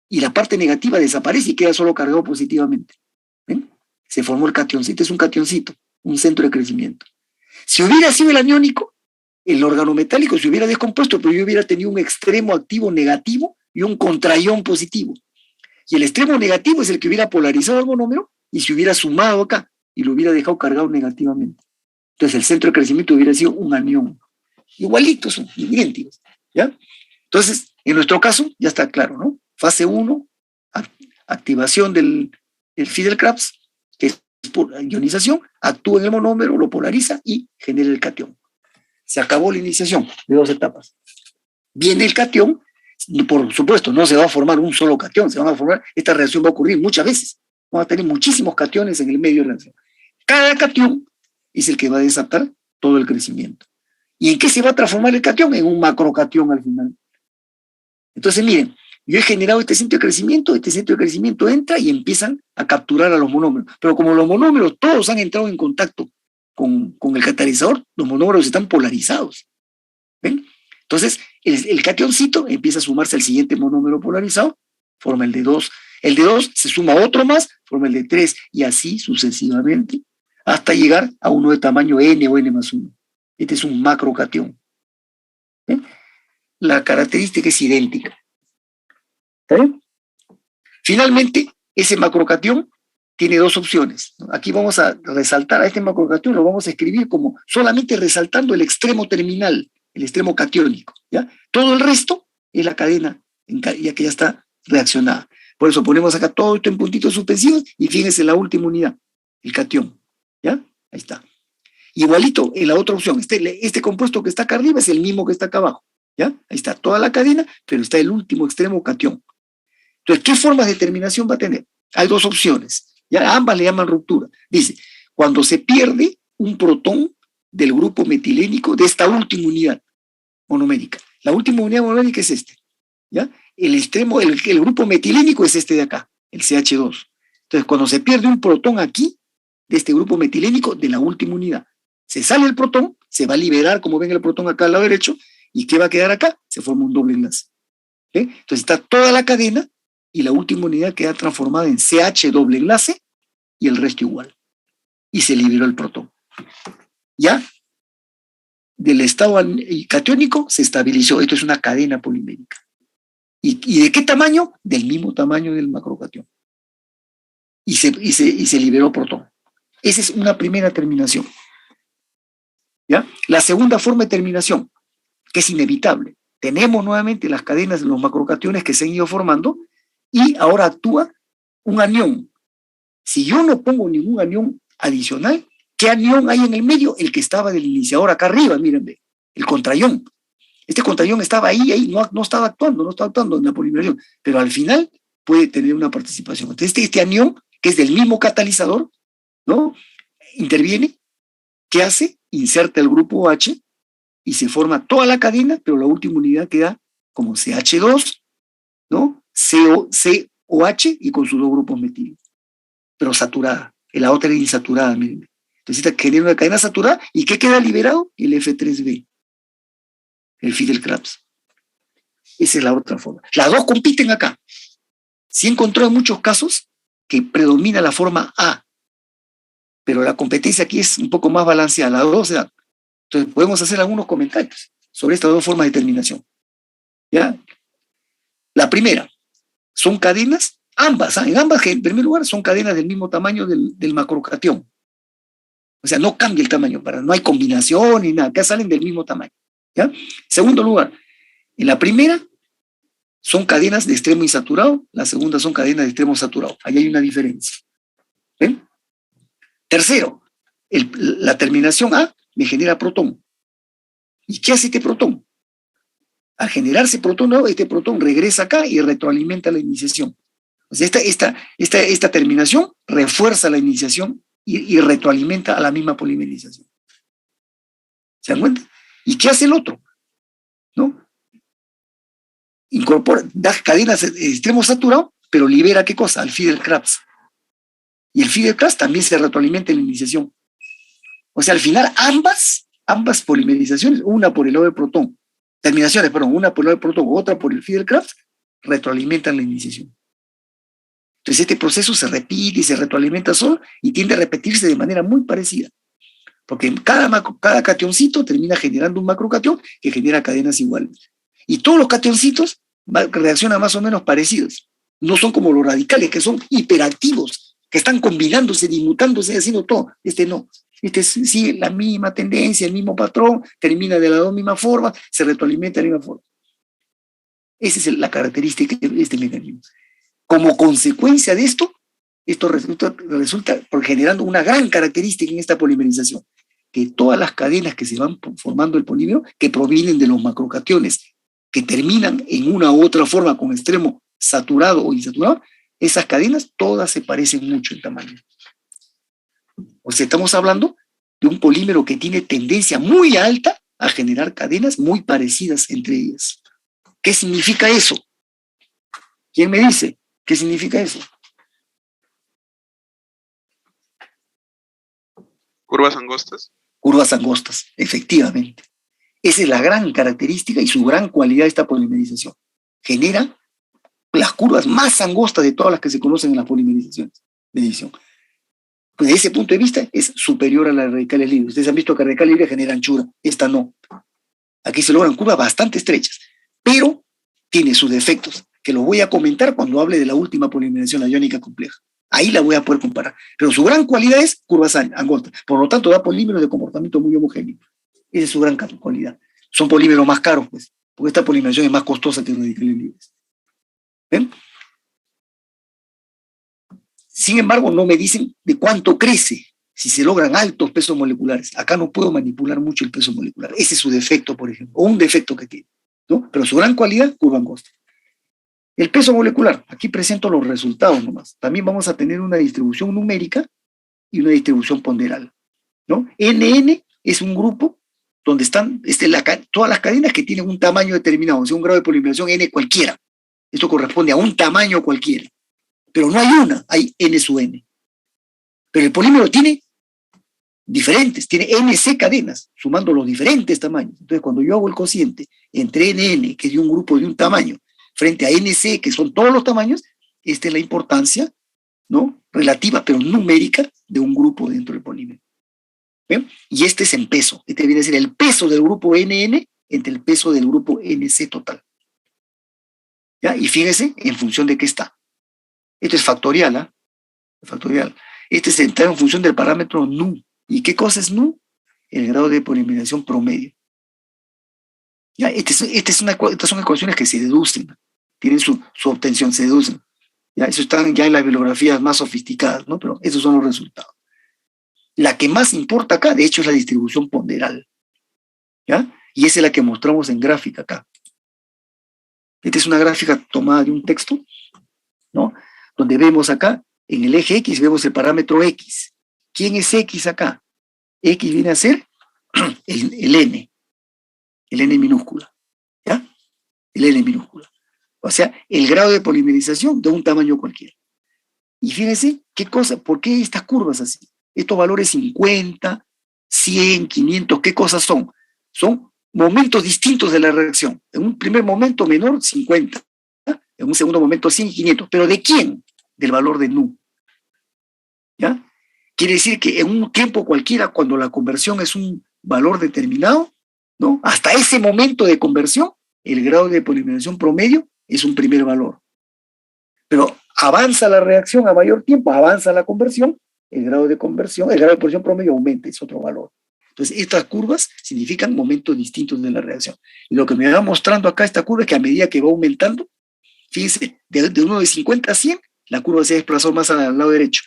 Y la parte negativa desaparece y queda solo cargado positivamente. ¿Ven? Se formó el cationcito, es un cationcito, un centro de crecimiento. Si hubiera sido el aniónico, el organometálico se hubiera descompuesto, pero yo hubiera tenido un extremo activo negativo y un contraión positivo. Y el extremo negativo es el que hubiera polarizado el monómero y se hubiera sumado acá y lo hubiera dejado cargado negativamente. Entonces el centro de crecimiento hubiera sido un anión. Igualitos, son idénticos, ¿ya? Entonces, en nuestro caso, ya está claro, ¿no? Fase 1, activación del Fidelkrabs, que es por ionización, actúa en el monómero, lo polariza y genera el catión. Se acabó la iniciación de 2 etapas. Viene el catión, por supuesto, no se va a formar un solo catión, esta reacción va a ocurrir muchas veces. Vamos a tener muchísimos cationes en el medio de la reacción. Cada catión es el que va a desatar todo el crecimiento. ¿Y en qué se va a transformar el catión? En un macrocatión al final. Entonces, miren, yo he generado este centro de crecimiento entra y empiezan a capturar a los monómeros. Pero como los monómeros todos han entrado en contacto con el catalizador, los monómeros están polarizados. ¿Ven? Entonces, el cationcito empieza a sumarse al siguiente monómero polarizado, forma el de 2. El de 2 se suma a otro más, forma el de 3, y así sucesivamente, hasta llegar a uno de tamaño n o n más 1. Este es un macrocatión. ¿Ven? la característica es idéntica. ¿Está bien? Finalmente, ese macrocatión tiene dos opciones. Aquí vamos a resaltar a este macrocatión, lo vamos a escribir como solamente resaltando el extremo terminal, el extremo catiónico. ¿Ya? Todo el resto es la cadena, ya que ya está reaccionada. Por eso ponemos acá todo esto en puntitos suspensivos y fíjense la última unidad, el catión. ¿Ya? Ahí está. Igualito en la otra opción, este compuesto que está acá arriba es el mismo que está acá abajo. ¿Ya? Ahí está toda la cadena, pero está el último extremo catión. Entonces, ¿qué formas de terminación va a tener? Hay dos opciones. Ya ambas le llaman ruptura. Dice, cuando se pierde un protón del grupo metilénico de esta última unidad monomérica. La última unidad monomérica es este. ¿Ya? El grupo metilénico es este de acá, el CH2. Entonces, cuando se pierde un protón aquí, de este grupo metilénico de la última unidad, se sale el protón, se va a liberar, como ven el protón acá al lado derecho, ¿y qué va a quedar acá? Se forma un doble enlace. ¿Okay? Entonces está toda la cadena y la última unidad queda transformada en CH doble enlace y el resto igual. Y se liberó el protón. Ya del estado catiónico se estabilizó. Esto es una cadena polimérica. ¿Y de qué tamaño? Del mismo tamaño del macrocatión. Y se liberó protón. Esa es una primera terminación. ¿Ya? La segunda forma de terminación, que es inevitable. Tenemos nuevamente las cadenas de los macrocationes que se han ido formando y ahora actúa un anión. Si yo no pongo ningún anión adicional, ¿qué anión hay en el medio? El que estaba del iniciador acá arriba, mírenme, el contraión. Este contraión estaba ahí no estaba actuando en la polimerización, pero al final puede tener una participación. Entonces este anión, que es del mismo catalizador, ¿no? Interviene, ¿qué hace? Inserta el grupo H y se forma toda la cadena, pero la última unidad queda como CH2, ¿no? COH y con sus dos grupos metidos, pero saturada. La otra es insaturada, miren. Entonces genera una cadena saturada y ¿qué queda liberado? El F3B, el Fiedel-Crafts. Esa es la otra forma. Las dos compiten acá. Se encontró en muchos casos que predomina la forma A, pero la competencia aquí es un poco más balanceada. Las dos se dan. Entonces podemos hacer algunos comentarios sobre estas dos formas de terminación. ¿Ya? La primera, son cadenas, ambas, en ambas, en primer lugar, son cadenas del mismo tamaño del macrocatión. O sea, no cambia el tamaño, no hay combinación ni nada, acá salen del mismo tamaño. ¿Ya? Segundo lugar, en la primera son cadenas de extremo insaturado, la segunda son cadenas de extremo saturado. Ahí hay una diferencia. ¿Ven? Tercero, la terminación A me genera protón. ¿Y qué hace este protón? Al generarse protón nuevo, este protón regresa acá y retroalimenta la iniciación. O sea, esta terminación refuerza la iniciación y retroalimenta a la misma polimerización. ¿Se dan cuenta? ¿Y qué hace el otro? ¿No? Da cadenas de extremo saturado, pero libera ¿qué cosa? Al Fiedel-Crafts. Y el Fiedel-Crafts también se retroalimenta en la iniciación. O sea, al final ambas polimerizaciones, una por el lado del protón, terminaciones, perdón, una por el lado del protón, otra por el Fiedel-Crafts, retroalimentan la iniciación. Entonces este proceso se repite y se retroalimenta solo y tiende a repetirse de manera muy parecida. Porque cada cationcito termina generando un macrocatión que genera cadenas iguales. Y todos los cationcitos reaccionan más o menos parecidos. No son como los radicales, que son hiperactivos, que están combinándose, dismutándose, haciendo todo. Este no. Este sigue la misma tendencia, el mismo patrón, termina de las dos mismas formas, se retroalimenta de la misma forma. Esa es la característica de este mecanismo. Como consecuencia de esto resulta generando una gran característica en esta polimerización, que todas las cadenas que se van formando el polímero, que provienen de los macrocationes, que terminan en una u otra forma con extremo saturado o insaturado, esas cadenas todas se parecen mucho en tamaño. O sea, estamos hablando de un polímero que tiene tendencia muy alta a generar cadenas muy parecidas entre ellas. ¿Qué significa eso? ¿Quién me dice? ¿Qué significa eso? ¿Curvas angostas? Curvas angostas, efectivamente. Esa es la gran característica y su gran cualidad de esta polimerización. Genera las curvas más angostas de todas las que se conocen en las polimerizaciones de edición. Pues desde ese punto de vista es superior a las radicales libres. Ustedes han visto que radicales libres genera anchura, esta no. Aquí se logran curvas bastante estrechas. pero tiene sus defectos, que los voy a comentar cuando hable de la última polimerización, la iónica compleja. Ahí la voy a poder comparar. Pero su gran cualidad es curvas angostas. Por lo tanto, da polímeros de comportamiento muy homogéneo. Esa es su gran cualidad. Son polímeros más caros, pues, porque esta polimerización es más costosa que los radicales libres. ¿Ven? Sin embargo, no me dicen de cuánto crece si se logran altos pesos moleculares. Acá no puedo manipular mucho el peso molecular. Ese es su defecto, por ejemplo, o un defecto que tiene, ¿no? Pero su gran cualidad, curva angosta. El peso molecular, aquí presento los resultados nomás. También vamos a tener una distribución numérica y una distribución ponderal, ¿no? NN es un grupo donde están todas las cadenas que tienen un tamaño determinado, o sea, un grado de polimerización N cualquiera. Esto corresponde a un tamaño cualquiera. Pero no hay una, hay N sub N. Pero el polímero tiene diferentes, tiene NC cadenas, sumando los diferentes tamaños. Entonces, cuando yo hago el cociente entre NN, que es de un grupo de un tamaño, frente a NC, que son todos los tamaños, esta es la importancia, ¿no? Relativa, pero numérica, de un grupo dentro del polímero. ¿Ven? Y este es en peso. Este viene a ser el peso del grupo NN entre el peso del grupo NC total. ¿Ya? Y fíjese en función de qué está. Esto es factorial, ¿ah? Factorial. Este está en función del parámetro nu. ¿Y qué cosa es nu? El grado de polimerización promedio. ¿Ya? Estas son ecuaciones que se deducen, tienen su obtención, se deducen. ¿Ya? Eso están ya en las bibliografías más sofisticadas, ¿no? Pero esos son los resultados. La que más importa acá, de hecho, es la distribución ponderal. ¿Ya? Y esa es la que mostramos en gráfica acá. Esta es una gráfica tomada de un texto, ¿no? Donde vemos acá, en el eje X, vemos el parámetro X. ¿Quién es X acá? X viene a ser el N minúscula, ¿ya? El N minúscula. O sea, el grado de polimerización de un tamaño cualquiera. Y fíjense, ¿qué cosa? ¿Por qué estas curvas así? Estos valores 50, 100, 500, ¿qué cosas son? Son momentos distintos de la reacción. En un primer momento menor, 50. ¿Ya? En un segundo momento, 100 y 500. ¿Pero de quién? Del valor de nu. ¿Ya? Quiere decir que en un tiempo cualquiera, cuando la conversión es un valor determinado, ¿no? Hasta ese momento de conversión, el grado de polimerización promedio es un primer valor. Pero avanza la reacción a mayor tiempo, avanza la conversión, el grado de polimerización promedio aumenta, es otro valor. Entonces, estas curvas significan momentos distintos de la reacción. Y lo que me va mostrando acá esta curva es que a medida que va aumentando, fíjense, de uno de 50 a 100, la curva se desplazó más al lado derecho.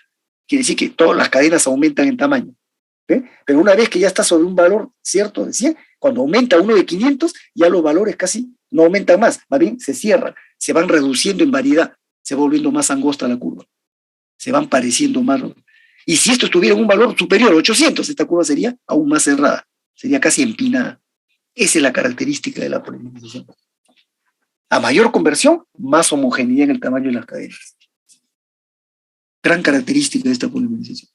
Quiere decir que todas las cadenas aumentan en tamaño. ¿Ve? Pero una vez que ya está sobre un valor cierto de 100, cuando aumenta uno de 500, ya los valores casi no aumentan más, más bien se cierran, se van reduciendo en variedad, se va volviendo más angosta la curva, se van pareciendo más. Y si esto estuviera en un valor superior a 800, esta curva sería aún más cerrada, sería casi empinada. Esa es la característica de la polimerización. A mayor conversión, más homogeneidad en el tamaño de las cadenas. Gran característica de esta polimerización.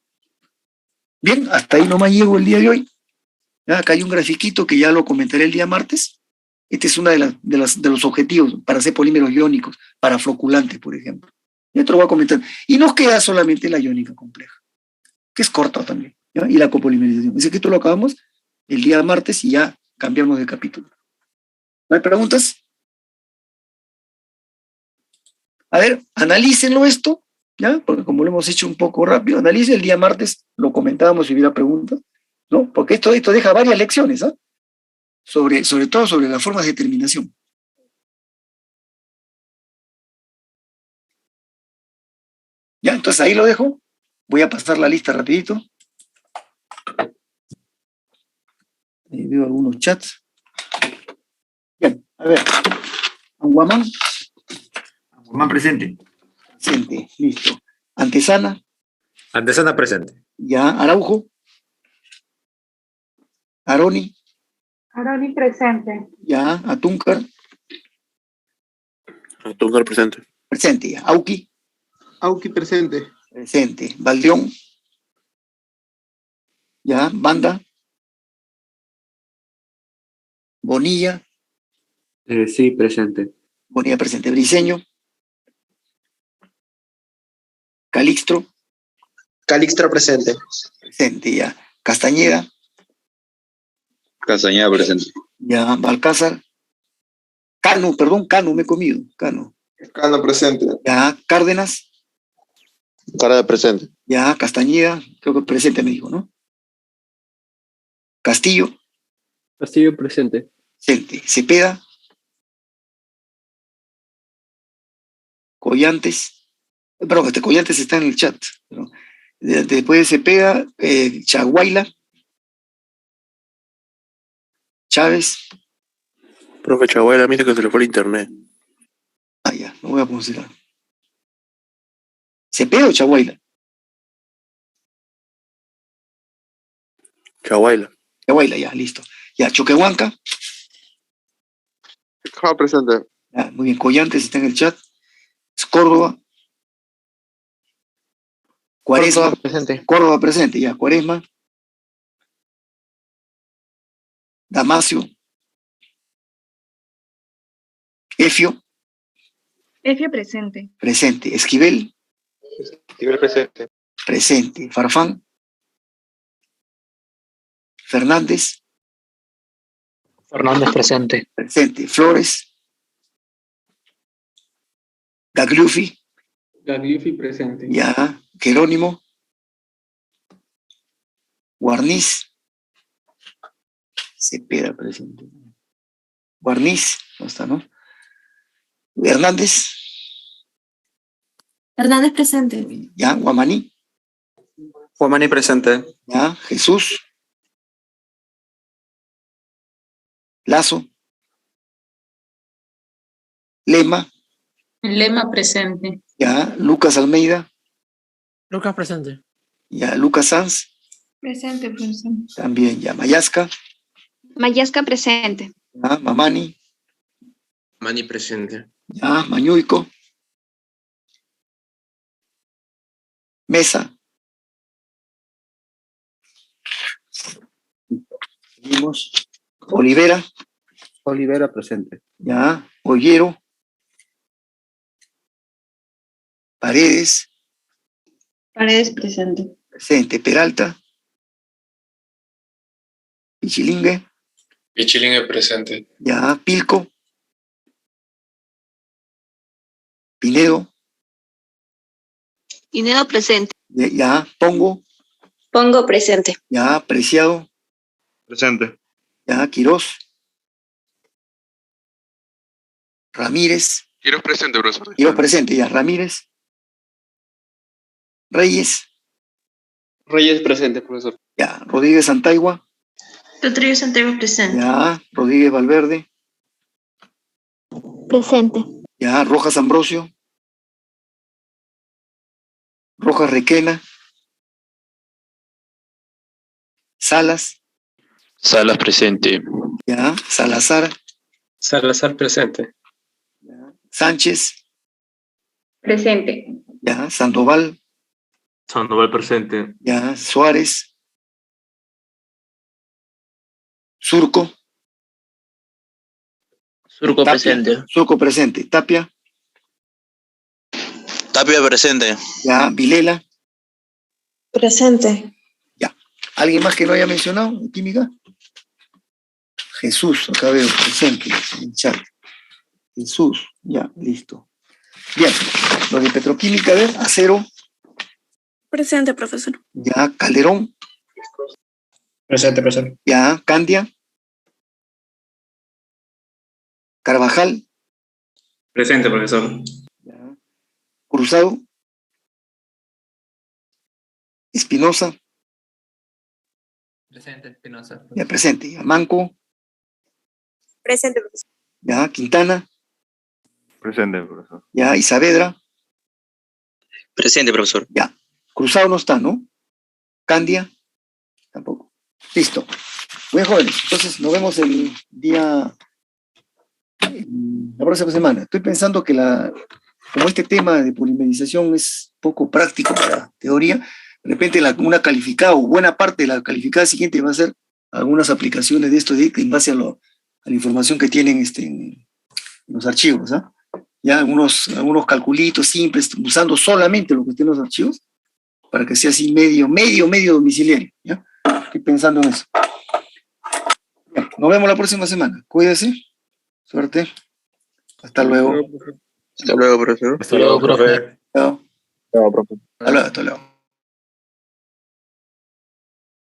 Bien, hasta ahí nomás llego el día de hoy. Ya, acá hay un grafiquito que ya lo comentaré el día martes. Este es uno de los objetivos para hacer polímeros iónicos, para floculantes, por ejemplo. Y esto lo voy a comentar. Y nos queda solamente la iónica compleja, que es corta también, ¿ya? Y la copolimerización. Dice que esto lo acabamos el día martes y ya cambiamos de capítulo. ¿No hay preguntas? A ver, analícenlo esto. ¿Ya? Porque como lo hemos hecho un poco rápido, analice el día martes, lo comentábamos si hubiera preguntas, ¿no? Porque esto deja varias lecciones, ¿ah? Sobre todo sobre las formas de determinación. Ya, entonces ahí lo dejo. Voy a pasar la lista rapidito. Ahí veo algunos chats. Bien, a ver. Anguamán. Anguamán presente. Presente, listo. Antesana. Antesana presente. Ya, Araujo. Aroni. Aroni presente. Ya, Atúncar. Atúncar presente. Presente, ya. Auqui. Auqui presente. Presente. Valdeón. Ya, Banda. Bonilla. Sí, presente. Bonilla presente. Briceño. Calixtro. Calixtro presente. Presente, ya. Castañeda. Castañeda presente. Ya. Balcázar. Cano me he comido, Cano. Cano presente. Ya, Cárdenas, Cara presente. ya, Castañeda, creo que presente me dijo, ¿no? Castillo, Castillo presente. presente. Cepeda, Collantes, perdón, Collantes está en el chat, ¿no? Después de Cepeda, Chaguaila, Chávez, Profe Chabuela, mira que se le fue el internet. ya, lo voy a considerar. ¿Cepeda o Chaguaila? Chabuela. Chaguaila, ya, listo. Ya, Choquehuanca, Presente. ya, muy bien. Collantes está en el chat. Córdoba, Cuaresma, presente. Córdoba presente, ya, Cuaresma, Damasio, Efio, Efio presente. presente. Esquivel, Nivel presente. presente. Farfán, Fernández, Fernández presente. presente. Flores, Gagliufi, Gagliufi presente. ya. Jerónimo, Guarniz, Cepeda presente. Guarniz, no está, ¿no? Hernández, Hernández presente. ya. Guamaní, Juanmani presente. ya. Jesús, Lazo, Lema, Lema presente. ya. Lucas Almeida, Lucas presente. ya. Lucas Sanz, Presente, profesor. también ya. Mayasca, Mayasca presente. ya. Mamani, Mani presente. ya. Mañuico, Mesa. Seguimos. Olivera, Olivera presente. ya. Ollero, Paredes, Paredes presente. presente. Peralta, Pichilingue, Pichilingue presente. ya. Pilco, Pinedo, Pinedo presente. ya. Pongo, Pongo presente. ya. Preciado, Presente. ya. Quirós, Ramírez, Quiero presente, profesor. Quirós presente, ya. Ramírez, Reyes, Reyes presente, profesor. ya. Rodríguez Antaigua, Rodríguez Santiago presente. ya. Rodríguez Valverde, Presente. ya. Rojas Ambrosio, Rojas Requena, Salas, Salas presente. ya. Salazar, Salazar presente. ya. Sánchez, Presente. ya. Sandoval, Sandoval presente. ya. Suárez, Surco, Surco Tapia, Surco presente. Tapia, Tapia presente. ya. Vilela, Presente. ¿alguien más que no haya mencionado en química? Jesús, acá veo, presente en el chat. Jesús, ya, listo. Bien, lo de petroquímica, a ver, acero, Presente, profesor. ya. Calderón, Presente, presente. ya. Candia, Carvajal, Presente, profesor. ya. Cruzado, Espinosa, Presente, Espinosa. ya presente, ya. Manco, Presente, profesor. ya. Quintana, Presente, profesor. ya. Y Saavedra, Presente, profesor. ya. Cruzado no está, ¿no? Candia, tampoco. Listo. Muy bien, jóvenes. Entonces, nos vemos el día, la próxima semana. Estoy pensando que como este tema de polimerización es poco práctico para teoría, de repente una calificada o buena parte de la calificada siguiente va a ser algunas aplicaciones de esto en base a la información que tienen en los archivos, ¿ah? Ya algunos calculitos simples, usando solamente lo que esté en los archivos, para que sea así medio domiciliario, ¿ya? Estoy pensando en eso. Bien, nos vemos la próxima semana. Cuídese. Suerte. Hasta luego. Hasta luego, profesor. Hasta luego, profe. Chao. Chao, profesor. Hasta luego.